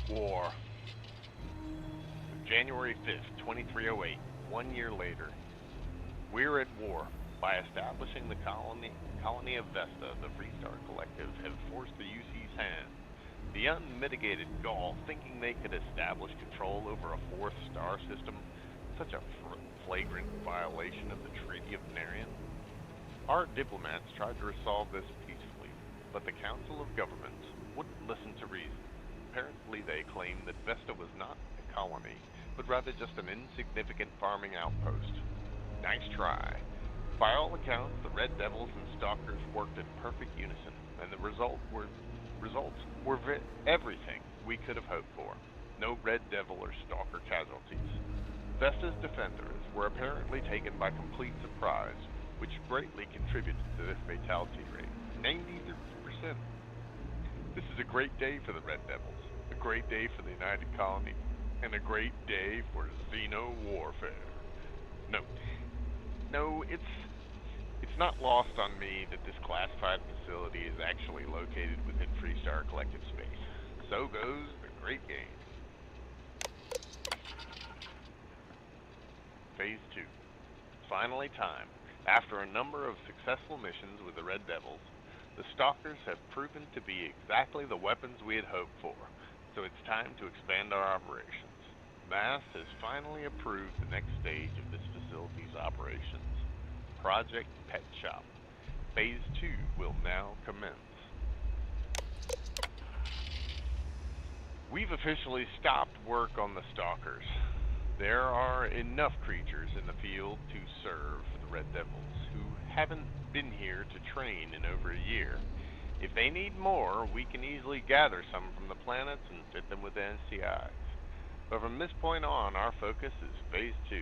War. January 5th, 2308, 1 year later. We're at war. By establishing the colony of Vesta, the Freestar Collective have forced the UC's hand. The unmitigated gall, thinking they could establish control over a fourth star system, such a flagrant violation of the Treaty of Narian. Our diplomats tried to resolve this peacefully, but the Council of Governments wouldn't listen to reason. Apparently they claimed that Vesta was not a colony, but rather just an insignificant farming outpost. Nice try. By all accounts, the Red Devils and Stalkers worked in perfect unison, and the results were everything we could have hoped for. No Red Devil or Stalker casualties. Vesta's defenders were apparently taken by complete surprise, which greatly contributed to this fatality rate, 93%. This is a great day for the Red Devils, a great day for the United Colony, and a great day for Xeno warfare. No, it's not lost on me that this classified facility is actually located within Freestar Collective space. So goes the great game. Phase 2. Finally time. After a number of successful missions with the Red Devils, the Stalkers have proven to be exactly the weapons we had hoped for, so it's time to expand our operations. MAS has finally approved the next stage of this facility's operations. Project Pet Shop. Phase 2 will now commence. We've officially stopped work on the Stalkers. There are enough creatures in the field to serve the Red Devils, who haven't been here to train in over a year. If they need more, we can easily gather some from the planets and fit them with the NCIs. But from this point on, our focus is Phase 2.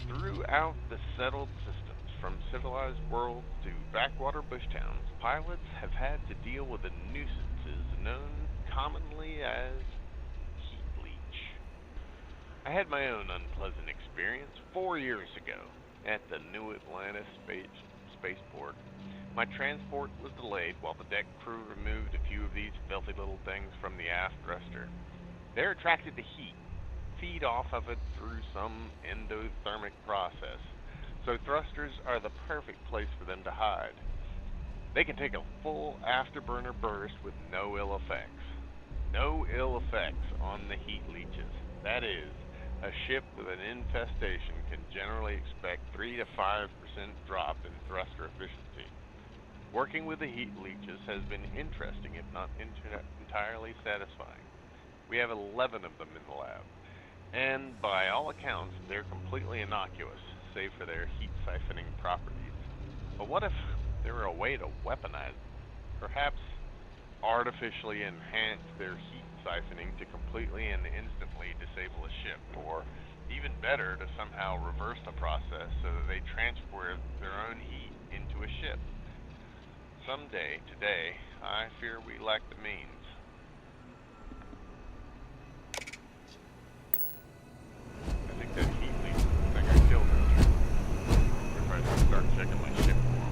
Throughout the settled systems, from civilized worlds to backwater bush towns, pilots have had to deal with the nuisances known commonly as heat leech. I had my own unpleasant experience 4 years ago at the New Atlantis spaceport. My transport was delayed while the deck crew removed a few of these filthy little things from the aft thruster. They're attracted to heat, feed off of it through some endothermic process, so thrusters are the perfect place for them to hide. They can take a full afterburner burst with no ill effects. No ill effects on the heat leeches. That is, a ship with an infestation can generally expect 3 to 5% drop in thruster efficiency. Working with the heat leeches has been interesting, if not entirely satisfying. We have 11 of them in the lab, and by all accounts, they're completely innocuous, save for their heat-siphoning properties. But what if there were a way to weaponize them? Perhaps artificially enhance their heat siphoning to completely and instantly disable a ship, or even better, to somehow reverse the process so that they transport their own heat into a ship. Someday, today, I fear we lack the means. I think that heat leak is the thing I killed earlier. If I just start checking my ship for them.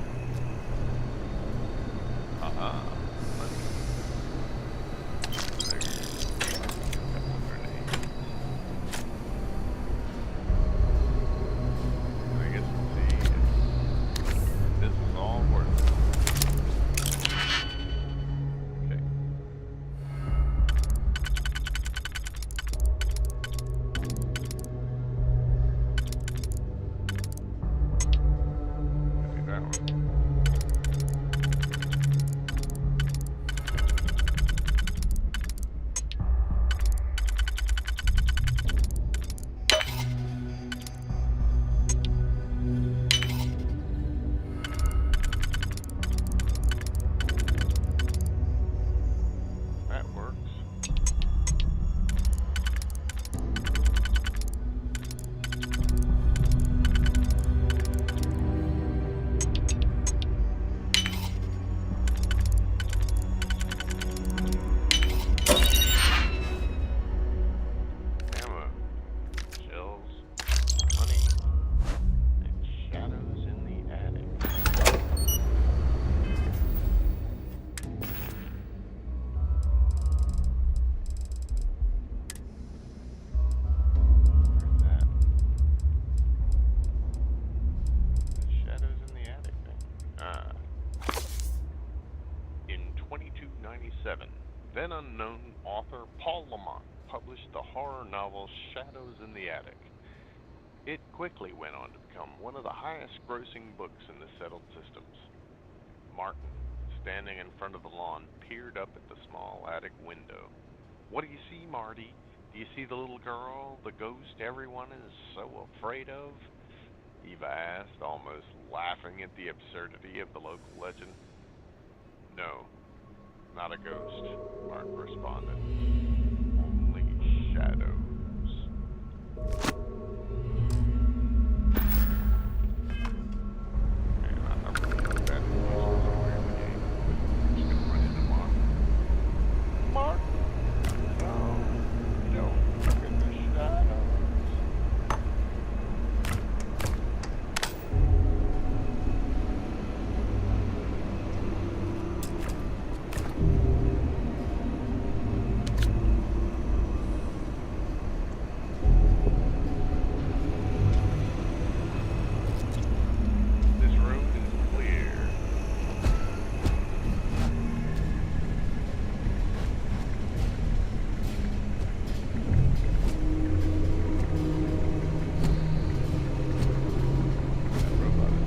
1997, then unknown author Paul Lamont published the horror novel Shadows in the Attic. It quickly went on to become one of the highest grossing books in the settled systems. Martin, standing in front of the lawn, peered up at the small attic window. "What do you see, Marty? Do you see the little girl, the ghost everyone is so afraid of?" Eva asked, almost laughing at the absurdity of the local legend. "No, not a ghost," Mark responded. "Only shadows." Man, I thought we could put that information somewhere in the game. We're just gonna run into Mark. Mark! No, don't look at the shadows. This room is clear. That robot is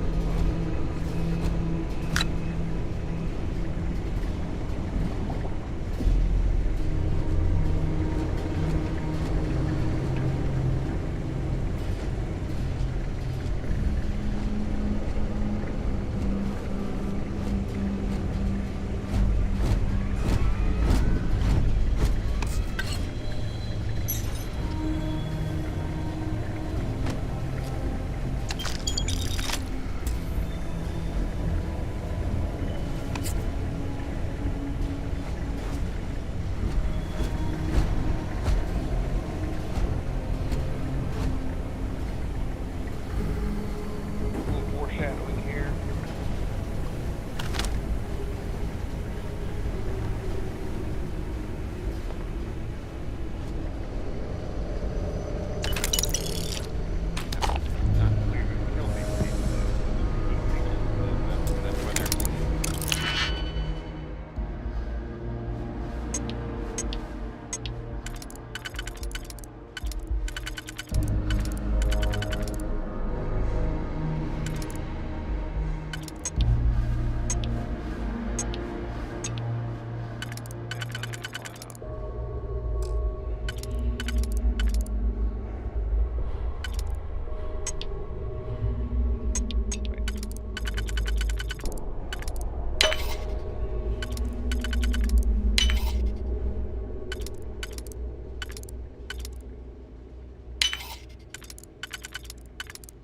a little foreshadowing here. Not clear who killed these people, though. That's why they're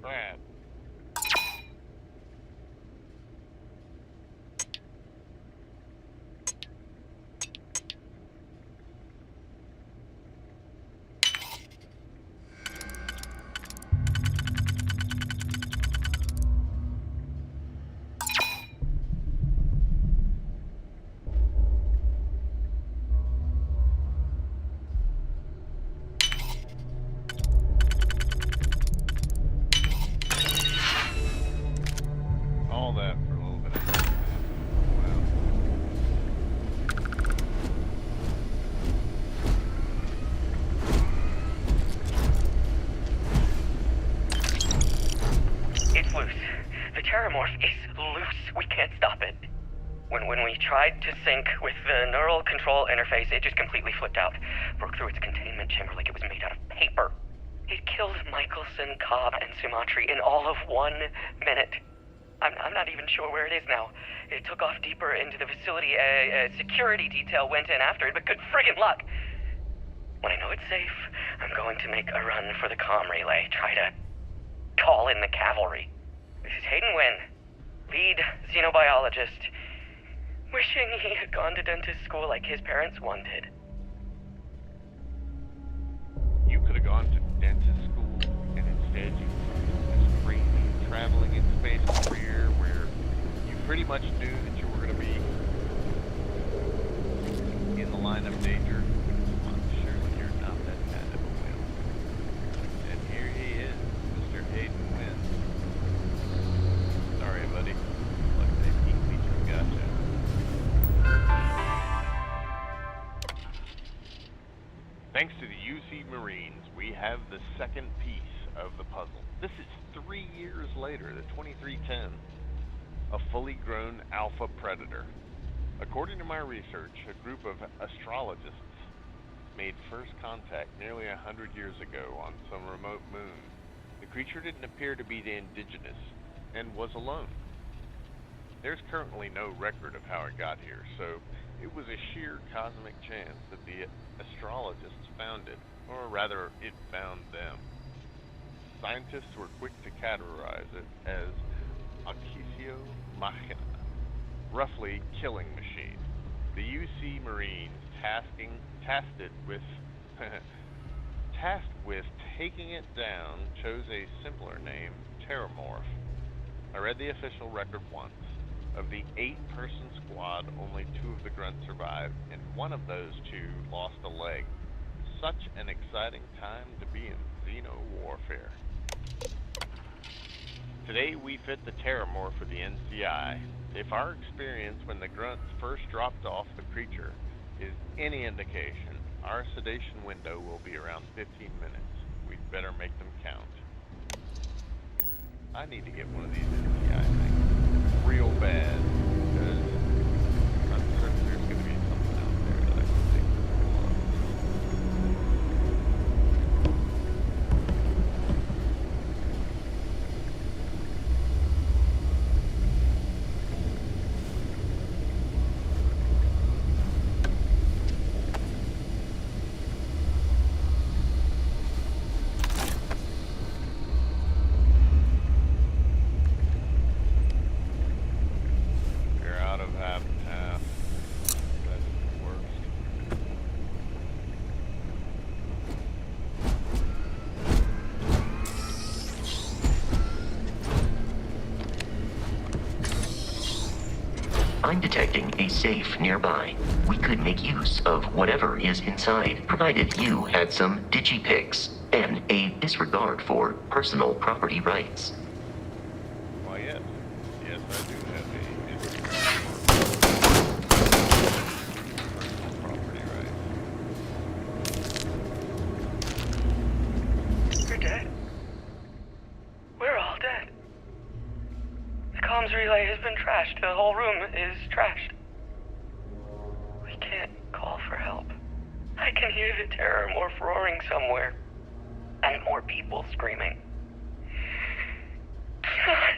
Brad. All that for a little bit of time. Wow. It's loose. The Terramorph is loose. We can't stop it. When we tried to sync with the neural control interface, it just completely flipped out. Broke through its containment chamber like it was made out of paper. It killed Michelson, Cobb, and Sumatri in all of 1 minute. I'm not even sure where it is now. It took off deeper into the facility. A security detail went in after it, but good friggin' luck. When I know it's safe, I'm going to make a run for the comm relay. Try to call in the cavalry. This is Hayden Wynn, lead xenobiologist. Wishing he had gone to dentist school like his parents wanted. You could have gone to dentist school, and instead you took this crazy traveling in space career where you pretty much knew that you were going to be in the line of danger. I'm sure you're not that kind of a wimp. And here he is, Mr. Hayden Wynn. Sorry, buddy. Looks like they just gotcha. Marines, we have the second piece of the puzzle. This is 3 years later, the 2310, a fully grown alpha predator. According to my research, a group of astrologists made first contact nearly 100 years ago on some remote moon. The creature didn't appear to be the indigenous and was alone. There's currently no record of how it got here, so it was a sheer cosmic chance that the astrologists found it, or rather, it found them. Scientists were quick to categorize it as Occisio Machina, roughly killing machine. The UC Marines tasked with taking it down chose a simpler name, Terramorph. I read the official record once. Of the 8-person squad, only 2 of the grunts survived, and one of those 2 lost a leg. Such an exciting time to be in xeno-warfare. Today we fit the Terramorph for the NCI. If our experience when the grunts first dropped off the creature is any indication, our sedation window will be around 15 minutes. We'd better make them count. I need to get one of these NCI things real bad, because I'm certain there's going to be something out there that I can take control of. I'm detecting a safe nearby. We could make use of whatever is inside, provided you had some digipics and a disregard for personal property rights. Why, yes. Yes, I do have a personal property rights. You're dead. We're all dead. The comms relay has been trashed. The whole room is trashed. We can't call for help. I can hear the Terramorph roaring somewhere. And more people screaming. God.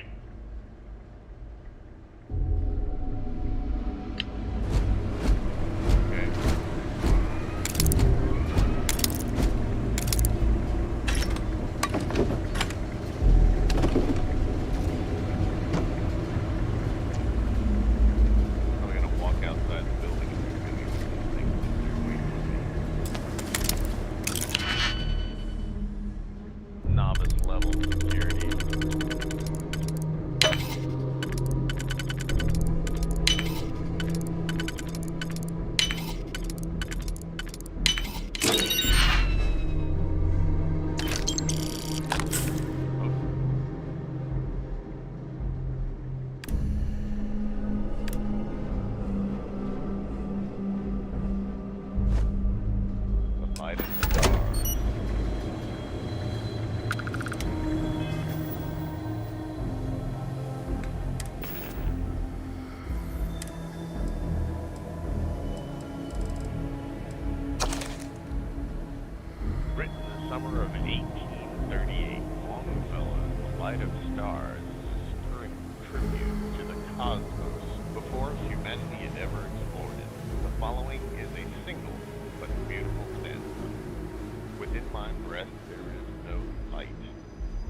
Summer of 1838, Longfellow's Light of Stars is stirring tribute to the cosmos before humanity had ever explored it. The following is a single but beautiful stanza. Within my breast there is no light,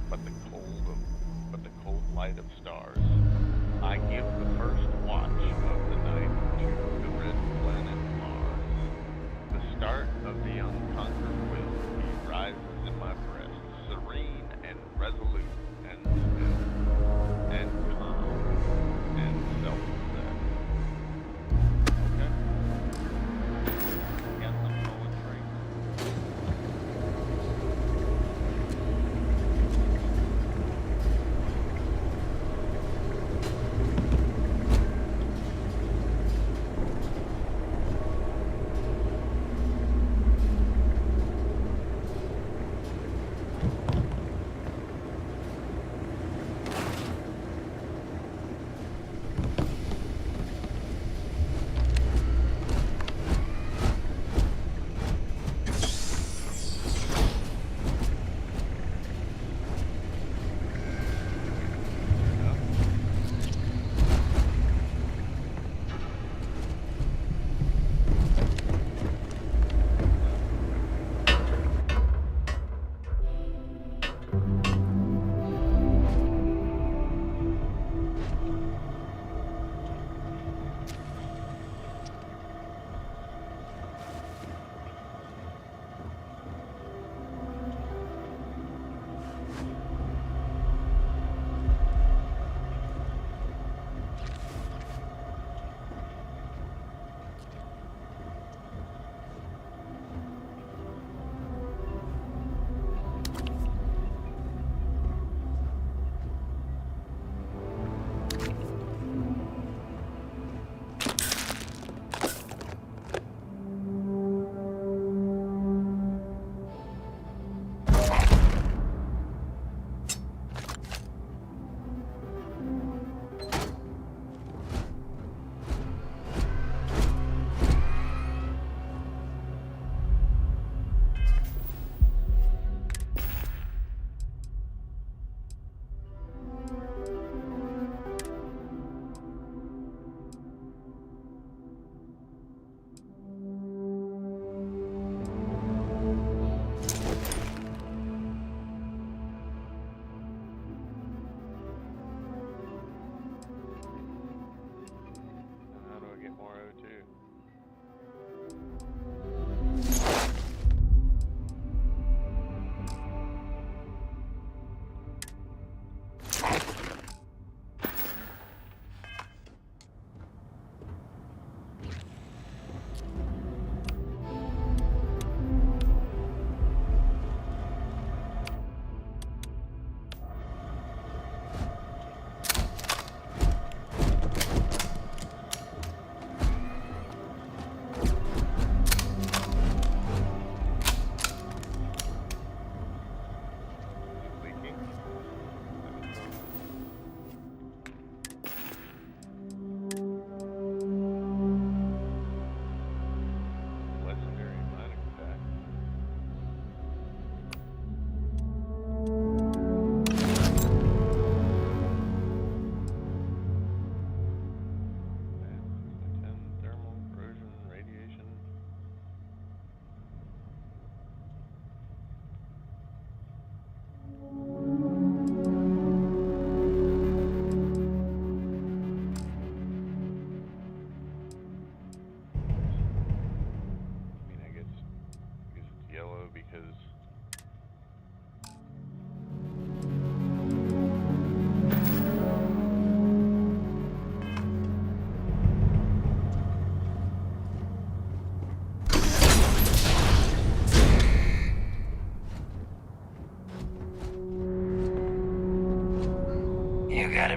but the cold light of stars. I give the first watch of the night to the red planet Mars. The start of the unconquered will. Rises in my breast, serene and resolute and still and calm and self-possessed. Okay? Got some poetry.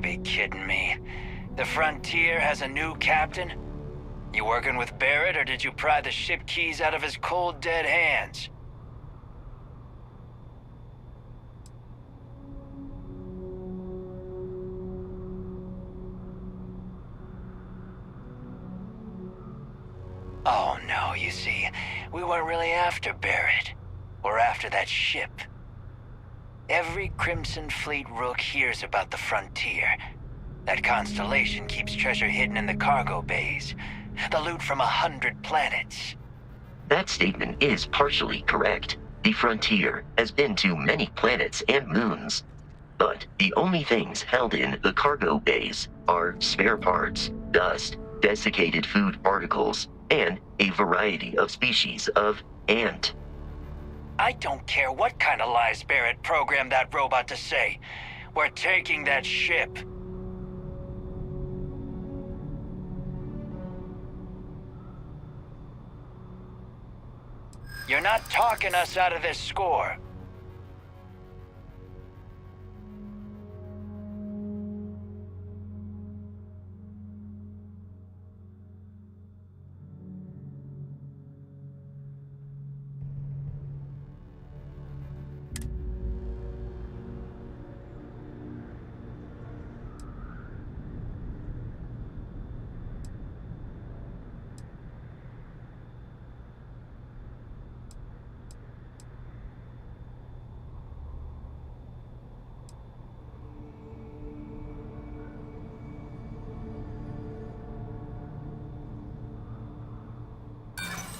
be kidding me. The Frontier has a new captain? You working with Barrett, or did you pry the ship keys out of his cold, dead hands? Oh no, you see, we weren't really after Barrett. We're after that ship. Every Crimson Fleet rook hears about the Frontier. That constellation keeps treasure hidden in the cargo bays. The loot from 100 planets. That statement is partially correct. The Frontier has been to many planets and moons. But the only things held in the cargo bays are spare parts, dust, desiccated food particles, and a variety of species of ant. I don't care what kind of lies Barrett programmed that robot to say. We're taking that ship. You're not talking us out of this score.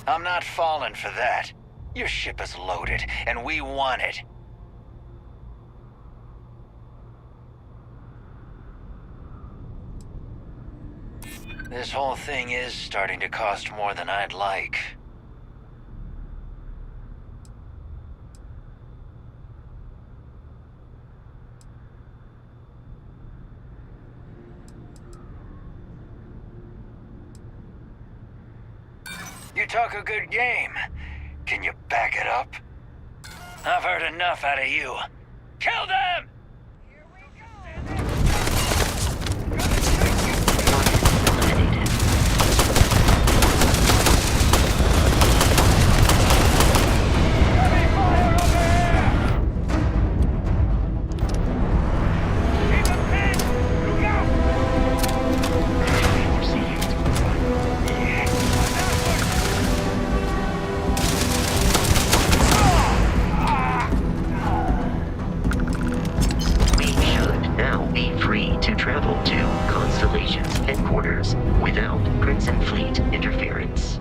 I'm not falling for that. Your ship is loaded, and we want it. This whole thing is starting to cost more than I'd like. You talk a good game. Can you back it up? I've heard enough out of you. Kill them! Without Crimson Fleet interference.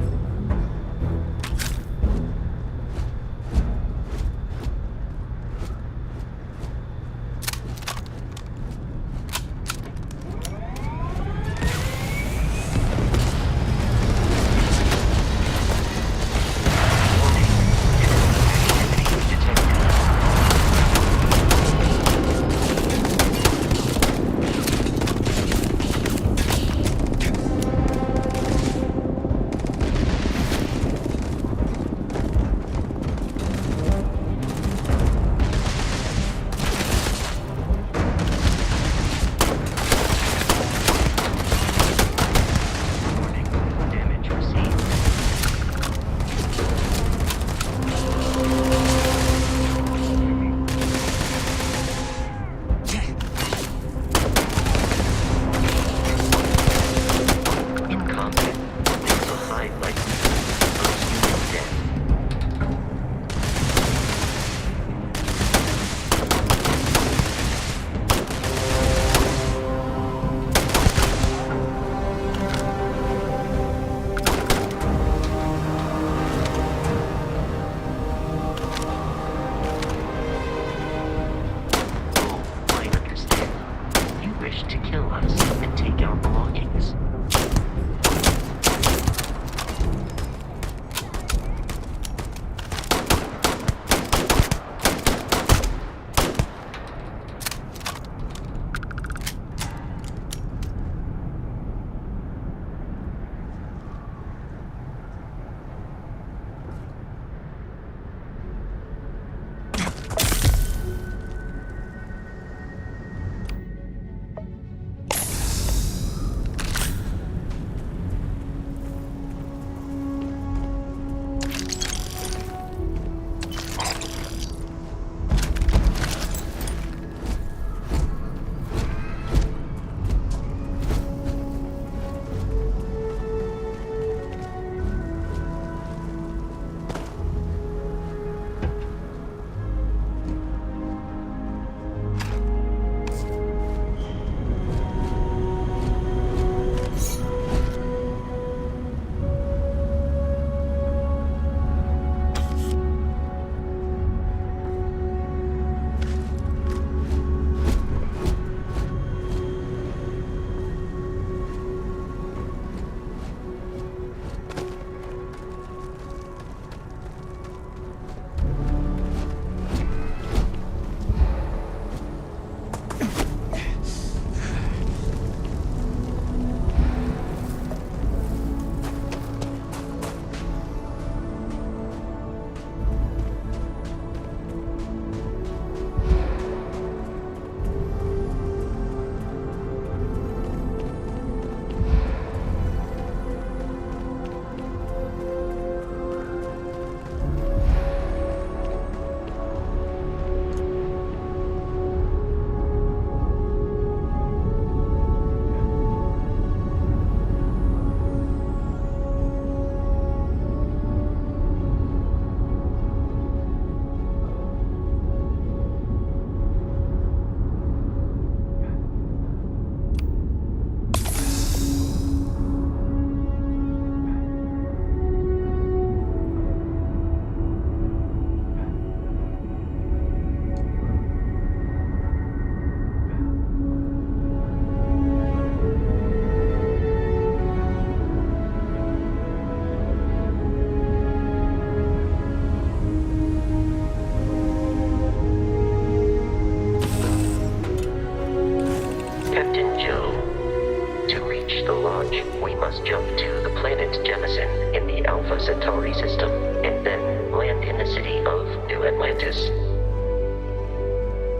reach the lodge, we must jump to the planet Jemison in the Alpha Centauri system, and then land in the city of New Atlantis.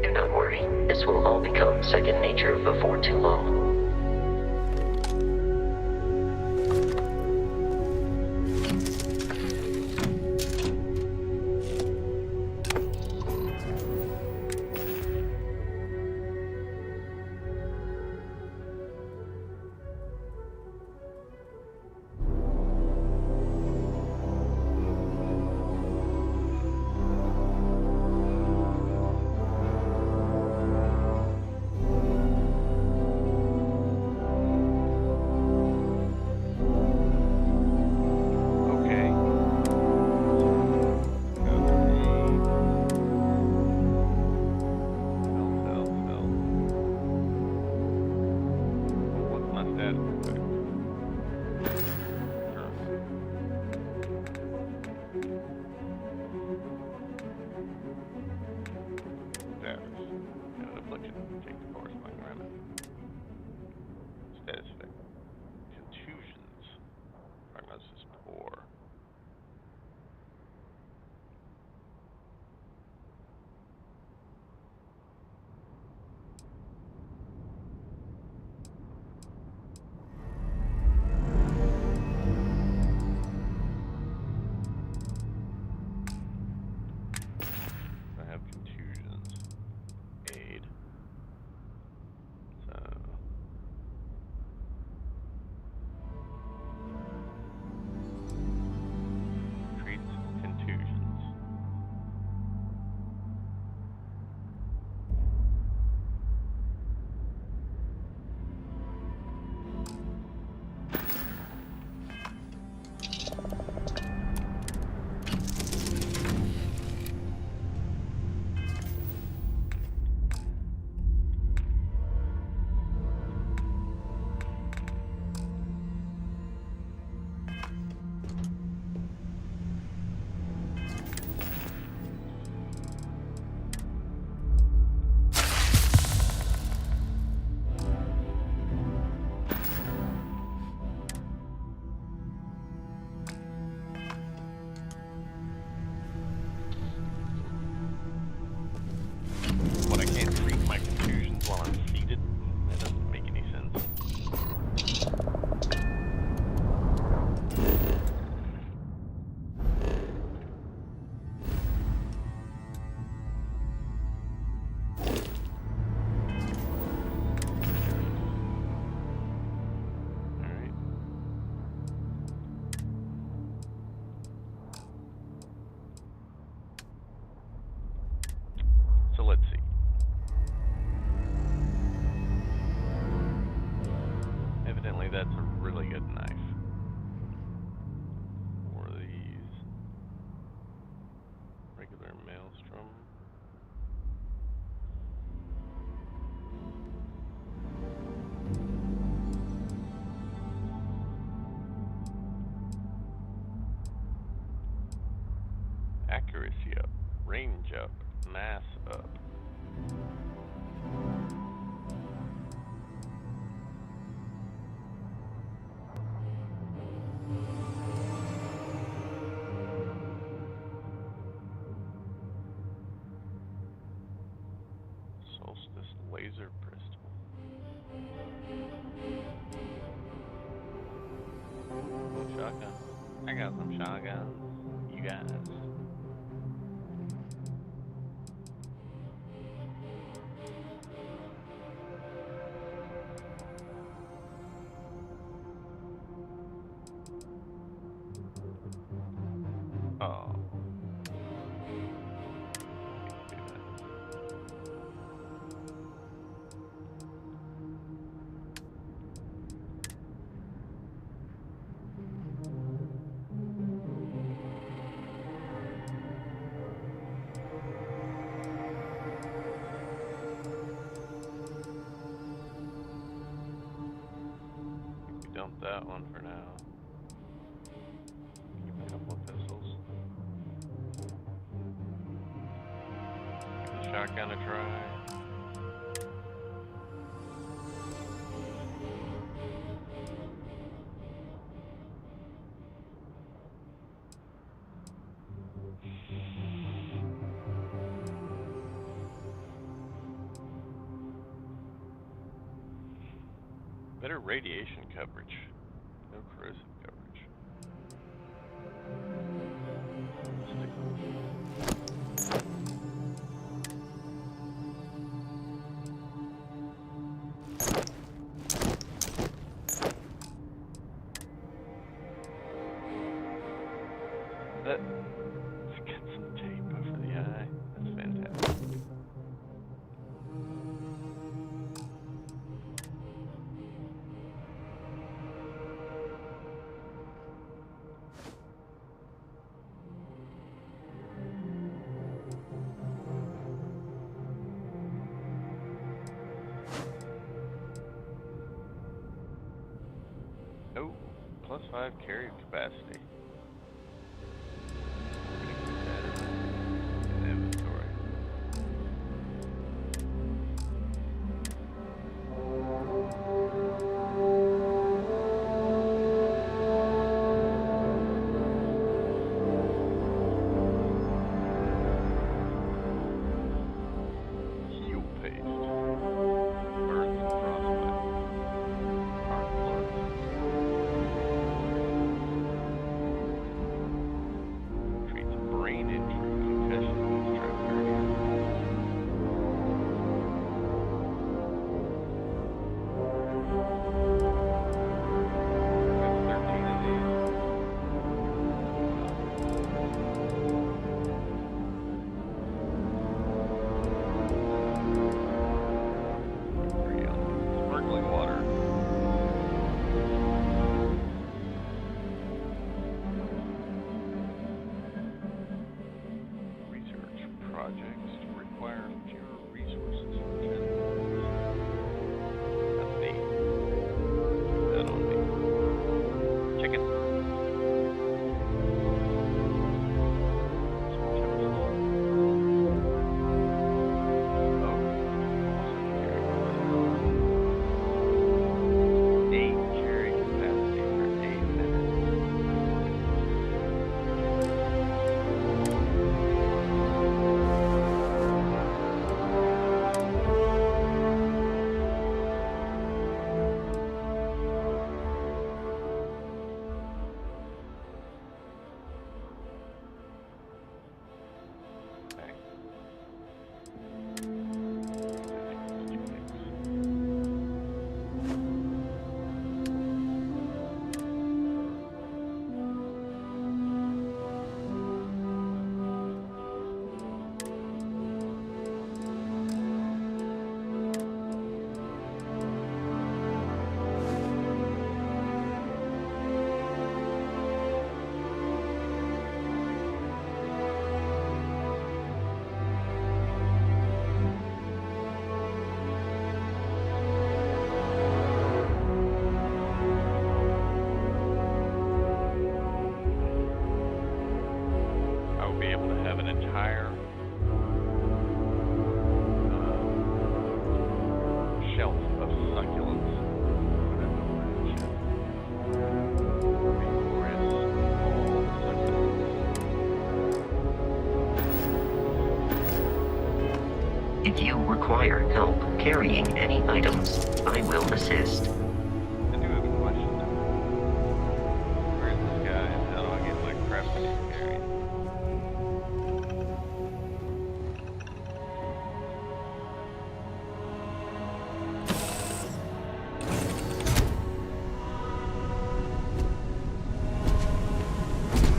Do not worry, this will all become second nature before too long. That's a really good knife. Or these regular maelstrom. Accuracy up, range up, mass up. Laser pistol. Shotgun. I got some shotguns. You guys. Oh. Dump that one for now. Keep a couple of pistols. Give the shotgun a try. Better radiation coverage. No corrosive coverage. Let's get some tape over the eye. That's fantastic. Oh, +5 carry capacity. Inventory. Heal paste. Burns and frostbite. Hard blood. Treats brain injury, concussion, and stroke earlier. That's 13 of these. Sparkling water. Research projects require fewer resources for Tenuous. That's neat. That on me. Chicken. Carry capacity for 8 minutes. Okay. I will be able to have an entire shelf of succulents. Put it over in the shelf. Glorious. All the succulents. If you require help carrying any items, I will assist. I do have a question. Where is this guy and how do I get my crap that he's carrying?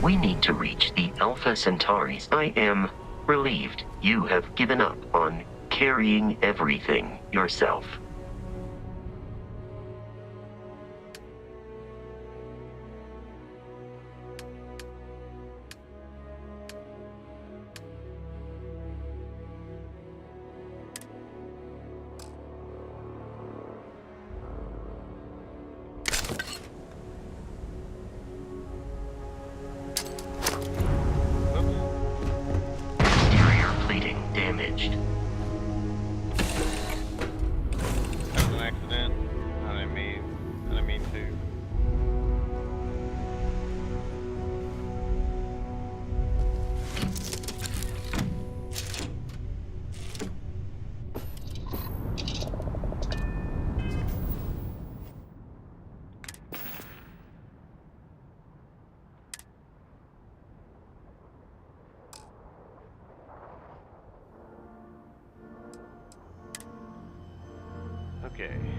We need to reach the Alpha Centauris. I am relieved you have given up on carrying everything yourself. Exterior plating damaged. Okay.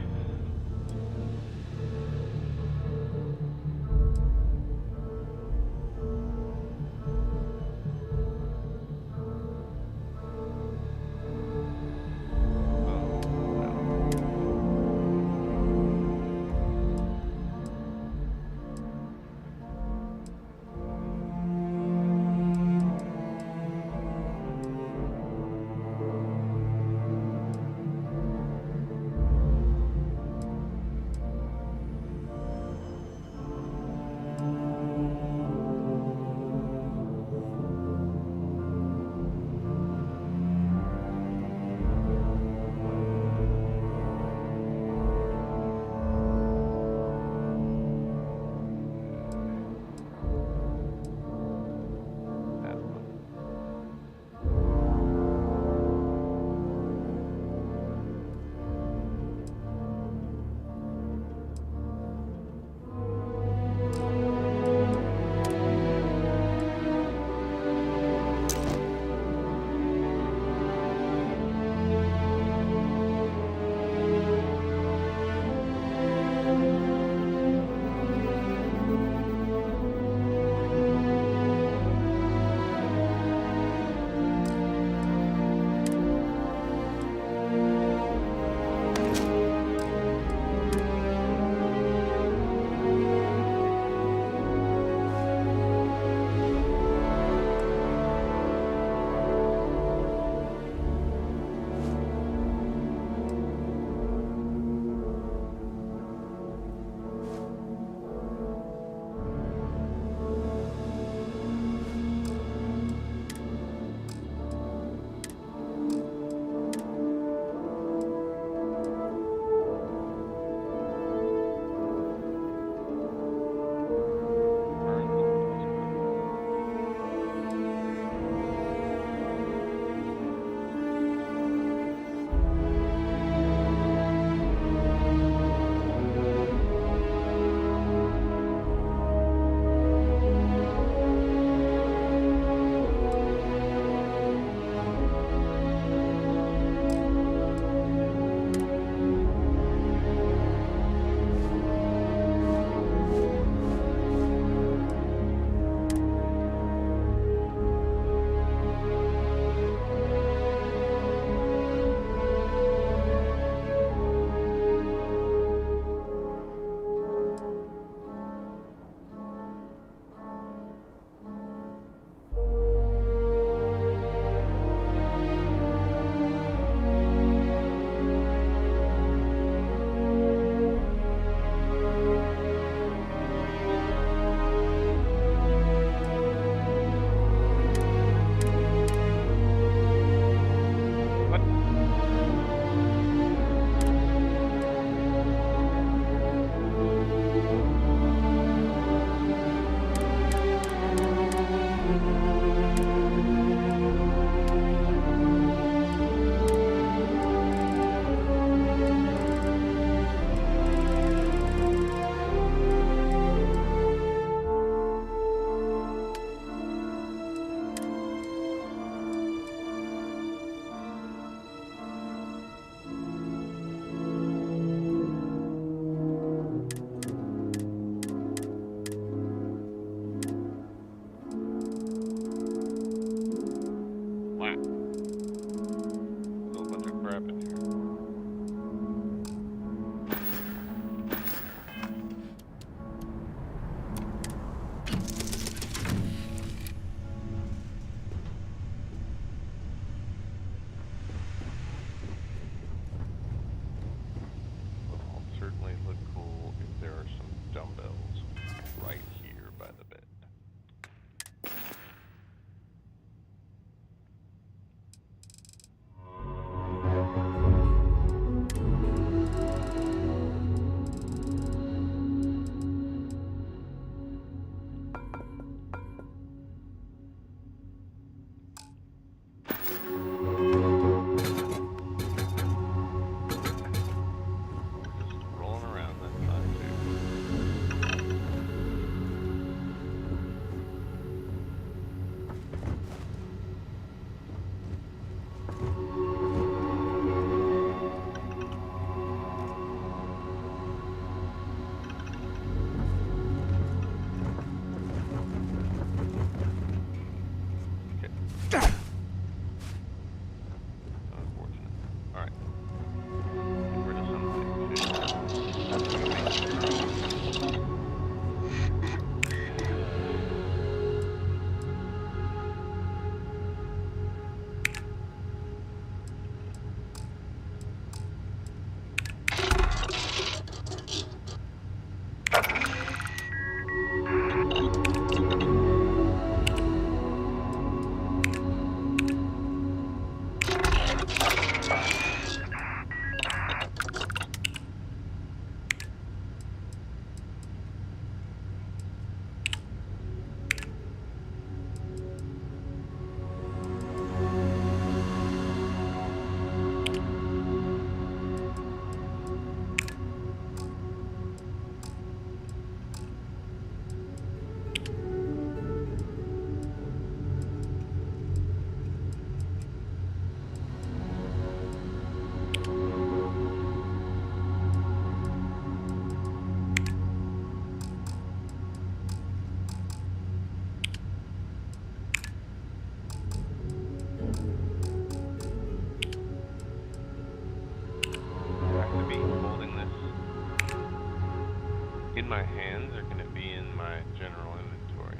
in my hands, or can it be in my general inventory?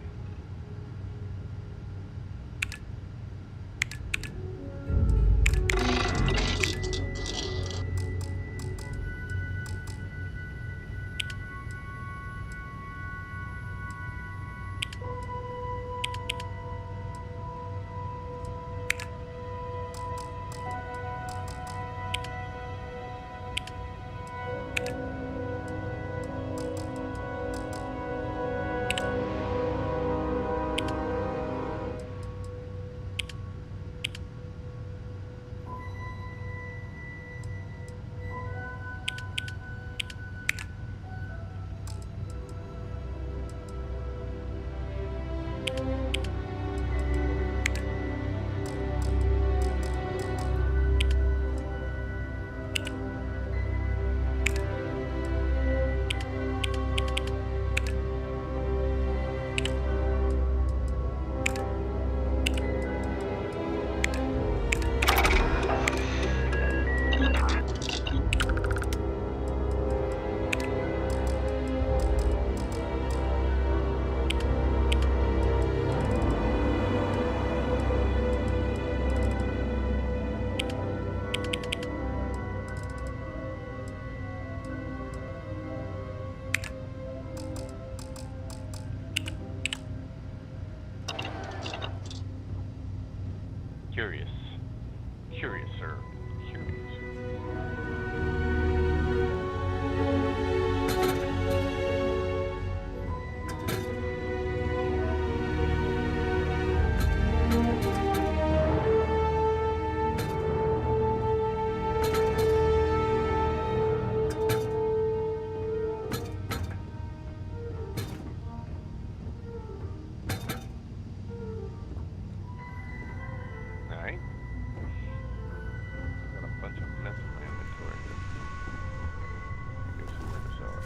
Curious. Curious, sir. Curious. Alright. Got a bunch of mess in my inventory. Give somewhere to sell it.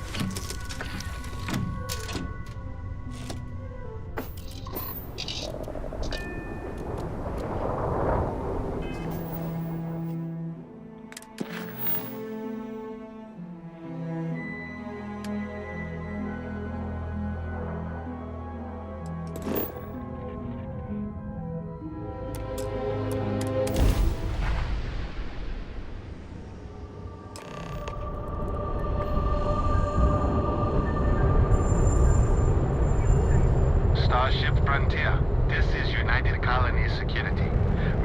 Starship Frontier, this is United Colonies Security.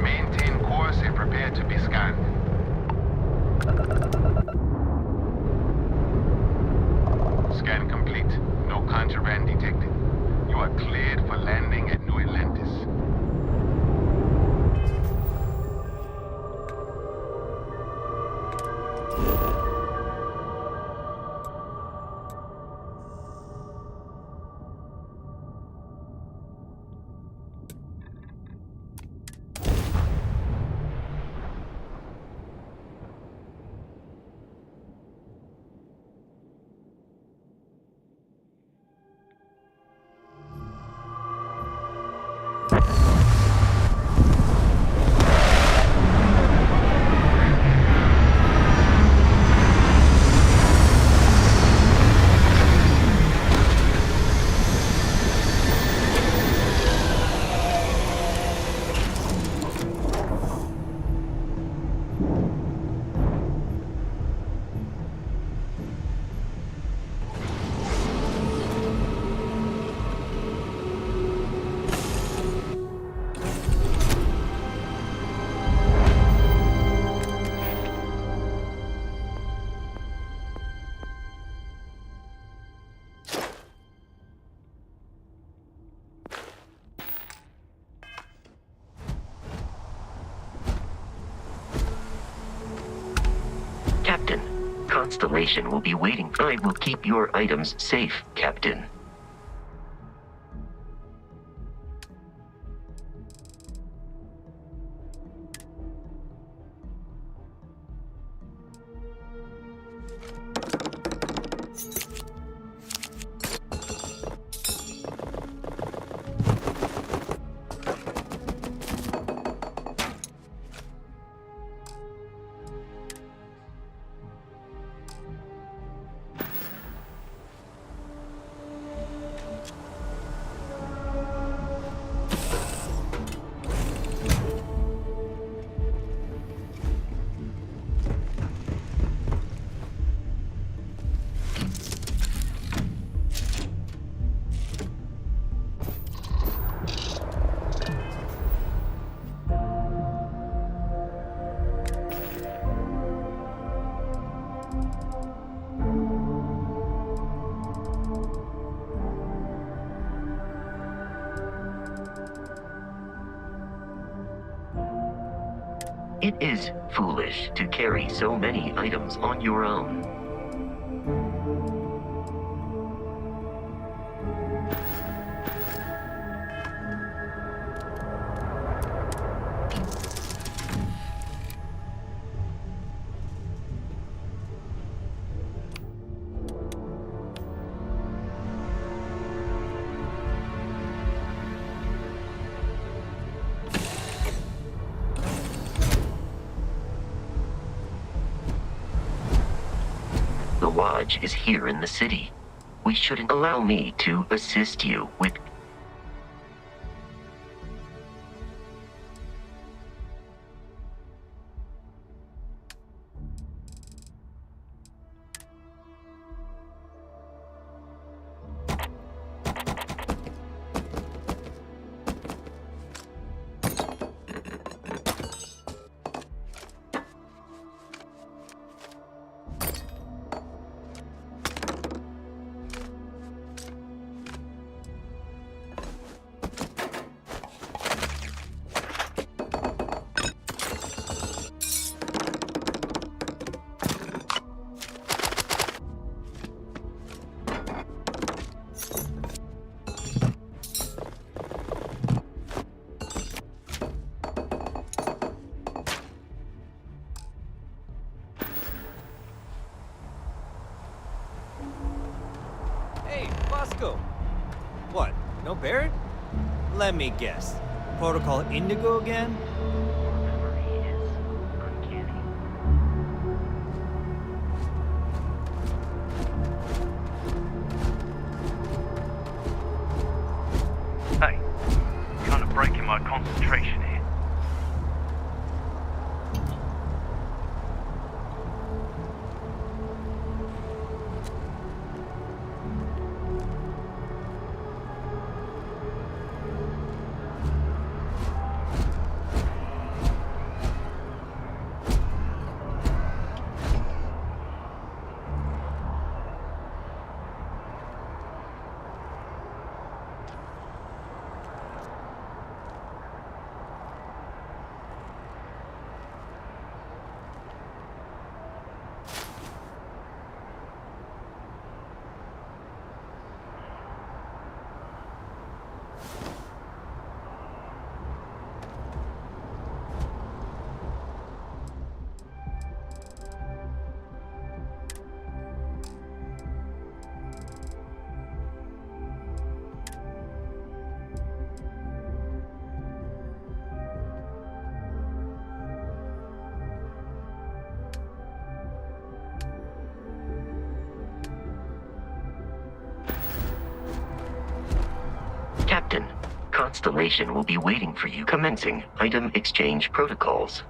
Maintain course and prepare to be scanned. Scan complete. No contraband detected. You are cleared for landing at New Atlantis. Constellation will be waiting. I will keep your items safe, Captain. It is foolish to carry so many items on your own. The Lodge is here in the city. We shouldn't allow me to assist you with... Hey, Bosco. What, no Barrett? Let me guess. Protocol Indigo again? Hey, kind of breaking my concentration here. Captain, Constellation will be waiting for you. Commencing item exchange protocols.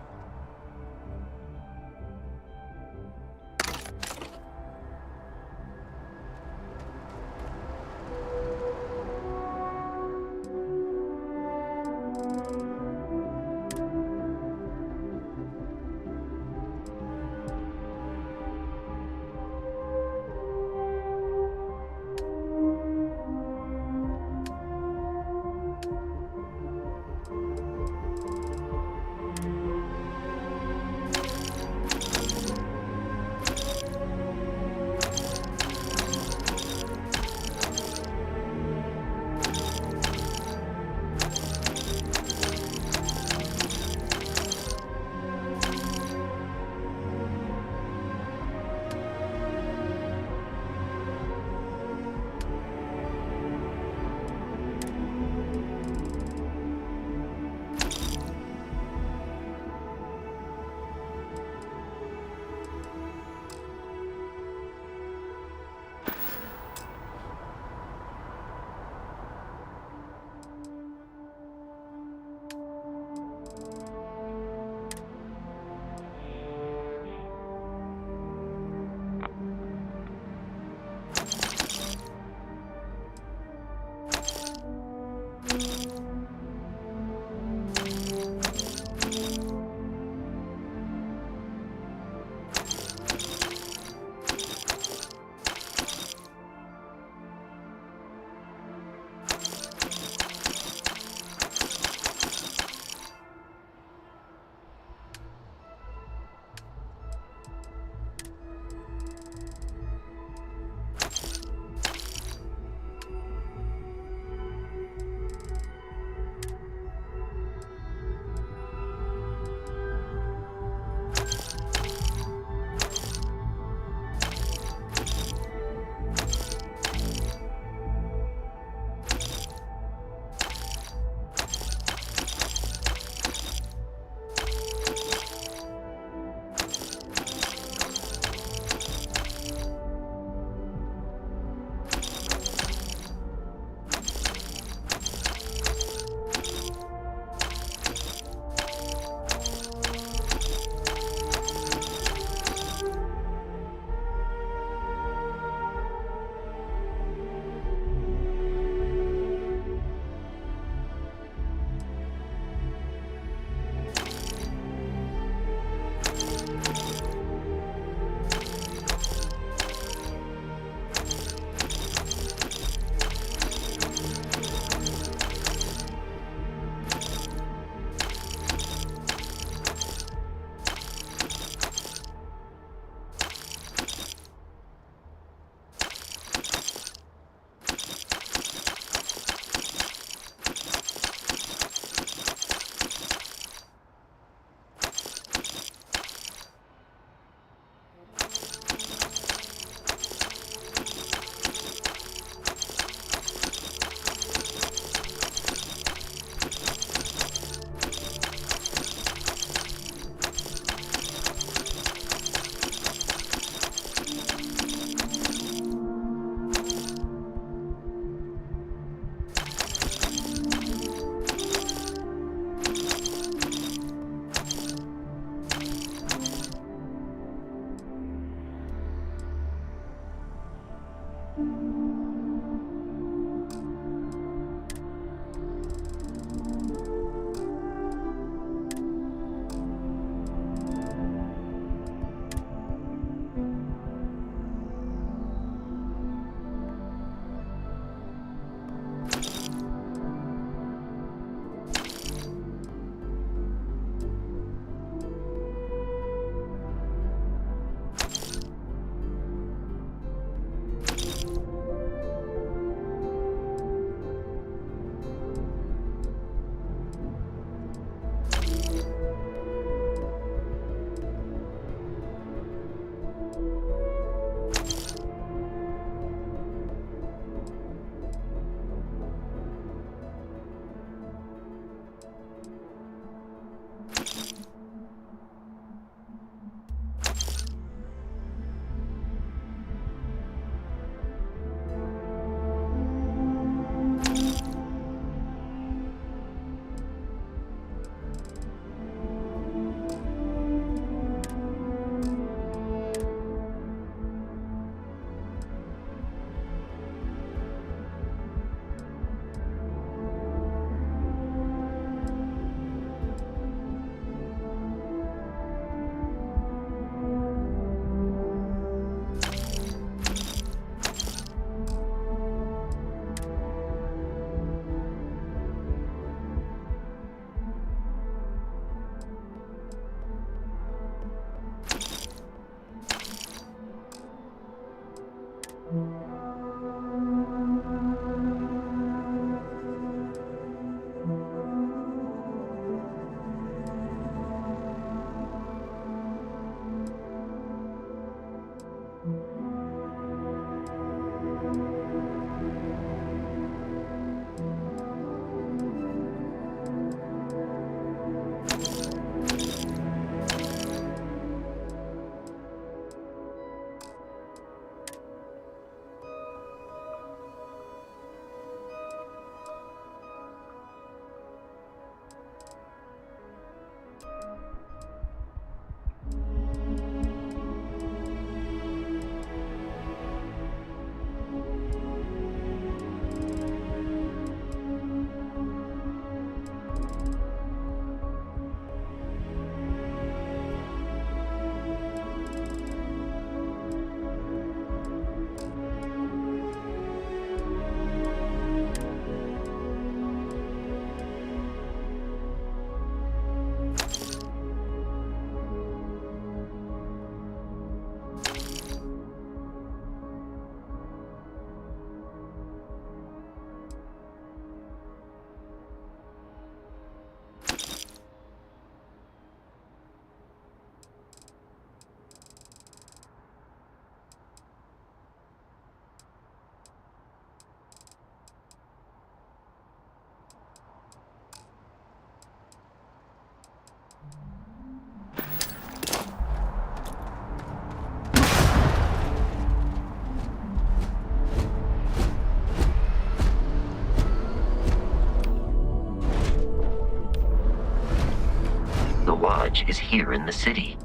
The lodge is here in the city.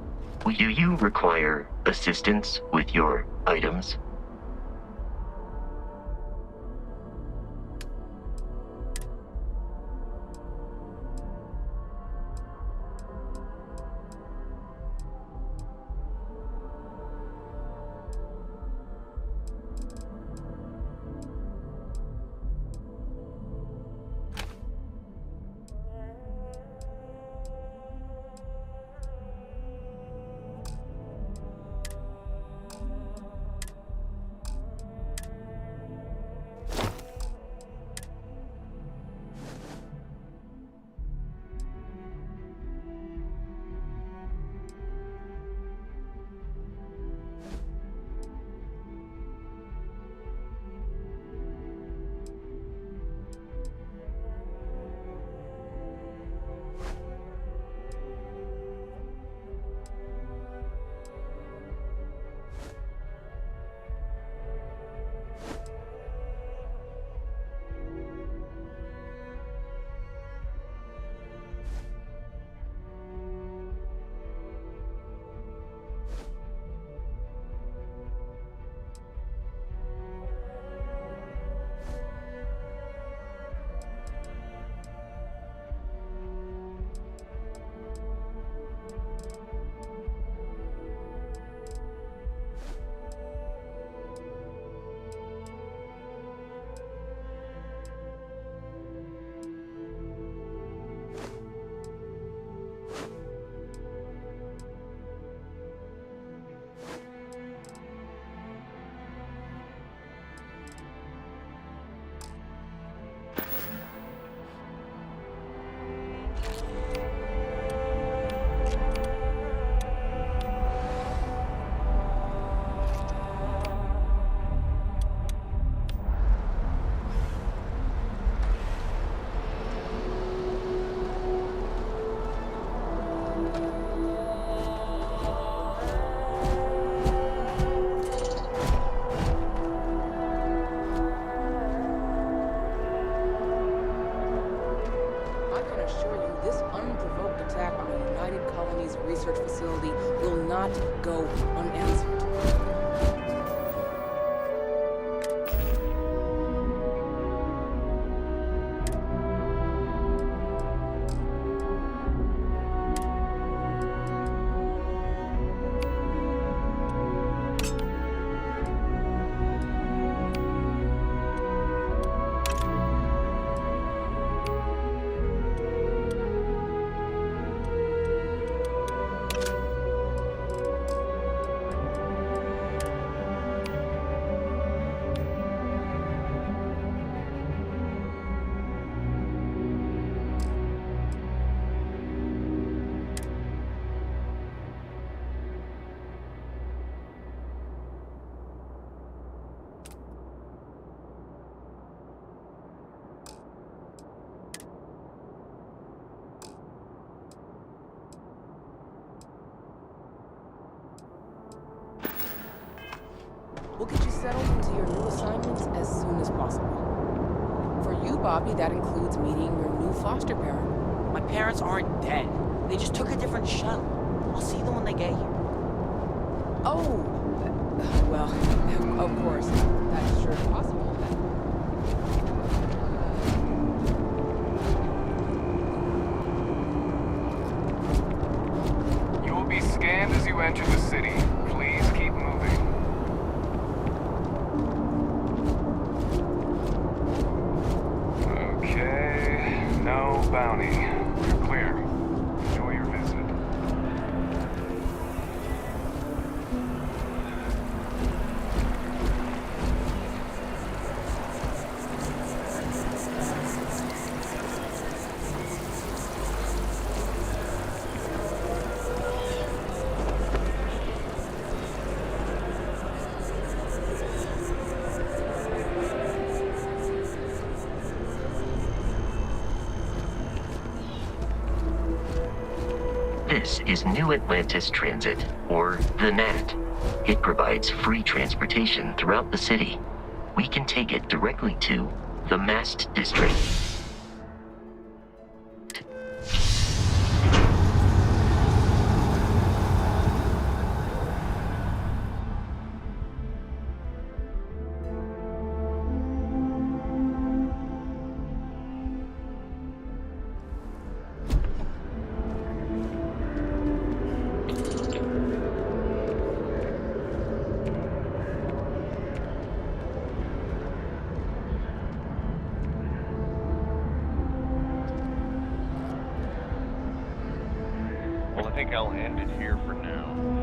Do you require assistance with your items? research facility will not go unanswered. We'll get you settled into your new assignments as soon as possible. For you, Bobby, that includes meeting your new foster parent. My parents aren't dead. They just took a different shuttle. I'll see them when they get here. Oh, well, of course. That's sure possible. You will be scanned as you enter the city. Please keep moving. Okay, no bounty. You're clear. Enjoy your visit. This is New Atlantis Transit, or the NAT. It provides free transportation throughout the city. We can take it directly to the Mast District. Well, I think I'll end it here for now.